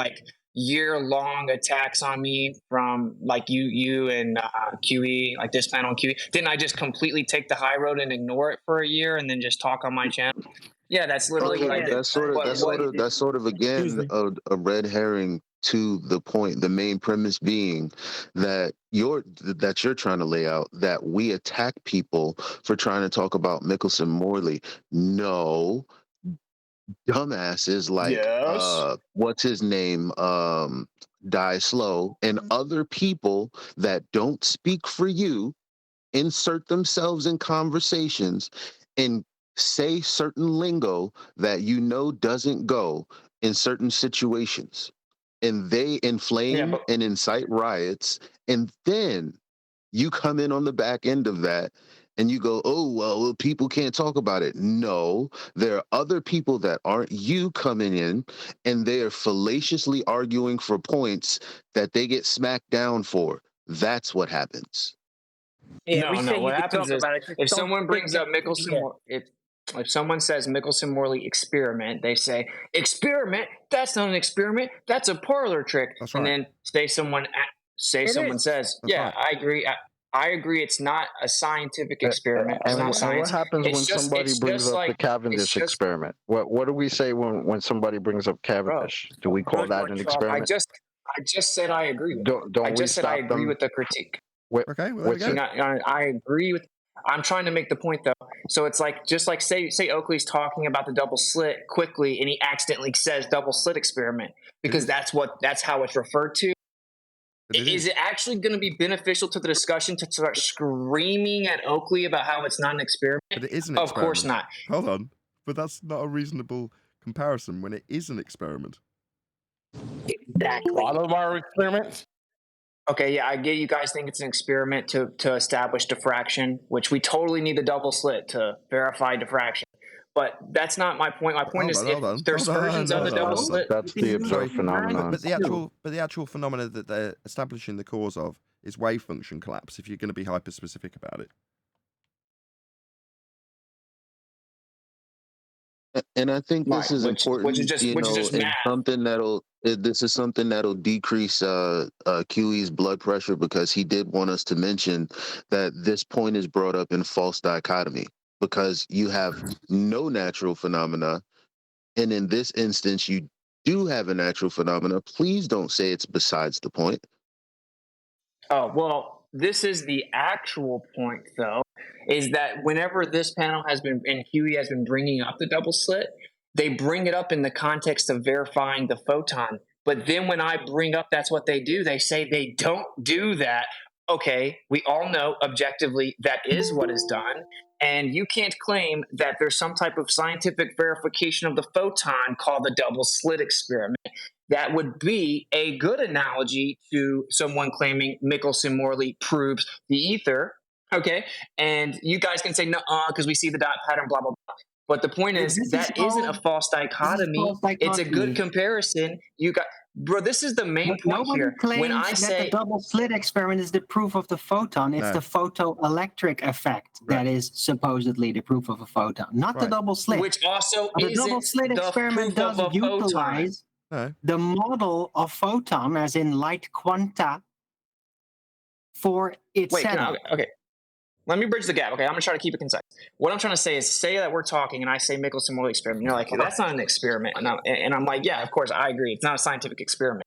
year-long attacks on me from you and QE, like this panel and QE? Didn't I just completely take the high road and ignore it for a year and then just talk on my channel? Yeah, that's literally what I did. That's sort of again a red herring to the point, the main premise being that you're trying to lay out, that we attack people for trying to talk about Mickelson Morley. No, dumbasses like what's his name, Die Slow, and other people that don't speak for you insert themselves in conversations and say certain lingo that you know doesn't go in certain situations, and they inflame and incite riots, and then you come in on the back end of that and you go, oh, well, people can't talk about it. No, there are other people that aren't you coming in, and they are fallaciously arguing for points that they get smacked down for. That's what happens. Yeah, no. What happens is if someone brings up Mickelson, if someone says Mickelson Morley experiment, they say experiment. That's not an experiment. That's a parlor trick. That's right. And then someone says, yeah, right. I agree. I agree. It's not a scientific experiment. It's not science. What happens when somebody brings up the Cavendish experiment? What do we say when somebody brings up Cavendish? Do we call that an experiment? I just said I agree with it. Don't I just said I agree with the critique. Okay, well, there we go. I agree with. I'm trying to make the point though. So it's like just like say Oakley's talking about the double slit quickly, and he accidentally says double slit experiment because that's how it's referred to. Is it actually going to be beneficial to the discussion to start screaming at Oakley about how it's not an experiment? But it is an experiment. Of course not. Hold on, but that's not a reasonable comparison when it is an experiment. Exactly. A lot of our experiments. Okay, yeah, I get you guys think it's an experiment to establish diffraction, which we totally need the double slit to verify diffraction. But that's not my point. My point is if there's versions of the double slit. That's the observed phenomenon. But the actual phenomena that they're establishing the cause of is wave function collapse, if you're going to be hyper-specific about it. And I think this is important, this is something that'll decrease QE's blood pressure, because he did want us to mention that this point is brought up in false dichotomy, because you have no natural phenomena, and in this instance you do have a natural phenomena. Please don't say it's besides the point. Oh, well, this is the actual point, though, is that whenever this panel has been, and Huey has been bringing up the double slit, they bring it up in the context of verifying the photon. But then when I bring up that's what they do, they say they don't do that. Okay, we all know objectively that is what is done. And you can't claim that there's some type of scientific verification of the photon called the double slit experiment. That would be a good analogy to someone claiming Mickelson Morley proves the ether. Okay. And you guys can say, no, because we see the dot pattern, blah, blah, blah. But the point is that isn't a false dichotomy. It's a good comparison. Bro, this is the main point here. When I say the double slit experiment is the proof of the photon, it's the photoelectric effect that is supposedly the proof of a photon, not the double slit. Which also the double slit experiment does utilize the model of photon, as in light quanta, for its setup. Okay. Let me bridge the gap. Okay, I'm gonna try to keep it concise. What I'm trying to say is, say that we're talking, and I say Mickelson Morley experiment. You're like, hey, that's not an experiment, and I'm like, yeah, of course, I agree. It's not a scientific experiment.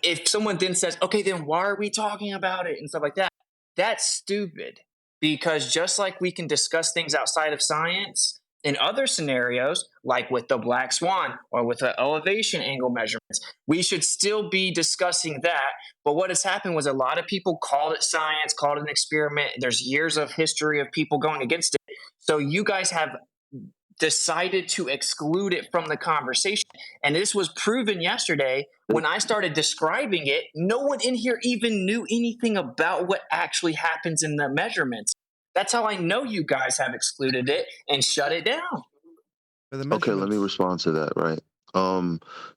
If someone then says, okay, then why are we talking about it and stuff like that? That's stupid, because just like we can discuss things outside of science in other scenarios, like with the black swan or with the elevation angle measurements, we should still be discussing that. But what has happened was a lot of people called it science, called it an experiment. There's years of history of people going against it. So you guys have decided to exclude it from the conversation. And this was proven yesterday when I started describing it. No one in here even knew anything about what actually happens in the measurements. That's how I know you guys have excluded it and shut it down. Okay, let me respond to that, right?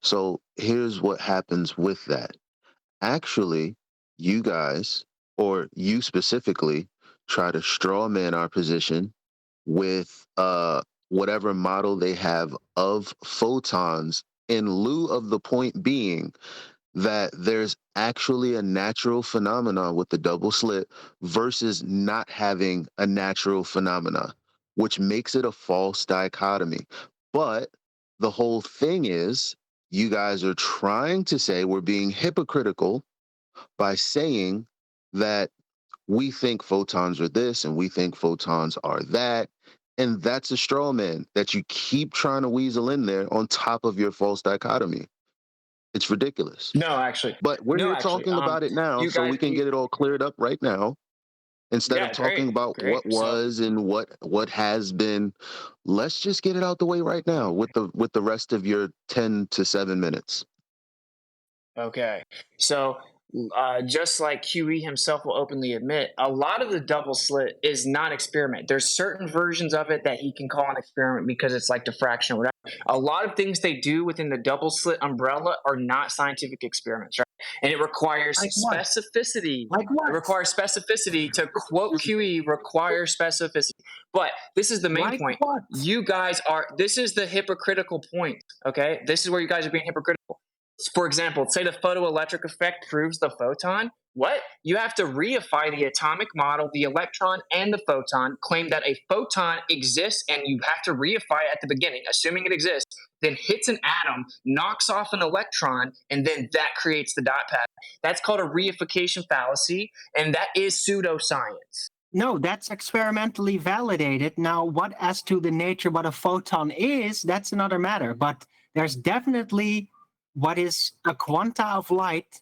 So here's what happens with that. Actually, you guys, or you specifically, try to straw man our position with whatever model they have of photons, in lieu of the point being that there's actually a natural phenomena with the double slit versus not having a natural phenomena, which makes it a false dichotomy. But the whole thing is, you guys are trying to say we're being hypocritical by saying that we think photons are this and we think photons are that. And that's a straw man that you keep trying to weasel in there on top of your false dichotomy. It's ridiculous. No, actually, But we're here talking about it now, you so guys, we can get it all cleared up right now. Instead yeah, of talking about great. what was and what has been, let's just get it out the way right now with the rest of your 10 to 7 minutes. Okay. So, just like QE himself will openly admit, a lot of the double slit is not experiment. There's certain versions of it that he can call an experiment because it's like diffraction or whatever. A lot of things they do within the double slit umbrella are not scientific experiments, right? And it requires specificity. Like what? It requires specificity. To quote QE, requires specificity. But this is the main point. What? You guys are, this is the hypocritical point, okay? This is where you guys are being hypocritical. For example, say the photoelectric effect proves the photon. What? You have to reify the atomic model, the electron and the photon, claim that a photon exists, and you have to reify it at the beginning, assuming it exists, then hits an atom, knocks off an electron, and then that creates the dot pattern. That's called a reification fallacy, and that is pseudoscience. No, that's experimentally validated. Now, what as to the nature what a photon is, that's another matter. But there's definitely what is a quanta of light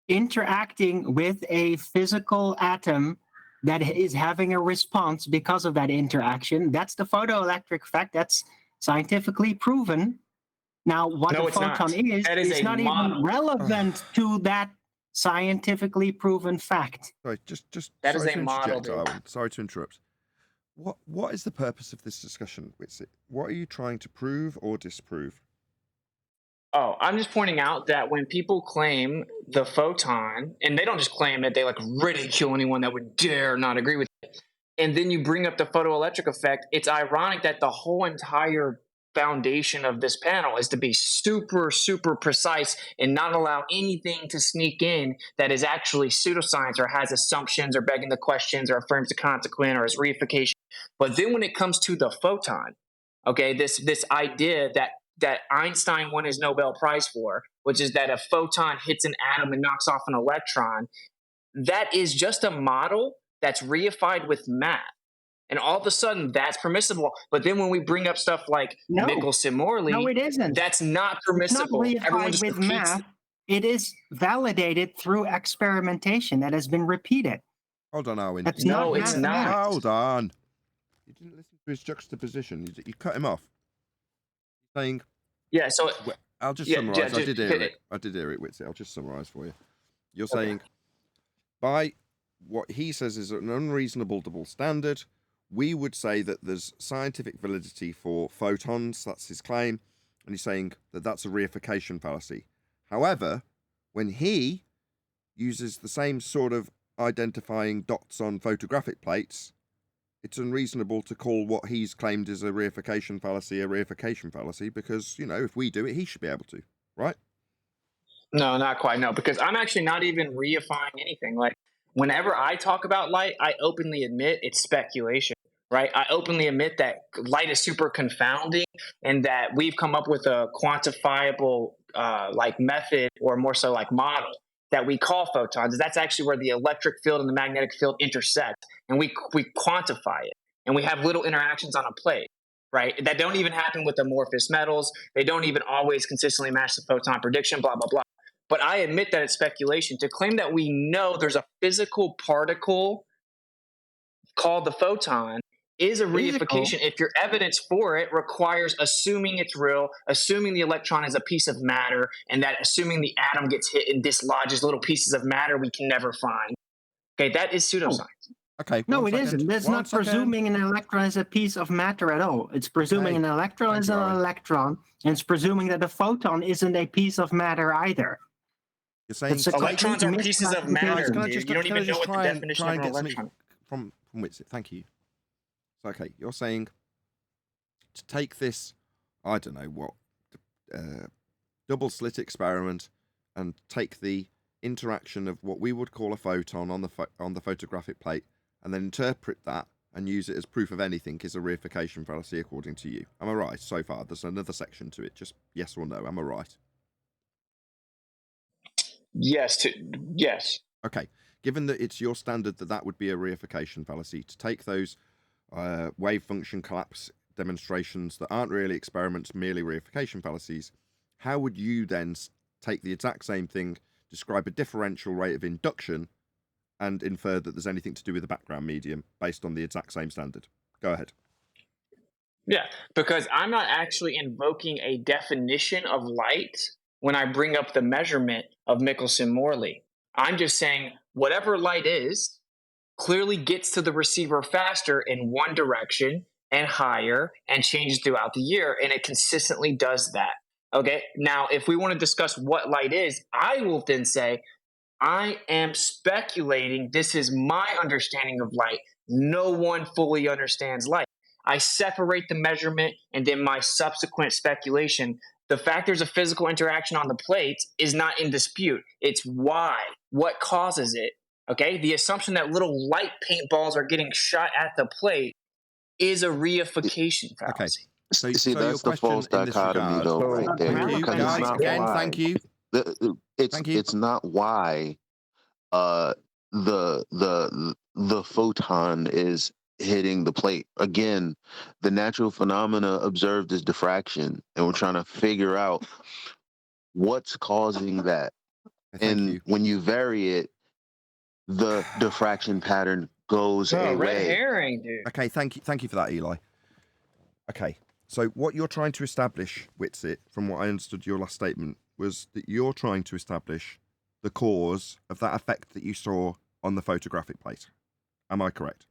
interacting with a physical atom that is having a response because of that interaction. That's the photoelectric effect. That's scientifically proven. Now, what a photon is not even relevant to that scientifically proven fact. Sorry, just that sorry is to a model. interject, Arwen. Sorry to interrupt. What is the purpose of this discussion, Witsit? What are you trying to prove or disprove? Oh, I'm just pointing out that when people claim the photon, and they don't just claim it, they like ridicule anyone that would dare not agree with it. And then you bring up the photoelectric effect. It's ironic that the whole entire foundation of this panel is to be super, super precise and not allow anything to sneak in that is actually pseudoscience or has assumptions or begging the questions or affirms the consequent or is reification. But then when it comes to the photon, okay, this idea that Einstein won his Nobel Prize for, which is that a photon hits an atom and knocks off an electron, that is just a model that's reified with math. And all of a sudden, that's permissible. But then when we bring up stuff like Michelson-Morley, no, it isn't. That's not permissible. It's not reified with math. It is validated through experimentation that has been repeated. Hold on, Arwen. That's no, it's not. Hold on. You didn't listen to his juxtaposition. You cut him off. Saying, yeah, so I'll just summarize. I did hear it, Witsit. I'll just summarize for you. You're saying by what he says is an unreasonable double standard, we would say that there's scientific validity for photons. That's his claim, and he's saying that that's a reification fallacy. However, when he uses the same sort of identifying dots on photographic plates, it's unreasonable to call what he's claimed is a reification fallacy because, you know, if we do it, he should be able to, right? No, not quite. No, because I'm actually not even reifying anything. Like, whenever I talk about light, I openly admit it's speculation, right? I openly admit that light is super confounding and that we've come up with a quantifiable like method, or more so like model, that we call photons. That's actually where the electric field and the magnetic field intersect, and we quantify it, and we have little interactions on a plate, right? That don't even happen with amorphous metals. They don't even always consistently match the photon prediction, blah, blah, blah. But I admit that it's speculation. To claim that we know there's a physical particle called the photon is a reification if your evidence for it requires assuming it's real, assuming the electron is a piece of matter, and that assuming the atom gets hit and dislodges little pieces of matter we can never find. Okay, that is pseudoscience. Okay. No, it isn't. It's not presuming an electron is a piece of matter at all. It's presuming an electron is an electron, and it's presuming that a photon isn't a piece of matter either. You're saying electrons are pieces of matter. You don't even know what the definition of an electron is. From Witsit, thank you. Okay, you're saying to take this, I don't know what, double slit experiment and take the interaction of what we would call a photon on the photographic plate and then interpret that and use it as proof of anything is a reification fallacy according to you. Am I right so far? There's another section to it. Just yes or no. Am I right? Yes. Yes. Okay. Given that it's your standard that would be a reification fallacy, to take those wave function collapse demonstrations that aren't really experiments, merely reification fallacies, how would you then take the exact same thing, describe a differential rate of induction, and infer that there's anything to do with the background medium based on the exact same standard? Go ahead. Yeah, because I'm not actually invoking a definition of light when I bring up the measurement of Michelson-Morley. I'm just saying whatever light is clearly gets to the receiver faster in one direction and higher and changes throughout the year, and it consistently does that. Okay, now if we want to discuss what light is, I will then say I am speculating. This is my understanding of light. No one fully understands light. I separate the measurement and then my subsequent speculation. The fact there's a physical interaction on the plates is not in dispute. It's why, what causes it. Okay, the assumption that little light paintballs are getting shot at the plate is a reification fallacy. Okay. So, See, that's the false dichotomy, though, right there. Thank you, Because guys. it's not Again, why. thank you. It's not why the photon is hitting the plate. Again, the natural phenomena observed is diffraction, and we're trying to figure out what's causing that. And when you vary it, the diffraction pattern goes away. Red herring, dude. Okay, thank you for that, Eli. Okay, so what you're trying to establish, Witsit, from what I understood your last statement, was that you're trying to establish the cause of that effect that you saw on the photographic plate. Am I correct?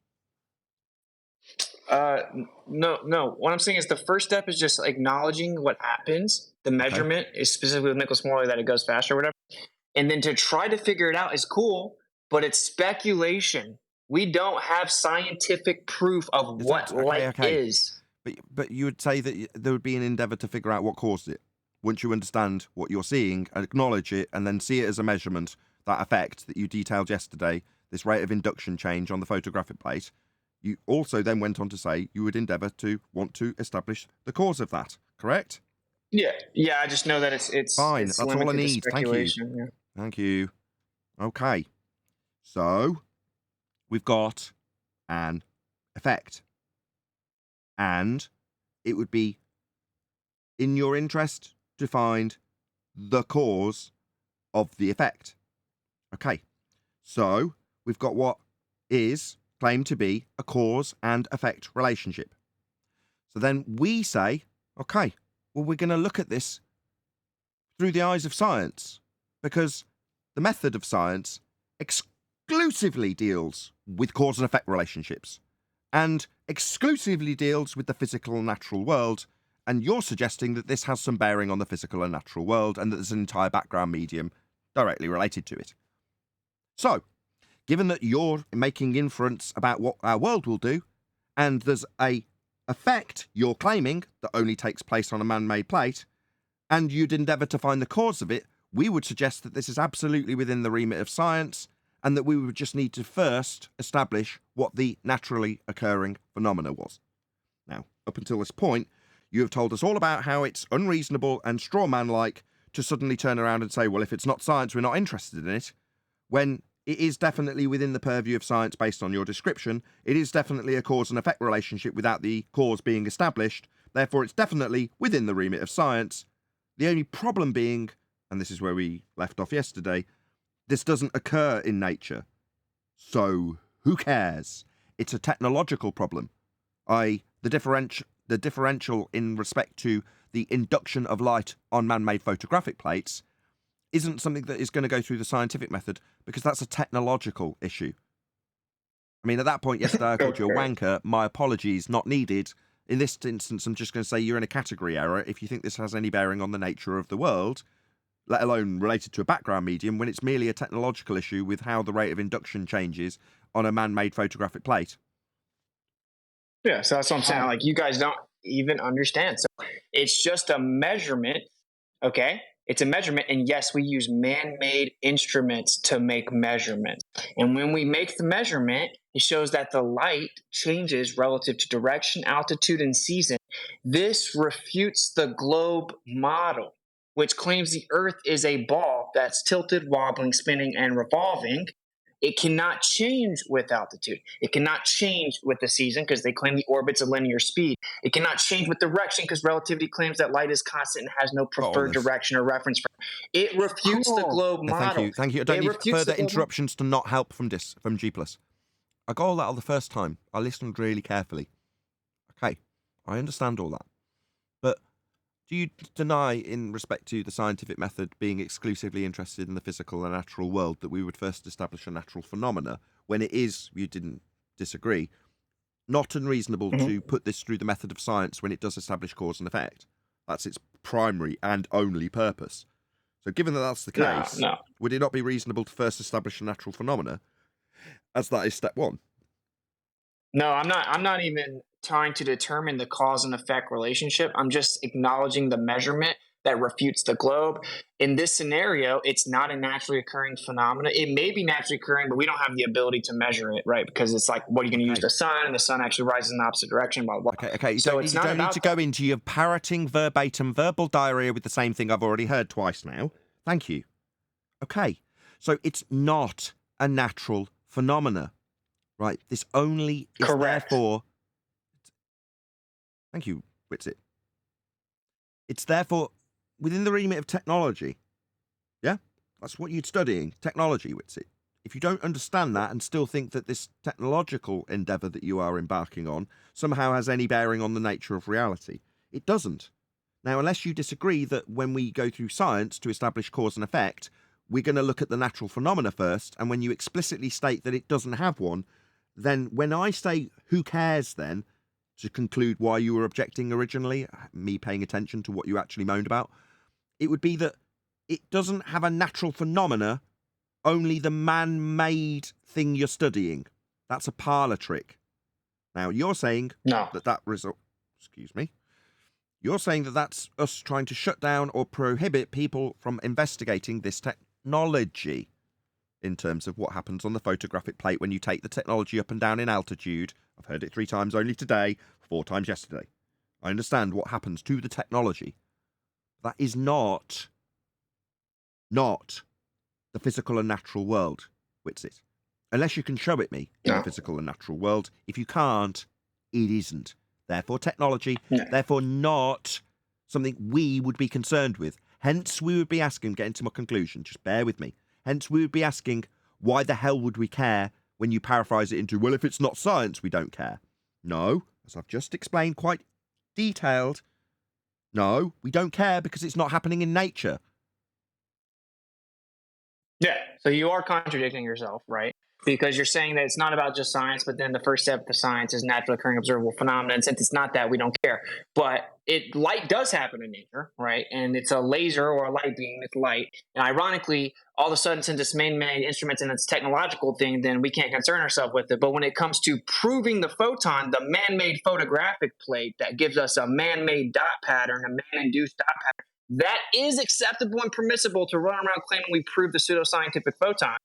No. What I'm saying is the first step is just acknowledging what happens. The measurement is specifically with Michelson-Morley that it goes faster or whatever. And then to try to figure it out is cool, but it's speculation. We don't have scientific proof of what light is. But you would say that there would be an endeavour to figure out what caused it. Once you understand what you're seeing, acknowledge it, and then see it as a measurement, that effect that you detailed yesterday, this rate of induction change on the photographic plate, you also then went on to say you would endeavour to want to establish the cause of that, correct? Yeah. I just know that it's fine. It's that's all I need. Thank you. Yeah. Thank you. Okay. So we've got an effect, and it would be in your interest to find the cause of the effect. Okay. So we've got what is claimed to be a cause and effect relationship. So then we say, okay, well, we're going to look at this through the eyes of science, because the method of science exclusively deals with cause and effect relationships and exclusively deals with the physical and natural world. And you're suggesting that this has some bearing on the physical and natural world and that there's an entire background medium directly related to it. So, given that you're making inference about what our world will do, and there's a effect you're claiming that only takes place on a man-made plate, and you'd endeavour to find the cause of it, we would suggest that this is absolutely within the remit of science, and that we would just need to first establish what the naturally occurring phenomena was. Now, up until this point, you have told us all about how it's unreasonable and straw man-like to suddenly turn around and say, well, if it's not science, we're not interested in it, when it is definitely within the purview of science based on your description. It is definitely a cause and effect relationship without the cause being established. Therefore, it's definitely within the remit of science. The only problem being, and this is where we left off yesterday, this doesn't occur in nature. So who cares? It's a technological problem. The differential in respect to the induction of light on man-made photographic plates isn't something that is going to go through the scientific method, because that's a technological issue. I mean, at that point yesterday, I called you a wanker. My apologies, not needed. In this instance, I'm just going to say you're in a category error if you think this has any bearing on the nature of the world, let alone related to a background medium, when it's merely a technological issue with how the rate of induction changes on a man-made photographic plate. Yeah, so that's what I'm saying. Like, you guys don't even understand. So it's just a measurement, okay? It's a measurement, and yes, we use man-made instruments to make measurements. And when we make the measurement, it shows that the light changes relative to direction, altitude, and season. This refutes the globe model, which claims the Earth is a ball that's tilted, wobbling, spinning, and revolving. It cannot change with altitude. It cannot change with the season because they claim the orbit's a linear speed. It cannot change with direction because relativity claims that light is constant and has no preferred direction or reference frame. It refutes the globe model. Thank you. I don't need further interruptions to not help from G+. I got all that on the first time. I listened really carefully. Okay, I understand all that. But do you deny, in respect to the scientific method being exclusively interested in the physical and natural world, that we would first establish a natural phenomena when it is, you didn't disagree, not unreasonable to put this through the method of science when it does establish cause and effect? That's its primary and only purpose. So given that that's the case, would it not be reasonable to first establish a natural phenomena, as that is step one? No, I'm not even trying to determine the cause and effect relationship. I'm just acknowledging the measurement that refutes the globe. In this scenario, it's not a naturally occurring phenomena. It may be naturally occurring, but we don't have the ability to measure it, right? Because it's like, what are you going to use the sun? And the sun actually rises in the opposite direction, blah, blah. Okay. You don't need to go into your parroting verbatim verbal diarrhea with the same thing I've already heard twice now. Thank you. Okay. So it's not a natural phenomena, right? This only is therefore... Thank you, Witsit. It's therefore within the remit of technology. Yeah? That's what you're studying, technology, Witsit. If you don't understand that and still think that this technological endeavour that you are embarking on somehow has any bearing on the nature of reality, it doesn't. Now, unless you disagree that when we go through science to establish cause and effect, we're going to look at the natural phenomena first, and when you explicitly state that it doesn't have one, then when I say, who cares then, to conclude why you were objecting originally, me paying attention to what you actually moaned about, it would be that it doesn't have a natural phenomena, only the man-made thing you're studying. That's a parlour trick. Now, you're saying that result... Excuse me. You're saying that that's us trying to shut down or prohibit people from investigating this technology in terms of what happens on the photographic plate when you take the technology up and down in altitude. I've heard it 3 times only today, 4 times yesterday. I understand what happens to the technology. That is not the physical and natural world, Witsit. Unless you can show it me in the physical and natural world. If you can't, it isn't. Therefore, technology, therefore not something we would be concerned with. Hence, we would be asking, getting to my conclusion, just bear with me. Hence, we would be asking, why the hell would we care when you paraphrase it into, well, if it's not science, we don't care. No, as I've just explained quite detailed, no, we don't care because it's not happening in nature. Yeah, so you are contradicting yourself, right? Because you're saying that it's not about just science, but then the first step of science is naturally occurring observable phenomena. And since it's not that, we don't care. But light does happen in nature, right? And it's a laser or a light beam. It's light. And ironically, all of a sudden, since it's man-made instruments and it's a technological thing, then we can't concern ourselves with it. But when it comes to proving the photon, the man-made photographic plate that gives us a man-made dot pattern, a man-induced dot pattern, that is acceptable and permissible to run around claiming we proved the pseudoscientific photon.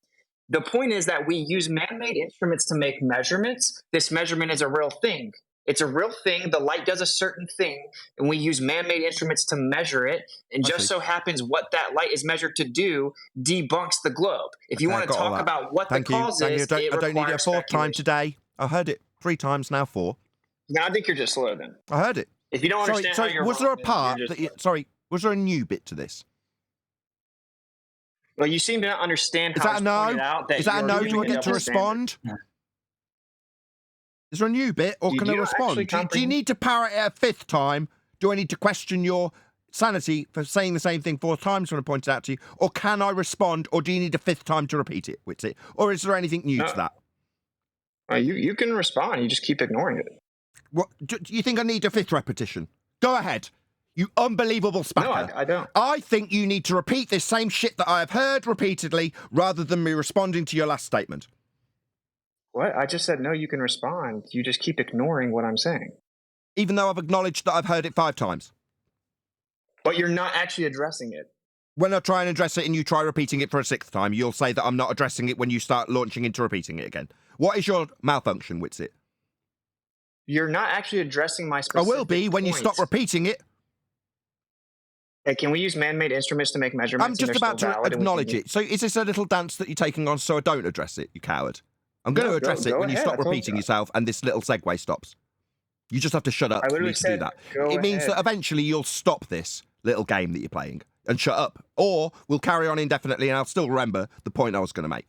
The point is that we use man-made instruments to make measurements. This measurement is a real thing. It's a real thing. The light does a certain thing, and we use man-made instruments to measure it. And just so happens what that light is measured to do debunks the globe. If you want to talk about what the cause is, I don't need it a 4th time today. I heard it 3 times now, 4. No, I think you're just slow then. I heard it. If you don't understand how you're was there a part that was there a new bit to this? Well, you seem to not understand how it's pointed out. Is that a no? Do I get to respond? Is there a new bit, or can I respond? Do you need to parrot it a 5th time? Do I need to question your sanity for saying the same thing 4 times when I point it out to you? Or can I respond, or do you need a 5th time to repeat it, Witsit? Or is there anything new to that? You can respond. You just keep ignoring it. What, do you think I need a 5th repetition? Go ahead. You unbelievable spacker. No, I don't. I think you need to repeat this same shit that I have heard repeatedly rather than me responding to your last statement. What? I just said, no, you can respond. You just keep ignoring what I'm saying. Even though I've acknowledged that I've heard it 5 times. But you're not actually addressing it. When I try and address it and you try repeating it for a 6th time, you'll say that I'm not addressing it when you start launching into repeating it again. What is your malfunction, Witsit? You're not actually addressing my specific I will be when you stop repeating it. Hey, can we use man-made instruments to make measurements? I'm just about to acknowledge it. So is this a little dance that you're taking on so I don't address it, you coward? I'm going to address it when you stop repeating yourself and this little segue stops. You just have to shut up for me to do that. It means that eventually you'll stop this little game that you're playing and shut up. Or we'll carry on indefinitely and I'll still remember the point I was going to make.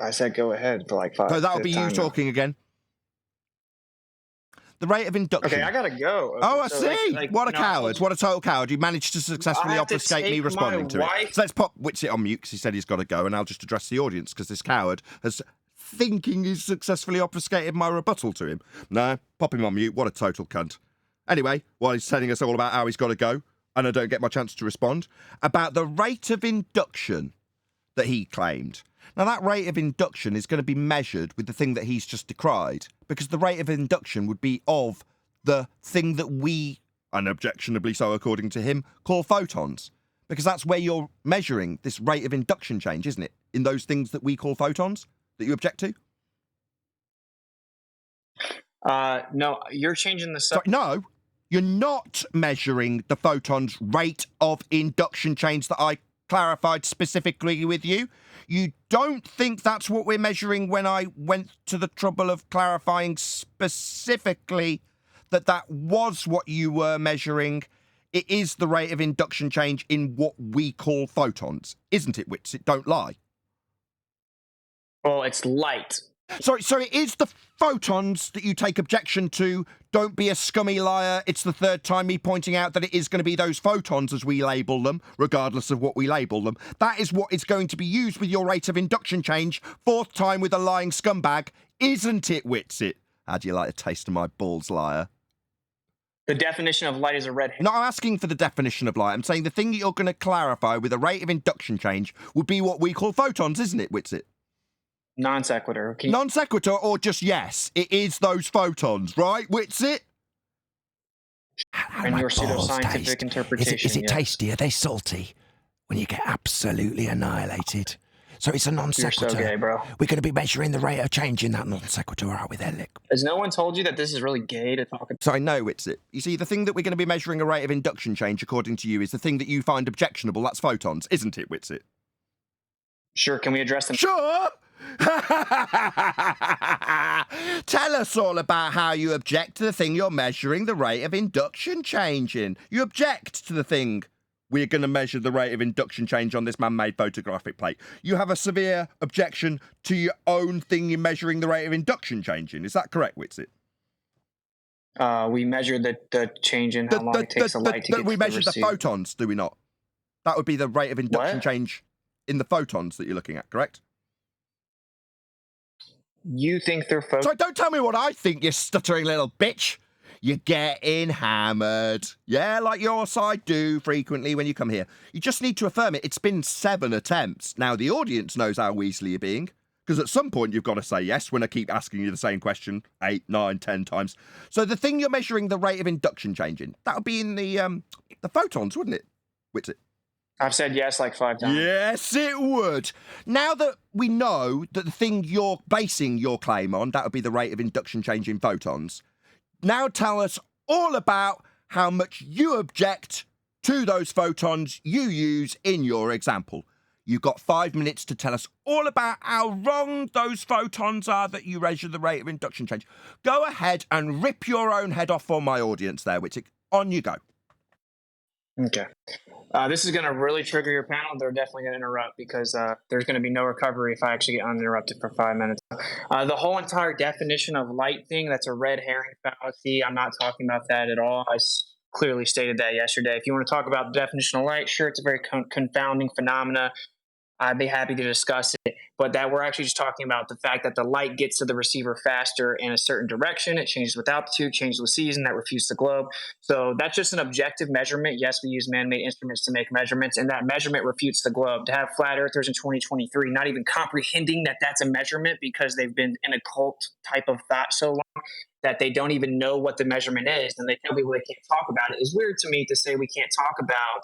I said go ahead for like 5. So that'll be you talking again. The rate of induction. Okay, I gotta go. Okay, oh, I see. What a coward. What a total coward. You managed to successfully obfuscate me responding to it. So let's pop Witsit on mute because he said he's got to go, and I'll just address the audience because this coward has thinking he's successfully obfuscated my rebuttal to him. No, pop him on mute. What a total cunt. Anyway, while he's telling us all about how he's got to go, and I don't get my chance to respond, about the rate of induction that he claimed. Now, that rate of induction is going to be measured with the thing that he's just decried, because the rate of induction would be of the thing that we, unobjectionably so according to him, call photons. Because that's where you're measuring this rate of induction change, isn't it? In those things that we call photons that you object to? No, you're changing the subject. No, you're not measuring the photons' rate of induction change that I clarified specifically with you. You don't think that's what we're measuring when I went to the trouble of clarifying specifically that that was what you were measuring. It is the rate of induction change in what we call photons, isn't it, Witsit? Don't lie. Well, it's light. Sorry, so it is the photons that you take objection to. Don't be a scummy liar. It's the third time me pointing out that it is going to be those photons as we label them, regardless of what we label them. That is what is going to be used with your rate of induction change. Fourth time with a lying scumbag, isn't it, Witsit? How do you like a taste of my balls, liar? The definition of light is a red herring. Not asking for the definition of light. I'm saying the thing that you're going to clarify with a rate of induction change would be what we call photons, isn't it, Witsit? Non sequitur. Non sequitur or just yes, it is those photons, right, Witsit? And your pseudoscientific interpretation. Is it tasty? Are they salty? When you get absolutely annihilated. So it's a non sequitur. You're so gay, bro. We're going to be measuring the rate of change in that non sequitur, aren't we there, Lick? Has no one told you that this is really gay to talk about? Sorry, no, Witsit. You see, the thing that we're going to be measuring a rate of induction change, according to you, is the thing that you find objectionable. That's photons, isn't it, Witsit? Sure, can we address them? Sure! Tell us all about how you object to the thing you're measuring the rate of induction change in. You object to the thing we're going to measure the rate of induction change on this man-made photographic plate. You have a severe objection to your own thing you're measuring the rate of induction change in. Is that correct, Witsit? We measure the change in how long it takes a light to get we to measure the the photons, do we not? That would be the rate of induction change in the photons that you're looking at, correct? You think they're photons? So don't tell me what I think, you stuttering little bitch. You're getting hammered. Yeah, like your side do frequently when you come here. You just need to affirm it. It's been 7 attempts. Now, the audience knows how Weasley you're being, because at some point you've got to say yes when I keep asking you the same question 8, 9, 10 times. So the thing you're measuring the rate of induction change in, that would be in the photons, wouldn't it? Witsit? I've said yes like 5 times. Yes, it would. Now that we know that the thing you're basing your claim on, that would be the rate of induction change in photons, now tell us all about how much you object to those photons you use in your example. You've got 5 minutes to tell us all about how wrong those photons are that you measure the rate of induction change. Go ahead and rip your own head off for my audience there, Witsit. On you go. Okay. This is going to really trigger your panel. They're definitely going to interrupt because there's going to be no recovery if I actually get uninterrupted for 5 minutes. The whole entire definition of light thing, that's a red herring fallacy. I'm not talking about that at all. I clearly stated that yesterday. If you want to talk about the definition of light, sure, it's a very confounding phenomena. I'd be happy to discuss it, but that we're actually just talking about the fact that the light gets to the receiver faster in a certain direction. It changes with altitude, changes with season, that refutes the globe. So that's just an objective measurement. Yes, we use man-made instruments to make measurements, and that measurement refutes the globe. To have flat earthers in 2023 not even comprehending that that's a measurement because they've been in a cult type of thought so long that they don't even know what the measurement is, and they tell people they can't talk about it, is weird to me to say we can't talk about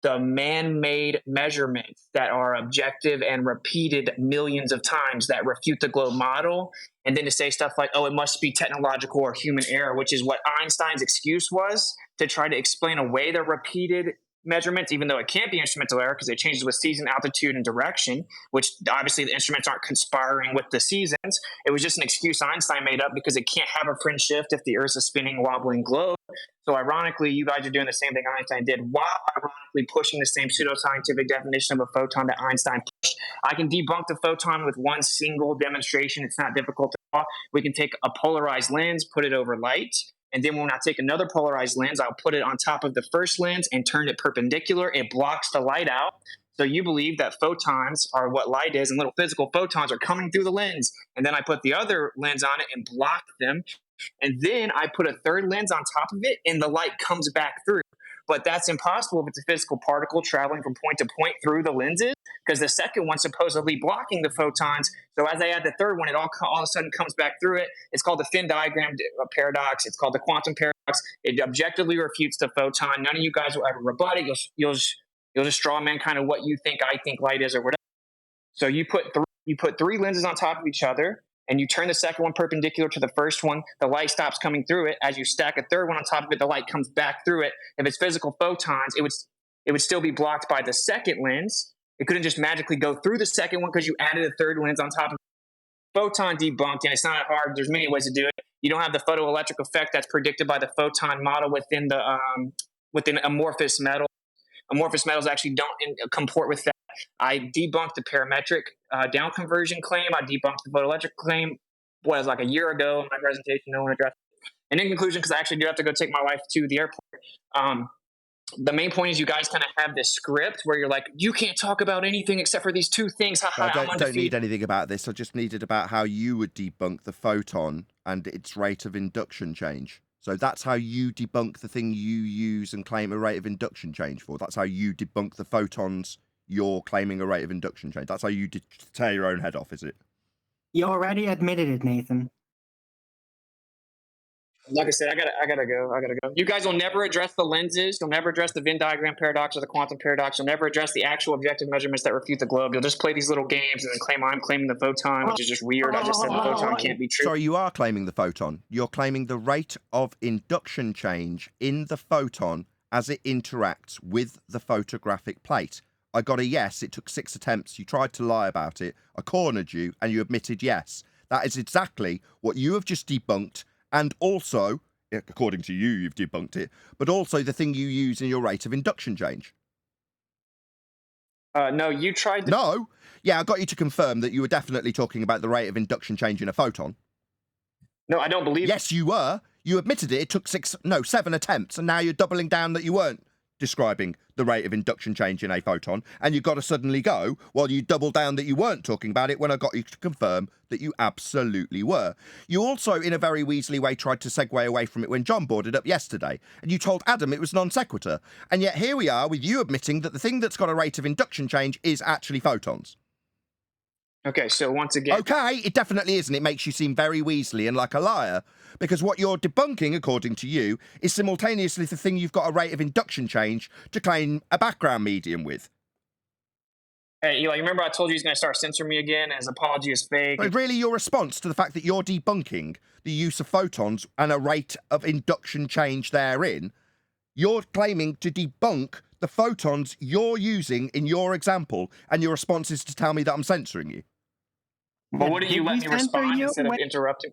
the man-made measurements that are objective and repeated millions of times that refute the globe model And then to say stuff like, oh, it must be technological or human error, which is what Einstein's excuse was to try to explain away the repeated measurements, even though it can't be instrumental error because it changes with season, altitude, and direction, which obviously the instruments aren't conspiring with the seasons. It was just an excuse Einstein made up because it can't have a fringe shift if the Earth's a spinning, wobbling globe. So ironically, you guys are doing the same thing Einstein did while ironically pushing the same pseudoscientific definition of a photon that Einstein pushed. I can debunk the photon with one single demonstration. It's not difficult at all. We can take a polarized lens, put it over light, and then when I take another polarized lens, I'll put it on top of the first lens and turn it perpendicular. It blocks the light out. So you believe that photons are what light is, and little physical photons are coming through the lens. And then I put the other lens on it and block them. And then I put a third lens on top of it, and the light comes back through. But that's impossible if it's a physical particle traveling from point to point through the lenses, because the second one's supposedly blocking the photons. So as I add the third one, it all of a sudden comes back through it. It's called the Venn diagram paradox. It's called the quantum paradox. It objectively refutes the photon. None of you guys will ever rebut it. You'll just straw man kind of what you think I think light is or whatever. So you put three lenses on top of each other, and you turn the second one perpendicular to the first one, the light stops coming through it. As you stack a third one on top of it, the light comes back through it. If it's physical photons, it would still be blocked by the second lens. It couldn't just magically go through the second one because you added a third lens on top of it. Photon debunked, and it's not hard. There's many ways to do it. You don't have the photoelectric effect that's predicted by the photon model within the within amorphous metal. Amorphous metals actually don't comport with that. I debunked the parametric down conversion claim. I debunked the photoelectric claim. Like a year ago in my presentation, no one addressed it. And in conclusion, because I actually do have to go take my wife to the airport, the main point is you guys kind of have this script where you're like, you can't talk about anything except for these two things. I don't need anything about this. I just needed about how you would debunk the photon and its rate of induction change. So that's how you debunk the thing you use and claim a rate of induction change for. That's how you debunk the photons you're claiming a rate of induction change. That's how you tear your own head off, is it? You already admitted it, Nathan. Like I said, I gotta go. You guys will never address the lenses. You'll never address the Venn diagram paradox or the quantum paradox. You'll never address the actual objective measurements that refute the globe. You'll just play these little games and then claim I'm claiming the photon, which is just weird. I just said the photon can't be true. Sorry, you are claiming the photon. You're claiming the rate of induction change in the photon as it interacts with the photographic plate. I got a yes. It took 6 attempts. You tried to lie about it. I cornered you and you admitted yes. That is exactly what you have just debunked. And also, according to you, you've debunked it, but also the thing you use in your rate of induction change. No, you tried to... No. Yeah, I got you to confirm that you were definitely talking about the rate of induction change in a photon. No, I don't believe... Yes, you were. You admitted it. It took 7 attempts, and now you're doubling down that you weren't describing the rate of induction change in a photon, and you've got to suddenly go, well, you double down that you weren't talking about it when I got you to confirm that you absolutely were. You also, in a very Weasley way, tried to segue away from it when John brought it up yesterday, and you told Adam it was non sequitur, and yet here we are with you admitting that the thing that's got a rate of induction change is actually photons. Okay, so once again... Okay, it definitely isn't. It makes you seem very Weasley and like a liar, because what you're debunking, according to you, is simultaneously the thing you've got a rate of induction change to claim a background medium with. Hey, Eli, you remember I told you he's going to start censoring me again and his apology is fake? But really, your response to the fact that you're debunking the use of photons and a rate of induction change therein, you're claiming to debunk the photons you're using in your example, and your response is to tell me that I'm censoring you. But what do you let me respond instead of interrupting?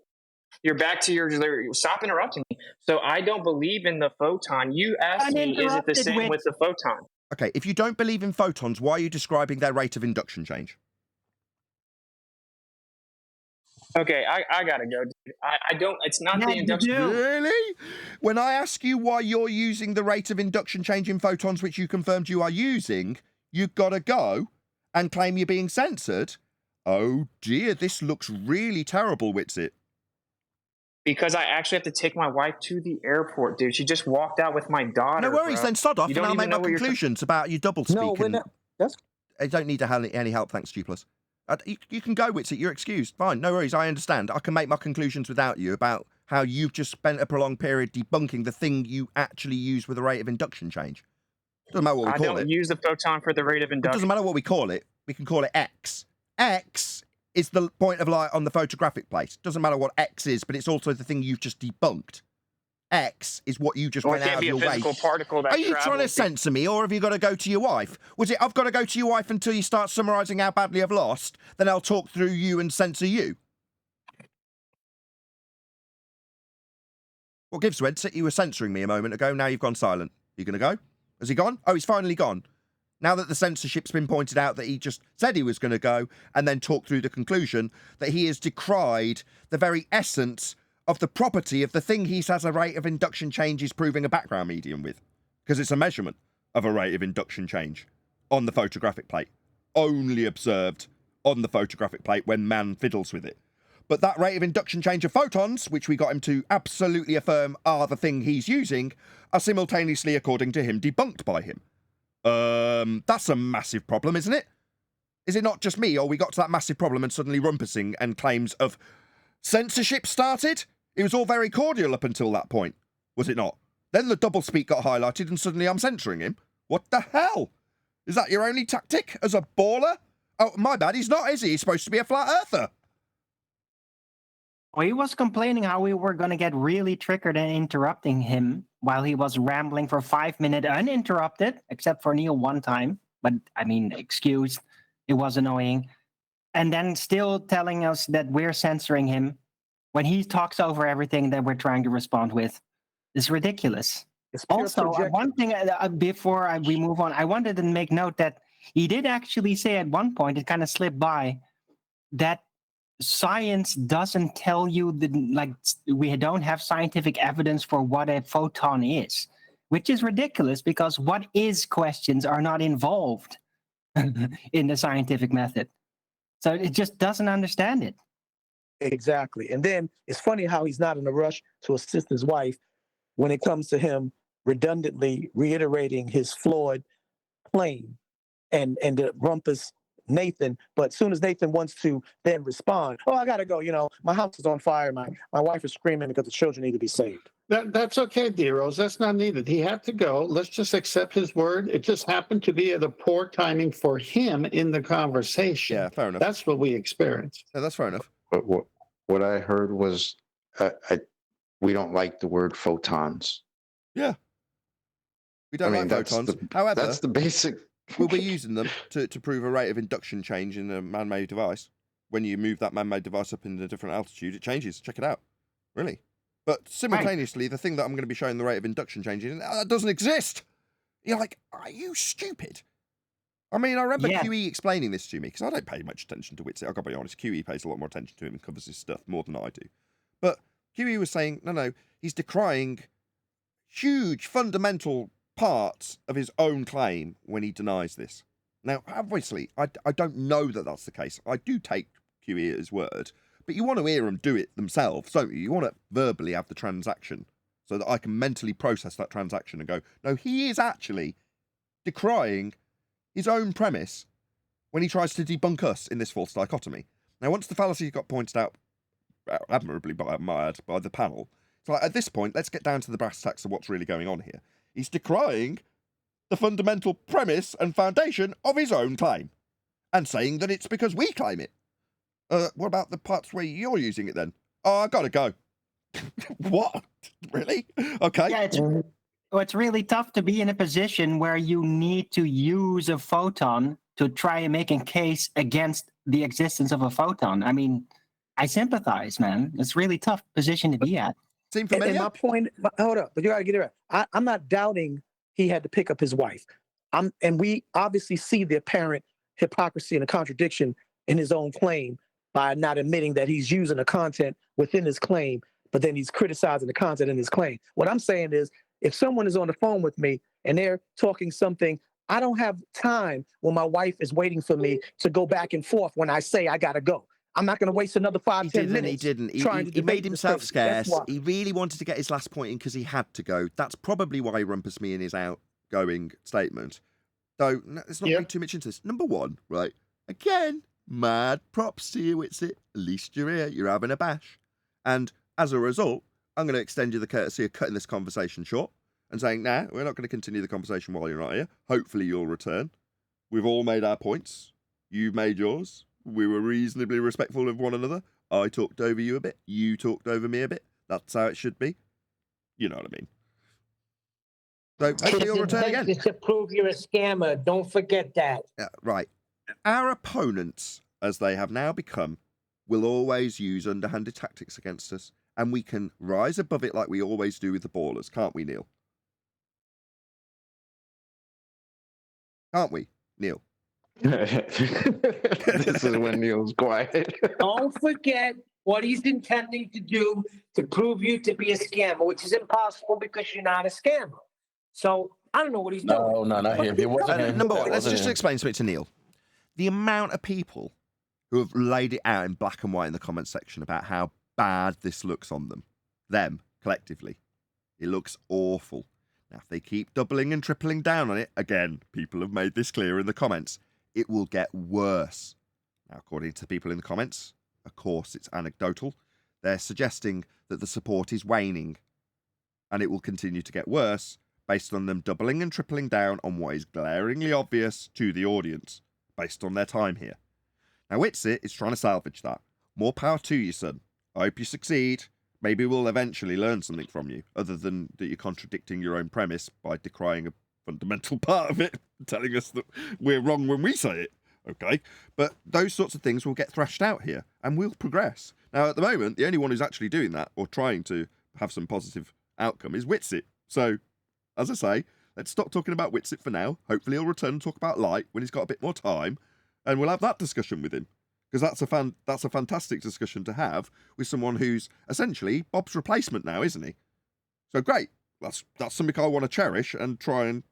You're back to your... Stop interrupting me. So I don't believe in the photon. You asked me, is it the same with the photon? Okay, if you don't believe in photons, why are you describing their rate of induction change? Okay, I gotta go, dude. I don't... It's not the induction... Really? When I ask you why you're using the rate of induction change in photons, which you confirmed you are using, you've got to go and claim you're being censored? Oh dear, this looks really terrible, Witsit. Because I actually have to take my wife to the airport, dude. She just walked out with my daughter. No worries, bro. then sod off You and don't I'll even make my know what you're conclusions about you double speaking. No, we're not. That's... I don't need any help, thanks, G+. You can go, Witsit, you're excused. Fine, no worries, I understand. I can make my conclusions without you about how you've just spent a prolonged period debunking the thing you actually use with a rate of induction change. Doesn't matter what we call it. I don't use the photon for the rate of induction. It doesn't matter what we call it. We can call it X. X is the point of light on the photographic plate. Doesn't matter what X is, but it's also the thing you've just debunked. X is what you just went out of your way. It can't be a physical particle that Are you trying to censor me, or have you got to go to your wife? Was it, I've got to go to your wife until you start summarising how badly I've lost, then I'll talk through you and censor you? What gives, Witsit? You were censoring me a moment ago, now you've gone silent. You going to go? Has he gone? Oh, he's finally gone. Now that the censorship's been pointed out that he just said he was going to go and then talk through the conclusion that he has decried the very essence of the property of the thing he says a rate of induction change is proving a background medium with. Because it's a measurement of a rate of induction change on the photographic plate. Only observed on the photographic plate when man fiddles with it. But that rate of induction change of photons, which we got him to absolutely affirm are the thing he's using, are simultaneously, according to him, debunked by him. That's a massive problem, isn't it? Is it not just me, or we got to that massive problem and suddenly rumpusing and claims of censorship started? It was all very cordial up until that point, was it not? Then the doublespeak got highlighted and suddenly I'm censoring him. What the hell? Is that your only tactic as a baller? Oh, my bad, he's not, is he? He's supposed to be a flat earther. Well, he was complaining how we were going to get really triggered and interrupting him while he was rambling for 5 minutes uninterrupted, except for Neil one time. But, I mean, excused. It was annoying. And then still telling us that we're censoring him when he talks over everything that we're trying to respond with. It's ridiculous. Also, one thing before we move on, I wanted to make note that he did actually say at one point, it kind of slipped by, that science doesn't tell you that, like, we don't have scientific evidence for what a photon is, which is ridiculous because what is questions are not involved in the scientific method. So it just doesn't understand it. Exactly. And then it's funny how he's not in a rush to assist his wife when it comes to him redundantly reiterating his flawed claim and the rumpus Nathan, but as soon as Nathan wants to then respond, oh, I gotta go, my house is on fire, my wife is screaming because the children need to be saved. That's okay, D-Rose. That's not needed. He had to go. Let's just accept his word. It just happened to be at a poor timing for him in the conversation. Yeah, fair enough. That's what we experienced. Yeah, that's fair enough. But what I heard was we don't like the word photons. Yeah. We don't like photons. However, that's the basic. We'll be using them to prove a rate of induction change in a man-made device. When you move that man-made device up in a different altitude, it changes. Check it out. Really. But simultaneously, the thing that I'm going to be showing the rate of induction change in, that doesn't exist. You're like, are you stupid? I mean, I remember QE explaining this to me, because I don't pay much attention to Witsit. I've got to be honest. QE pays a lot more attention to him and covers his stuff more than I do. But QE was saying, no, he's decrying huge fundamental parts of his own claim when he denies this. Now, obviously, I don't know that that's the case. I do take QE at his word, but you want to hear them do it themselves, don't you? You want to verbally have the transaction so that I can mentally process that transaction and go, no, he is actually decrying his own premise when he tries to debunk us in this false dichotomy. Now, once the fallacy got pointed out admirably by the panel, so at this point, let's get down to the brass tacks of what's really going on here. He's decrying the fundamental premise and foundation of his own claim and saying that it's because we claim it. What about the parts where you're using it then? Oh, I gotta go. What? Really? Okay. Yeah, it's really tough to be in a position where you need to use a photon to try and make a case against the existence of a photon. I mean, I sympathize, man. It's a really tough position to be at. Seem familiar? And my point, hold up, but you gotta get it right. I'm not doubting he had to pick up his wife. And we obviously see the apparent hypocrisy and a contradiction in his own claim by not admitting that he's using the content within his claim, but then he's criticizing the content in his claim. What I'm saying is, if someone is on the phone with me and they're talking something, I don't have time when my wife is waiting for me to go back and forth when I say I gotta go. I'm not going to waste another 5-10 minutes. He didn't. He made himself scarce. He really wanted to get his last point in because he had to go. That's probably why he rumpus me in his outgoing statement. Though, let's not read too much into this. Number one, right? Again, mad props to you, Witsit. At least you're here. You're having a bash. And as a result, I'm going to extend you the courtesy of cutting this conversation short and saying, nah, we're not going to continue the conversation while you're not here. Hopefully you'll return. We've all made our points. You've made yours. We were reasonably respectful of one another. I talked over you a bit. You talked over me a bit. That's how it should be. You know what I mean. So hopefully you'll return again. Just to prove you're a scammer. Don't forget that. Right. Our opponents, as they have now become, will always use underhanded tactics against us, and we can rise above it like we always do with the ballers, can't we, Neil? Can't we, Neil? This is when Neil's quiet. Don't forget what he's intending to do to prove you to be a scammer, which is impossible because you're not a scammer. So I don't know what he's doing. No, not him. It wasn't him. Number one, It let's wasn't just him. explain something to Neil. The amount of people who have laid it out in black and white in the comment section about how bad this looks on them collectively. It looks awful. Now, if they keep doubling and tripling down on it, again, people have made this clear in the comments, it will get worse. Now, according to people in the comments, of course it's anecdotal, they're suggesting that the support is waning and it will continue to get worse based on them doubling and tripling down on what is glaringly obvious to the audience based on their time here. Now, Witsit is trying to salvage that. More power to you, son. I hope you succeed. Maybe we'll eventually learn something from you, other than that you're contradicting your own premise by decrying a fundamental part of it, telling us that we're wrong when we say it. Okay? But those sorts of things will get thrashed out here, and we'll progress. Now, at the moment, the only one who's actually doing that, or trying to have some positive outcome, is Witsit. So, as I say, let's stop talking about Witsit for now. Hopefully he'll return and talk about Lite when he's got a bit more time, and we'll have that discussion with him. Because that's a fantastic discussion to have with someone who's essentially Bob's replacement now, isn't he? So great. That's something I want to cherish and try and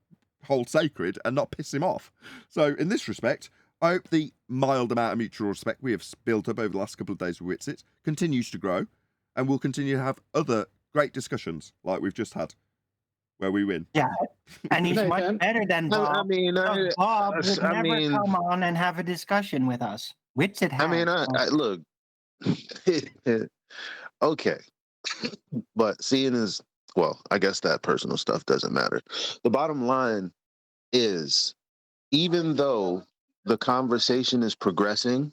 hold sacred and not piss him off. So in this respect, I hope the mild amount of mutual respect we have built up over the last couple of days with Witsit continues to grow, and we'll continue to have other great discussions like we've just had, where we win. Yeah, and he's much better than Bob. Bob would never come on and have a discussion with us. Witsit has. I mean, I look. Okay, but seeing as well, I guess that personal stuff doesn't matter. The bottom line is, even though the conversation is progressing,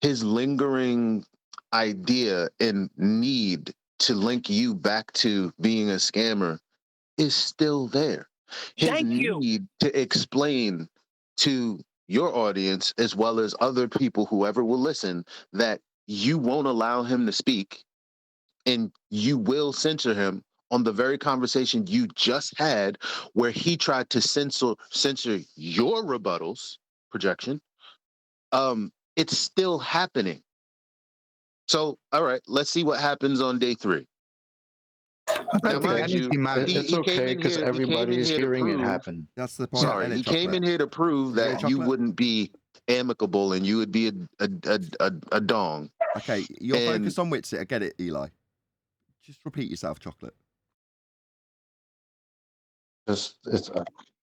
his lingering idea and need to link you back to being a scammer is still there. His need to explain to your audience, as well as other people, whoever will listen, that you won't allow him to speak and you will censor him on the very conversation you just had where he tried to censor your rebuttals projection. It's still happening. So, all right, let's see what happens on day 3. Now, mind you, it's okay because everybody is hearing it happen. That's the point. Sorry, he came in here to prove that you wouldn't be amicable and you would be a dong. Okay, you're focused on Witsit. I get it, Eli. Just repeat yourself, Chocolate. I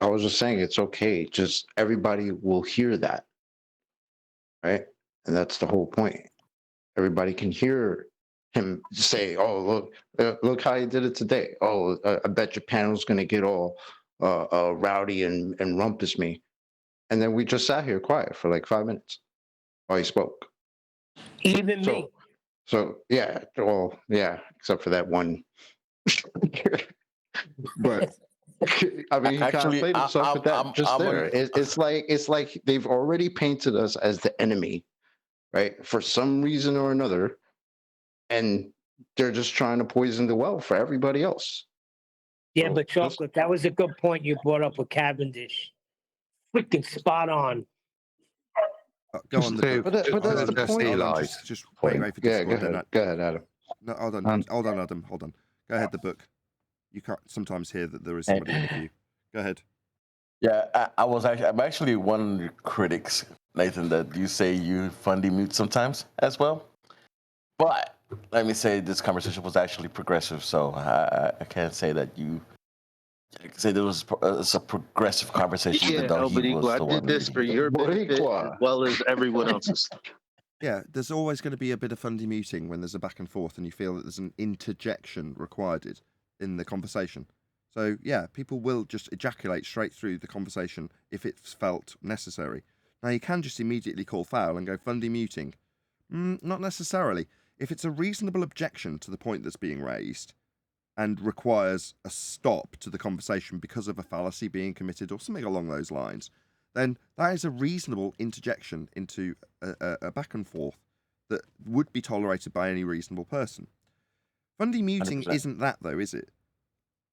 was just saying it's okay. Just everybody will hear that, right? And that's the whole point. Everybody can hear him say, "Oh, look how he did it today. Oh, I bet your panel's going to get all rowdy and rumpus me." And then we just sat here quiet for like 5 minutes while he spoke. Even me. So yeah, well, yeah, except for that one. But I mean, he kind of played himself with that just there. It's like they've already painted us as the enemy, right? For some reason or another, and they're just trying to poison the well for everybody else. Yeah, but Chocolate, that was a good point you brought up with Cavendish. Freaking spot on. Go on. But that's the point. Eli. Just wait for Discord. Go ahead, Adam. No, hold on, Adam. Hold on. Go ahead, the book. You can't sometimes hear that there is somebody in the queue. Go ahead. Yeah, I'm actually one of the critics, Nathan, that you say you fundy mute sometimes as well. But let me say this conversation was actually progressive, so I can't say that you say there was a progressive conversation. Yeah, even though he was I did this for your benefit as well as everyone else's. Yeah, there's always going to be a bit of fundy muting when there's a back and forth and you feel that there's an interjection required in the conversation. So yeah, people will just ejaculate straight through the conversation if it's felt necessary. Now, you can just immediately call foul and go Fundy muting. Not necessarily. If it's a reasonable objection to the point that's being raised and requires a stop to the conversation because of a fallacy being committed or something along those lines, then that is a reasonable interjection into a back and forth that would be tolerated by any reasonable person. Fundy muting 100%. isn't that, though, is it?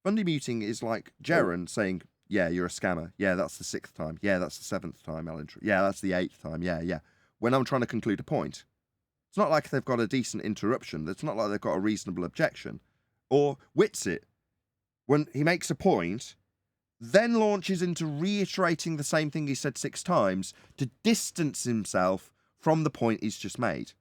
Fundy muting is like Jaren saying, yeah, you're a scammer. Yeah, that's the 6th time. Yeah, that's the 7th time, Ellen. Yeah, that's the 8th time. Yeah. When I'm trying to conclude a point. It's not like they've got a decent interruption. It's not like they've got a reasonable objection. Or Witsit, when he makes a point, then launches into reiterating the same thing he said 6 times to distance himself from the point he's just made.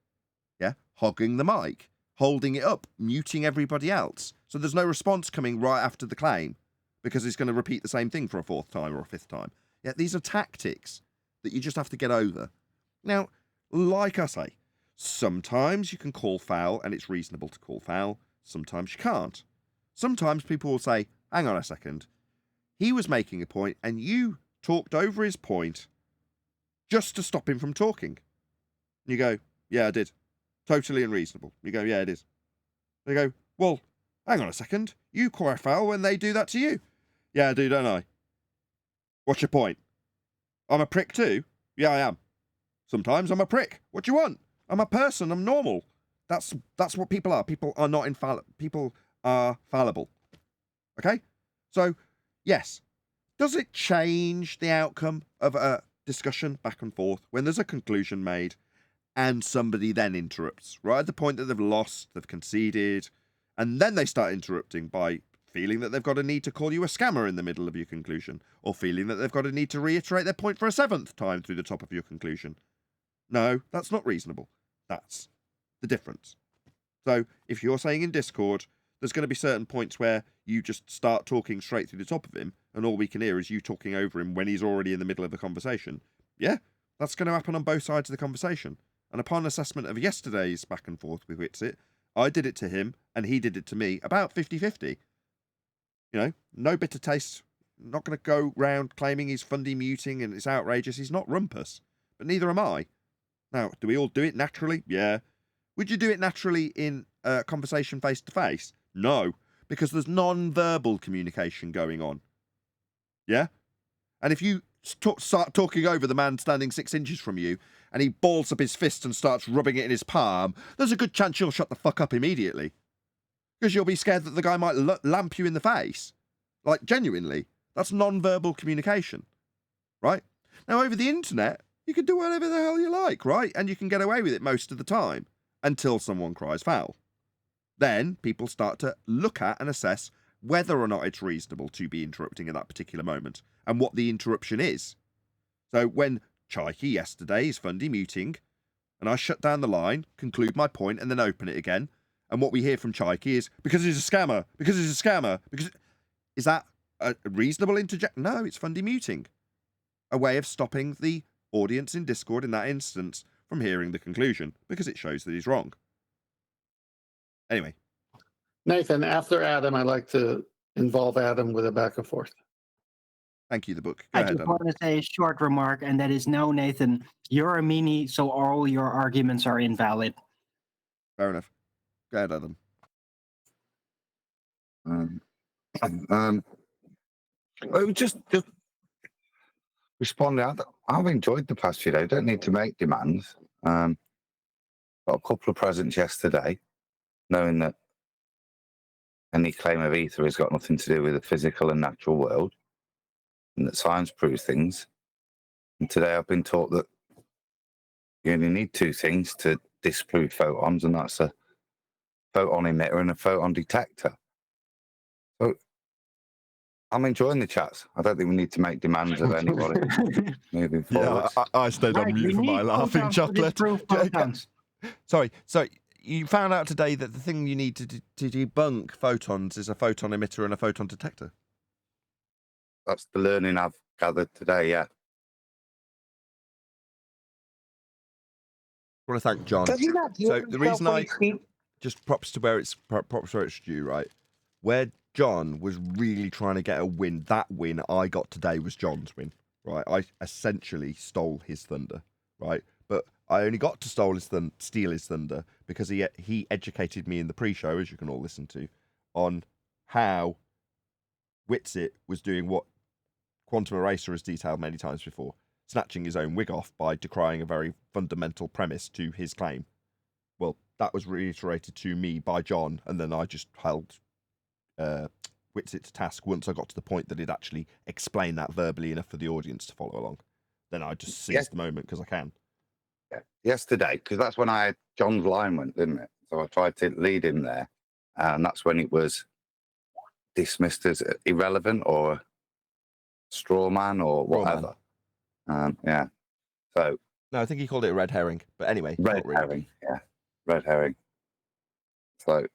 Yeah? Hogging the mic, holding it up, muting everybody else. So there's no response coming right after the claim because he's going to repeat the same thing for a 4th time or a 5th time. Yeah, these are tactics that you just have to get over. Now, like I say, sometimes you can call foul and it's reasonable to call foul. Sometimes you can't. Sometimes people will say, hang on a second, he was making a point and you talked over his point just to stop him from talking. You go, yeah, I did. Totally unreasonable. You go, yeah, it is. They go, well, hang on a second, you call foul when they do that to you. Yeah, I do, don't I? What's your point? I'm a prick too? Yeah, I am. Sometimes I'm a prick. What do you want? I'm a person. I'm normal. That's what people are. People are not infallible. People are fallible. Okay? So, yes. Does it change the outcome of a discussion back and forth when there's a conclusion made and somebody then interrupts? Right at the point that they've lost, they've conceded, and then they start interrupting by feeling that they've got a need to call you a scammer in the middle of your conclusion, or feeling that they've got a need to reiterate their point for a 7th time through the top of your conclusion. No, that's not reasonable. That's the difference. So if you're saying in Discord, there's going to be certain points where you just start talking straight through the top of him, and all we can hear is you talking over him when he's already in the middle of the conversation. Yeah, that's going to happen on both sides of the conversation. And upon assessment of yesterday's back and forth with Witsit, I did it to him, and he did it to me, about 50-50. You know, no bitter taste. Not going to go round claiming he's Fundy muting and it's outrageous. He's not rumpus. But neither am I. Now, do we all do it naturally? Yeah. Would you do it naturally in a conversation face-to-face? No, because there's non-verbal communication going on. Yeah? And if you start talking over the man standing 6 inches from you and he balls up his fist and starts rubbing it in his palm, there's a good chance you'll shut the fuck up immediately. Because you'll be scared that the guy might lamp you in the face. Like, genuinely. That's non-verbal communication. Right? Now, over the internet, you can do whatever the hell you like, right? And you can get away with it most of the time until someone cries foul. Then people start to look at and assess whether or not it's reasonable to be interrupting at that particular moment and what the interruption is. So when Chaiki yesterday is Fundy muting and I shut down the line, conclude my point and then open it again, and what we hear from Chaiki is, because he's a scammer, because he's a scammer, because... Is that a reasonable interjection? No, it's Fundy muting. A way of stopping the audience in Discord in that instance from hearing the conclusion, because it shows that he's wrong. Anyway. Nathan, after Adam, I'd like to involve Adam with a back and forth. Thank you, the book. Go I ahead, just Adam. want to say a short remark, and that is no, Nathan, you're a meanie, so all your arguments are invalid. Fair enough. Go ahead, Adam. Just responding. I've enjoyed the past few days. Don't need to make demands. Got a couple of presents yesterday, knowing that any claim of ether has got nothing to do with the physical and natural world, and that science proves things. And today I've been taught that you only need 2 things to disprove photons, and that's a photon emitter and a photon detector. So I'm enjoying the chats. I don't think we need to make demands of anybody moving forward. Yeah, I stayed on mute for my laughing chocolate. Sorry, so you found out today that the thing you need to debunk photons is a photon emitter and a photon detector? That's the learning I've gathered today, yeah. I want to thank John. Does he not hear So the reason himself when I he speaks? just props where it's due, right? Where John was really trying to get a win, that win I got today was John's win, right? I essentially stole his thunder, right? But I only got to steal his thunder because he educated me in the pre-show, as you can all listen to, on how Witsit was doing what Quantum Eraser has detailed many times before, snatching his own wig off by decrying a very fundamental premise to his claim. Well, that was reiterated to me by John, and then I just held Witsit to task once I got to the point that it actually explained that verbally enough for the audience to follow along. Then I just seized the moment because I can. Yeah. Yesterday, because that's when I had John's line went, didn't it? So I tried to lead him there, and that's when it was dismissed as irrelevant or straw man or whatever. Yeah. So no, I think he called it a red herring. But anyway, red herring. Yeah, red herring. So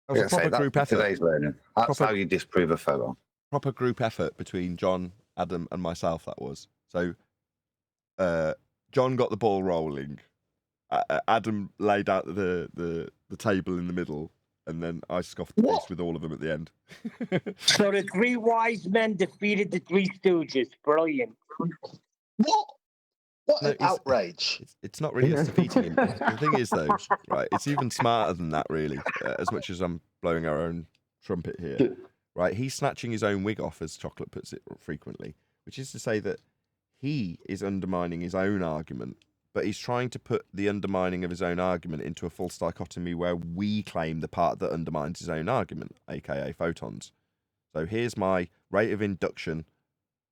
that was a proper group effort. Today's learning. That's how you disprove a photon. Proper group effort between John, Adam, and myself. That was so. John got the ball rolling. Adam laid out the table in the middle, and then I scoffed the piece with all of them at the end. So the three wise men defeated the three stooges. Brilliant. What? What No, an outrage. It's not really us defeating him. The thing is, though, right, it's even smarter than that, really, as much as I'm blowing our own trumpet here. Right, he's snatching his own wig off, as Chocolate puts it frequently, which is to say that he is undermining his own argument, but he's trying to put the undermining of his own argument into a false dichotomy where we claim the part that undermines his own argument, aka photons. So here's my rate of induction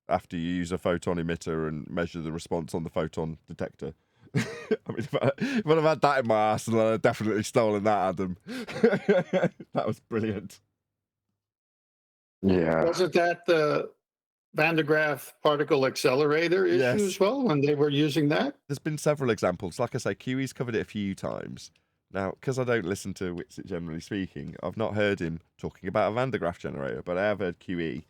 after you use a photon emitter and measure the response on the photon detector. I mean, if I'd have had that in my arsenal, I'd have definitely stolen that, Adam. That was brilliant. Yeah. Wasn't that the Van de Graaff particle accelerator issue as well when they were using that? There's been several examples. Like I say, QE's covered it a few times. Now, because I don't listen to Witsit generally speaking, I've not heard him talking about a Van de Graaff generator, but I have heard QE,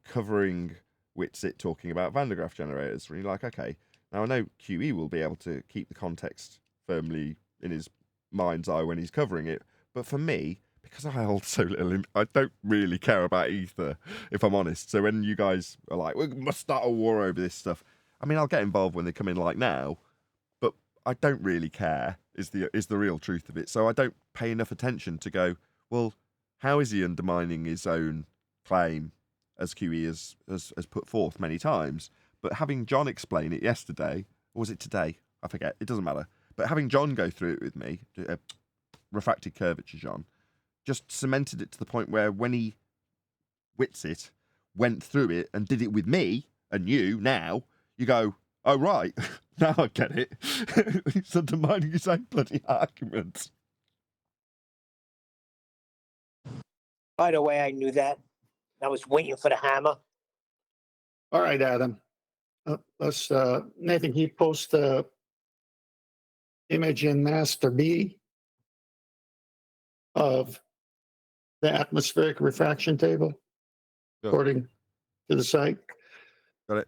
covering Witsit talking about Van de Graaff generators. And you're like, okay, now I know QE will be able to keep the context firmly in his mind's eye when he's covering it, but for me, because I hold so little, I don't really care about ether, if I'm honest. So when you guys are like, we must start a war over this stuff, I mean, I'll get involved when they come in like now, but I don't really care, is the real truth of it. So I don't pay enough attention to go, well, how is he undermining his own claim, as QE has put forth many times? But having John explain it yesterday, or was it today? I forget, it doesn't matter. But having John go through it with me, refracted curvature John, just cemented it to the point where when he Witsit went through it and did it with me and you, now you go, oh right, now I get it. He's undermining his own bloody arguments. By the way, I knew that. I was waiting for the hammer. All right, Adam. Let's Nathan, can you post the image in Master B of the atmospheric refraction table, according to the site? Got it.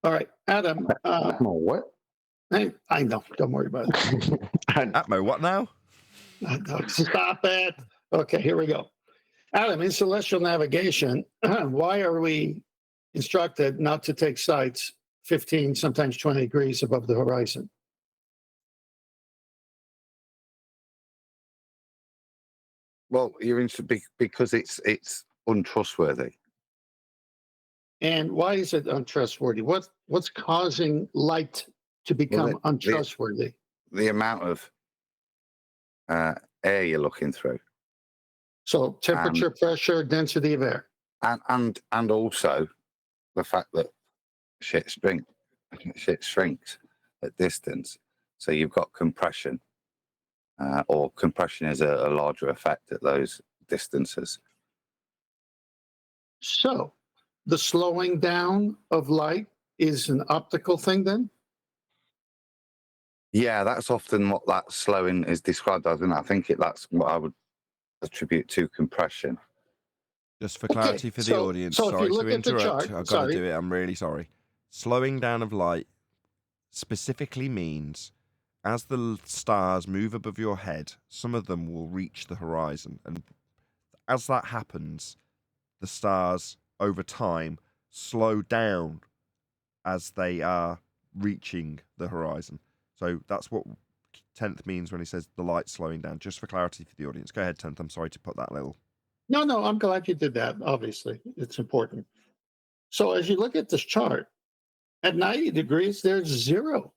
All right, Adam. What? I know. Don't worry about it. Atmo, what now? Stop it. Okay, here we go. Adam, in celestial navigation, why are we instructed not to take sights 15, sometimes 20 degrees above the horizon? Well, because it's untrustworthy. And why is it untrustworthy? What's causing light to become untrustworthy? The amount of air you're looking through. So temperature, pressure, density of air. And also the fact that shit shrinks at distance. So you've got compression. Or compression is a larger effect at those distances. So the slowing down of light is an optical thing then? Yeah, that's often what that slowing is described as, and I think that's what I would attribute to compression. Just for clarity for the audience, sorry to interrupt. I've got to do it. I'm really sorry. Slowing down of light specifically means as the stars move above your head, some of them will reach the horizon. And as that happens, the stars over time slow down as they are reaching the horizon. So that's what 10th means when he says the light's slowing down. Just for clarity for the audience. Go ahead, 10th. I'm sorry to put that little. No, I'm glad you did that. Obviously, it's important. So as you look at this chart, at 90 degrees, there's 0.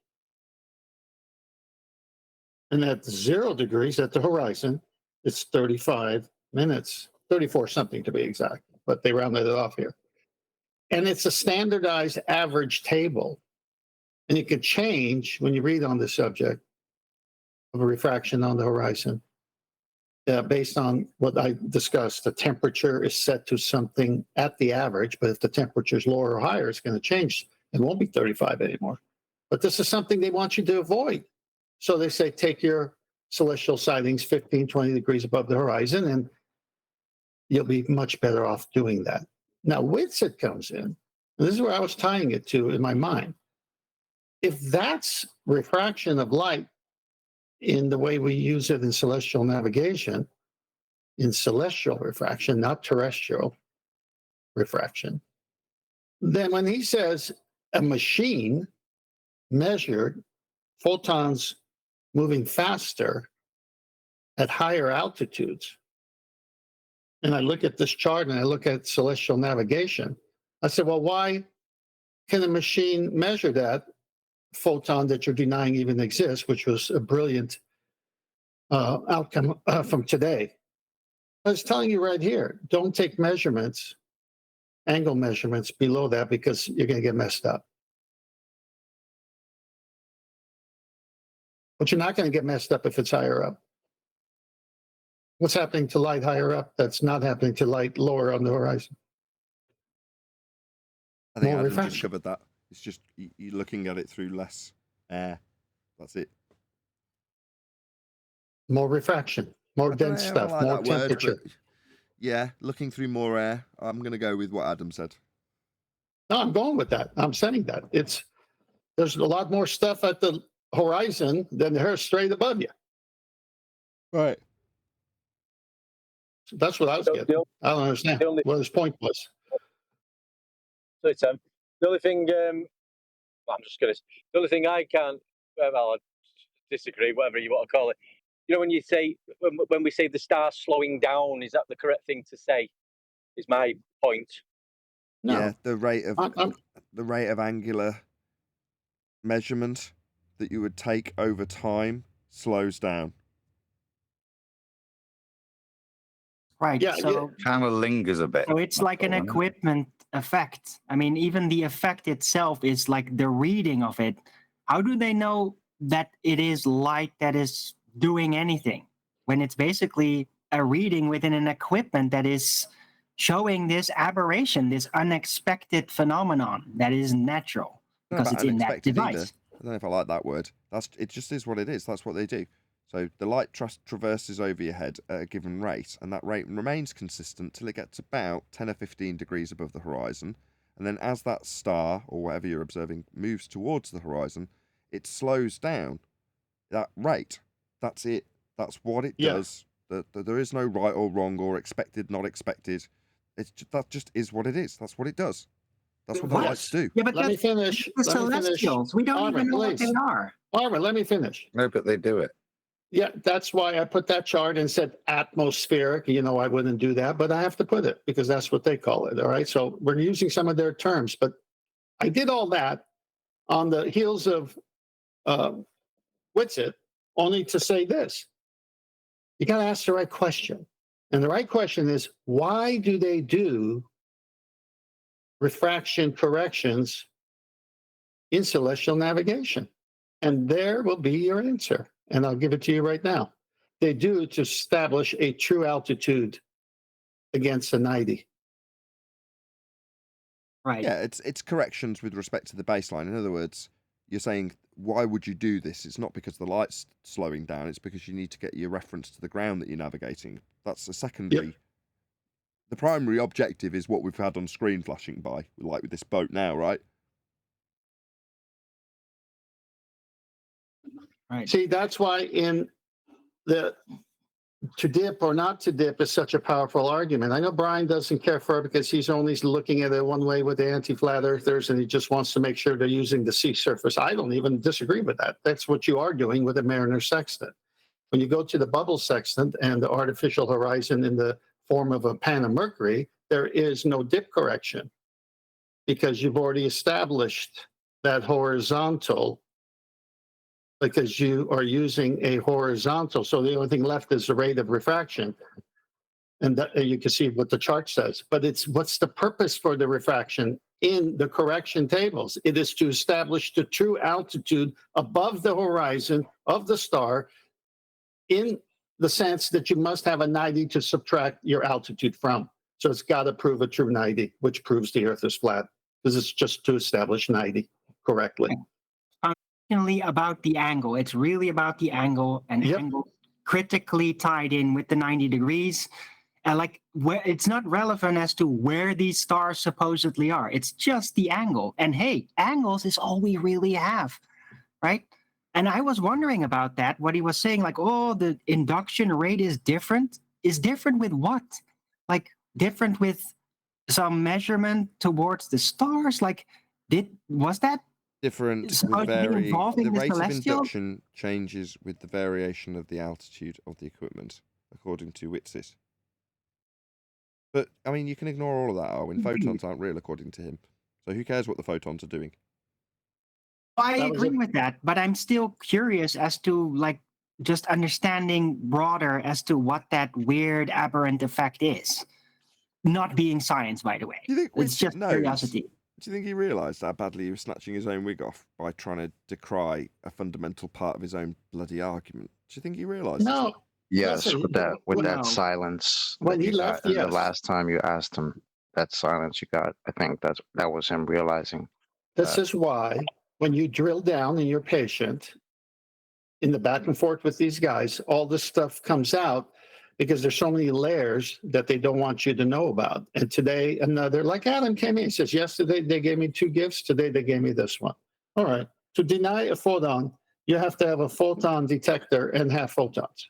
And at 0 degrees at the horizon, it's 35 minutes, 34 something to be exact, but they rounded it off here. And it's a standardized average table. And it could change when you read on the subject of a refraction on the horizon. Based on what I discussed, the temperature is set to something at the average, but if the temperature is lower or higher, it's going to change. It won't be 35 anymore. But this is something they want you to avoid. So they say take your celestial sightings 15, 20 degrees above the horizon, and you'll be much better off doing that. Now, Witsit comes in, and this is where I was tying it to in my mind. If that's refraction of light in the way we use it in celestial navigation, in celestial refraction, not terrestrial refraction, then when he says a machine measured photons moving faster at higher altitudes, and I look at this chart and I look at celestial navigation, I said, well, why can a machine measure that photon that you're denying even exists, which was a brilliant outcome from today? I was telling you right here, don't take measurements, angle measurements below that, because you're going to get messed up. But you're not going to get messed up if it's higher up. What's happening to light higher up that's not happening to light lower on the horizon? I think More Adam just refraction. covered that. It's just you're looking at it through less air. That's it. More refraction, more dense I stuff, like more that word, temperature. but yeah, looking through more air. I'm going to go with what Adam said. No, I'm going with that. I'm saying that. There's a lot more stuff at the horizon than there's straight above you. Right. So that's what I was getting. I don't understand what his point was. So the only thing the only thing I can't, well, I disagree, whatever you want to call it. You know, when you say, when we say the star's slowing down, is that the correct thing to say? Is my point. No. Yeah, the rate of angular measurement that you would take over time slows down. Right. Yeah, so kind of lingers a bit. So it's like an equipment effect. I mean, even the effect itself is like the reading of it. How do they know that it is light that is doing anything when it's basically a reading within an equipment that is showing this aberration, this unexpected phenomenon that isn't natural because it's in that device? Either. I don't know if I like that word. It just is what it is. That's what they do. So the light traverses over your head at a given rate, and that rate remains consistent till it gets about 10 or 15 degrees above the horizon. And then as that star, or whatever you're observing, moves towards the horizon, it slows down that rate. That's it. That's what it does. There is no right or wrong or expected, not expected. That just is what it is. That's what it does. That's what the lights do. Yeah, but let me finish. The celestials. We don't Armin, even know what they please. are. Armin, let me finish. No, but they do it. Yeah, that's why I put that chart and said atmospheric. You know, I wouldn't do that, but I have to put it because that's what they call it. All right. So we're using some of their terms, but I did all that on the heels of Witsit, only to say this. You got to ask the right question. And the right question is, why do they do refraction corrections in celestial navigation? And there will be your answer. And I'll give it to you right now. They do to establish a true altitude against the 90. Right. Yeah, it's corrections with respect to the baseline. In other words, you're saying, why would you do this? It's not because the light's slowing down. It's because you need to get your reference to the ground that you're navigating. That's a secondary. Yep. The primary objective is what we've had on screen flashing by, like with this boat now, right? Right. See, that's why in the to dip or not to dip is such a powerful argument. I know Brian doesn't care for it because he's only looking at it one way with the anti-flat earthers, and he just wants to make sure they're using the sea surface. I don't even disagree with that. That's what you are doing with the Mariner sextant. When you go to the bubble sextant and the artificial horizon in the form of a pan of mercury, there is no dip correction because you've already established that horizontal, because you are using a horizontal. So the only thing left is the rate of refraction. And that, you can see what the chart says. But it's what's the purpose for the refraction in the correction tables? It is to establish the true altitude above the horizon of the star, in the sense that you must have a 90 to subtract your altitude from. So it's got to prove a true 90, which proves the Earth is flat, because it's just to establish 90 correctly. About the angle. It's really about the angle, and angle critically tied in with the 90 degrees. And like, where it's not relevant as to where these stars supposedly are. It's just the angle. And hey, angles is all we really have, right? And I was wondering about that, what he was saying, like, oh, the induction rate is different. Is different with what? Like, different with some measurement towards the stars? Like, was that different with the rate of induction changes with the variation of the altitude of the equipment, according to Witsit. But I mean, you can ignore all of that, Arwin. Photons aren't real, according to him. So who cares what the photons are doing? I agree with that, but I'm still curious as to, like, just understanding broader as to what that weird aberrant effect is. Not being science, by the way. It's just curiosity. Do you think he realised how badly he was snatching his own wig off by trying to decry a fundamental part of his own bloody argument? Do you think he realised? No. Yes, with that silence. When he left, yes. The last time you asked him, that silence you got, I think that was him realizing. This is why, when you drill down and you're patient, in the back and forth with these guys, all this stuff comes out, because there's so many layers that they don't want you to know about. And today, another, like Adam came in, he says, yesterday they gave me 2 gifts, today they gave me this one. All right. To deny a photon, you have to have a photon detector and have photons.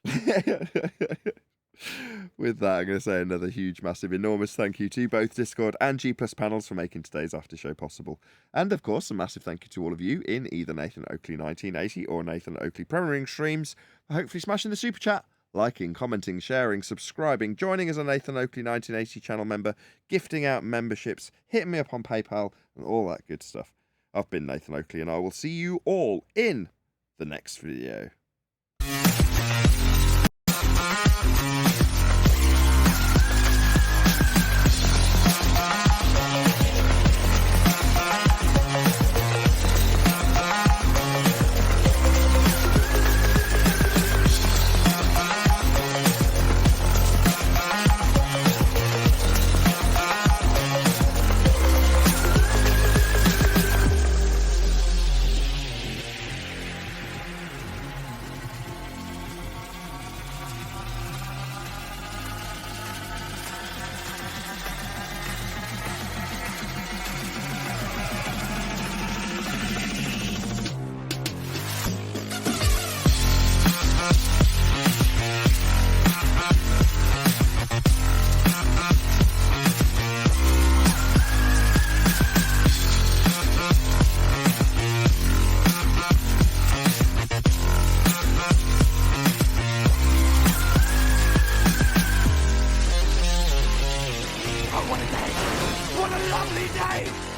With that, I'm going to say another huge, massive, enormous thank you to both Discord and G Plus panels for making today's after show possible. And of course, a massive thank you to all of you in either Nathan Oakley 1980 or Nathan Oakley Premiering streams for hopefully smashing the super chat, liking, commenting, sharing, subscribing, joining as a Nathan Oakley 1980 channel member, gifting out memberships, hitting me up on PayPal, and all that good stuff. I've been Nathan Oakley, and I will see you all in the next video. What a lovely day!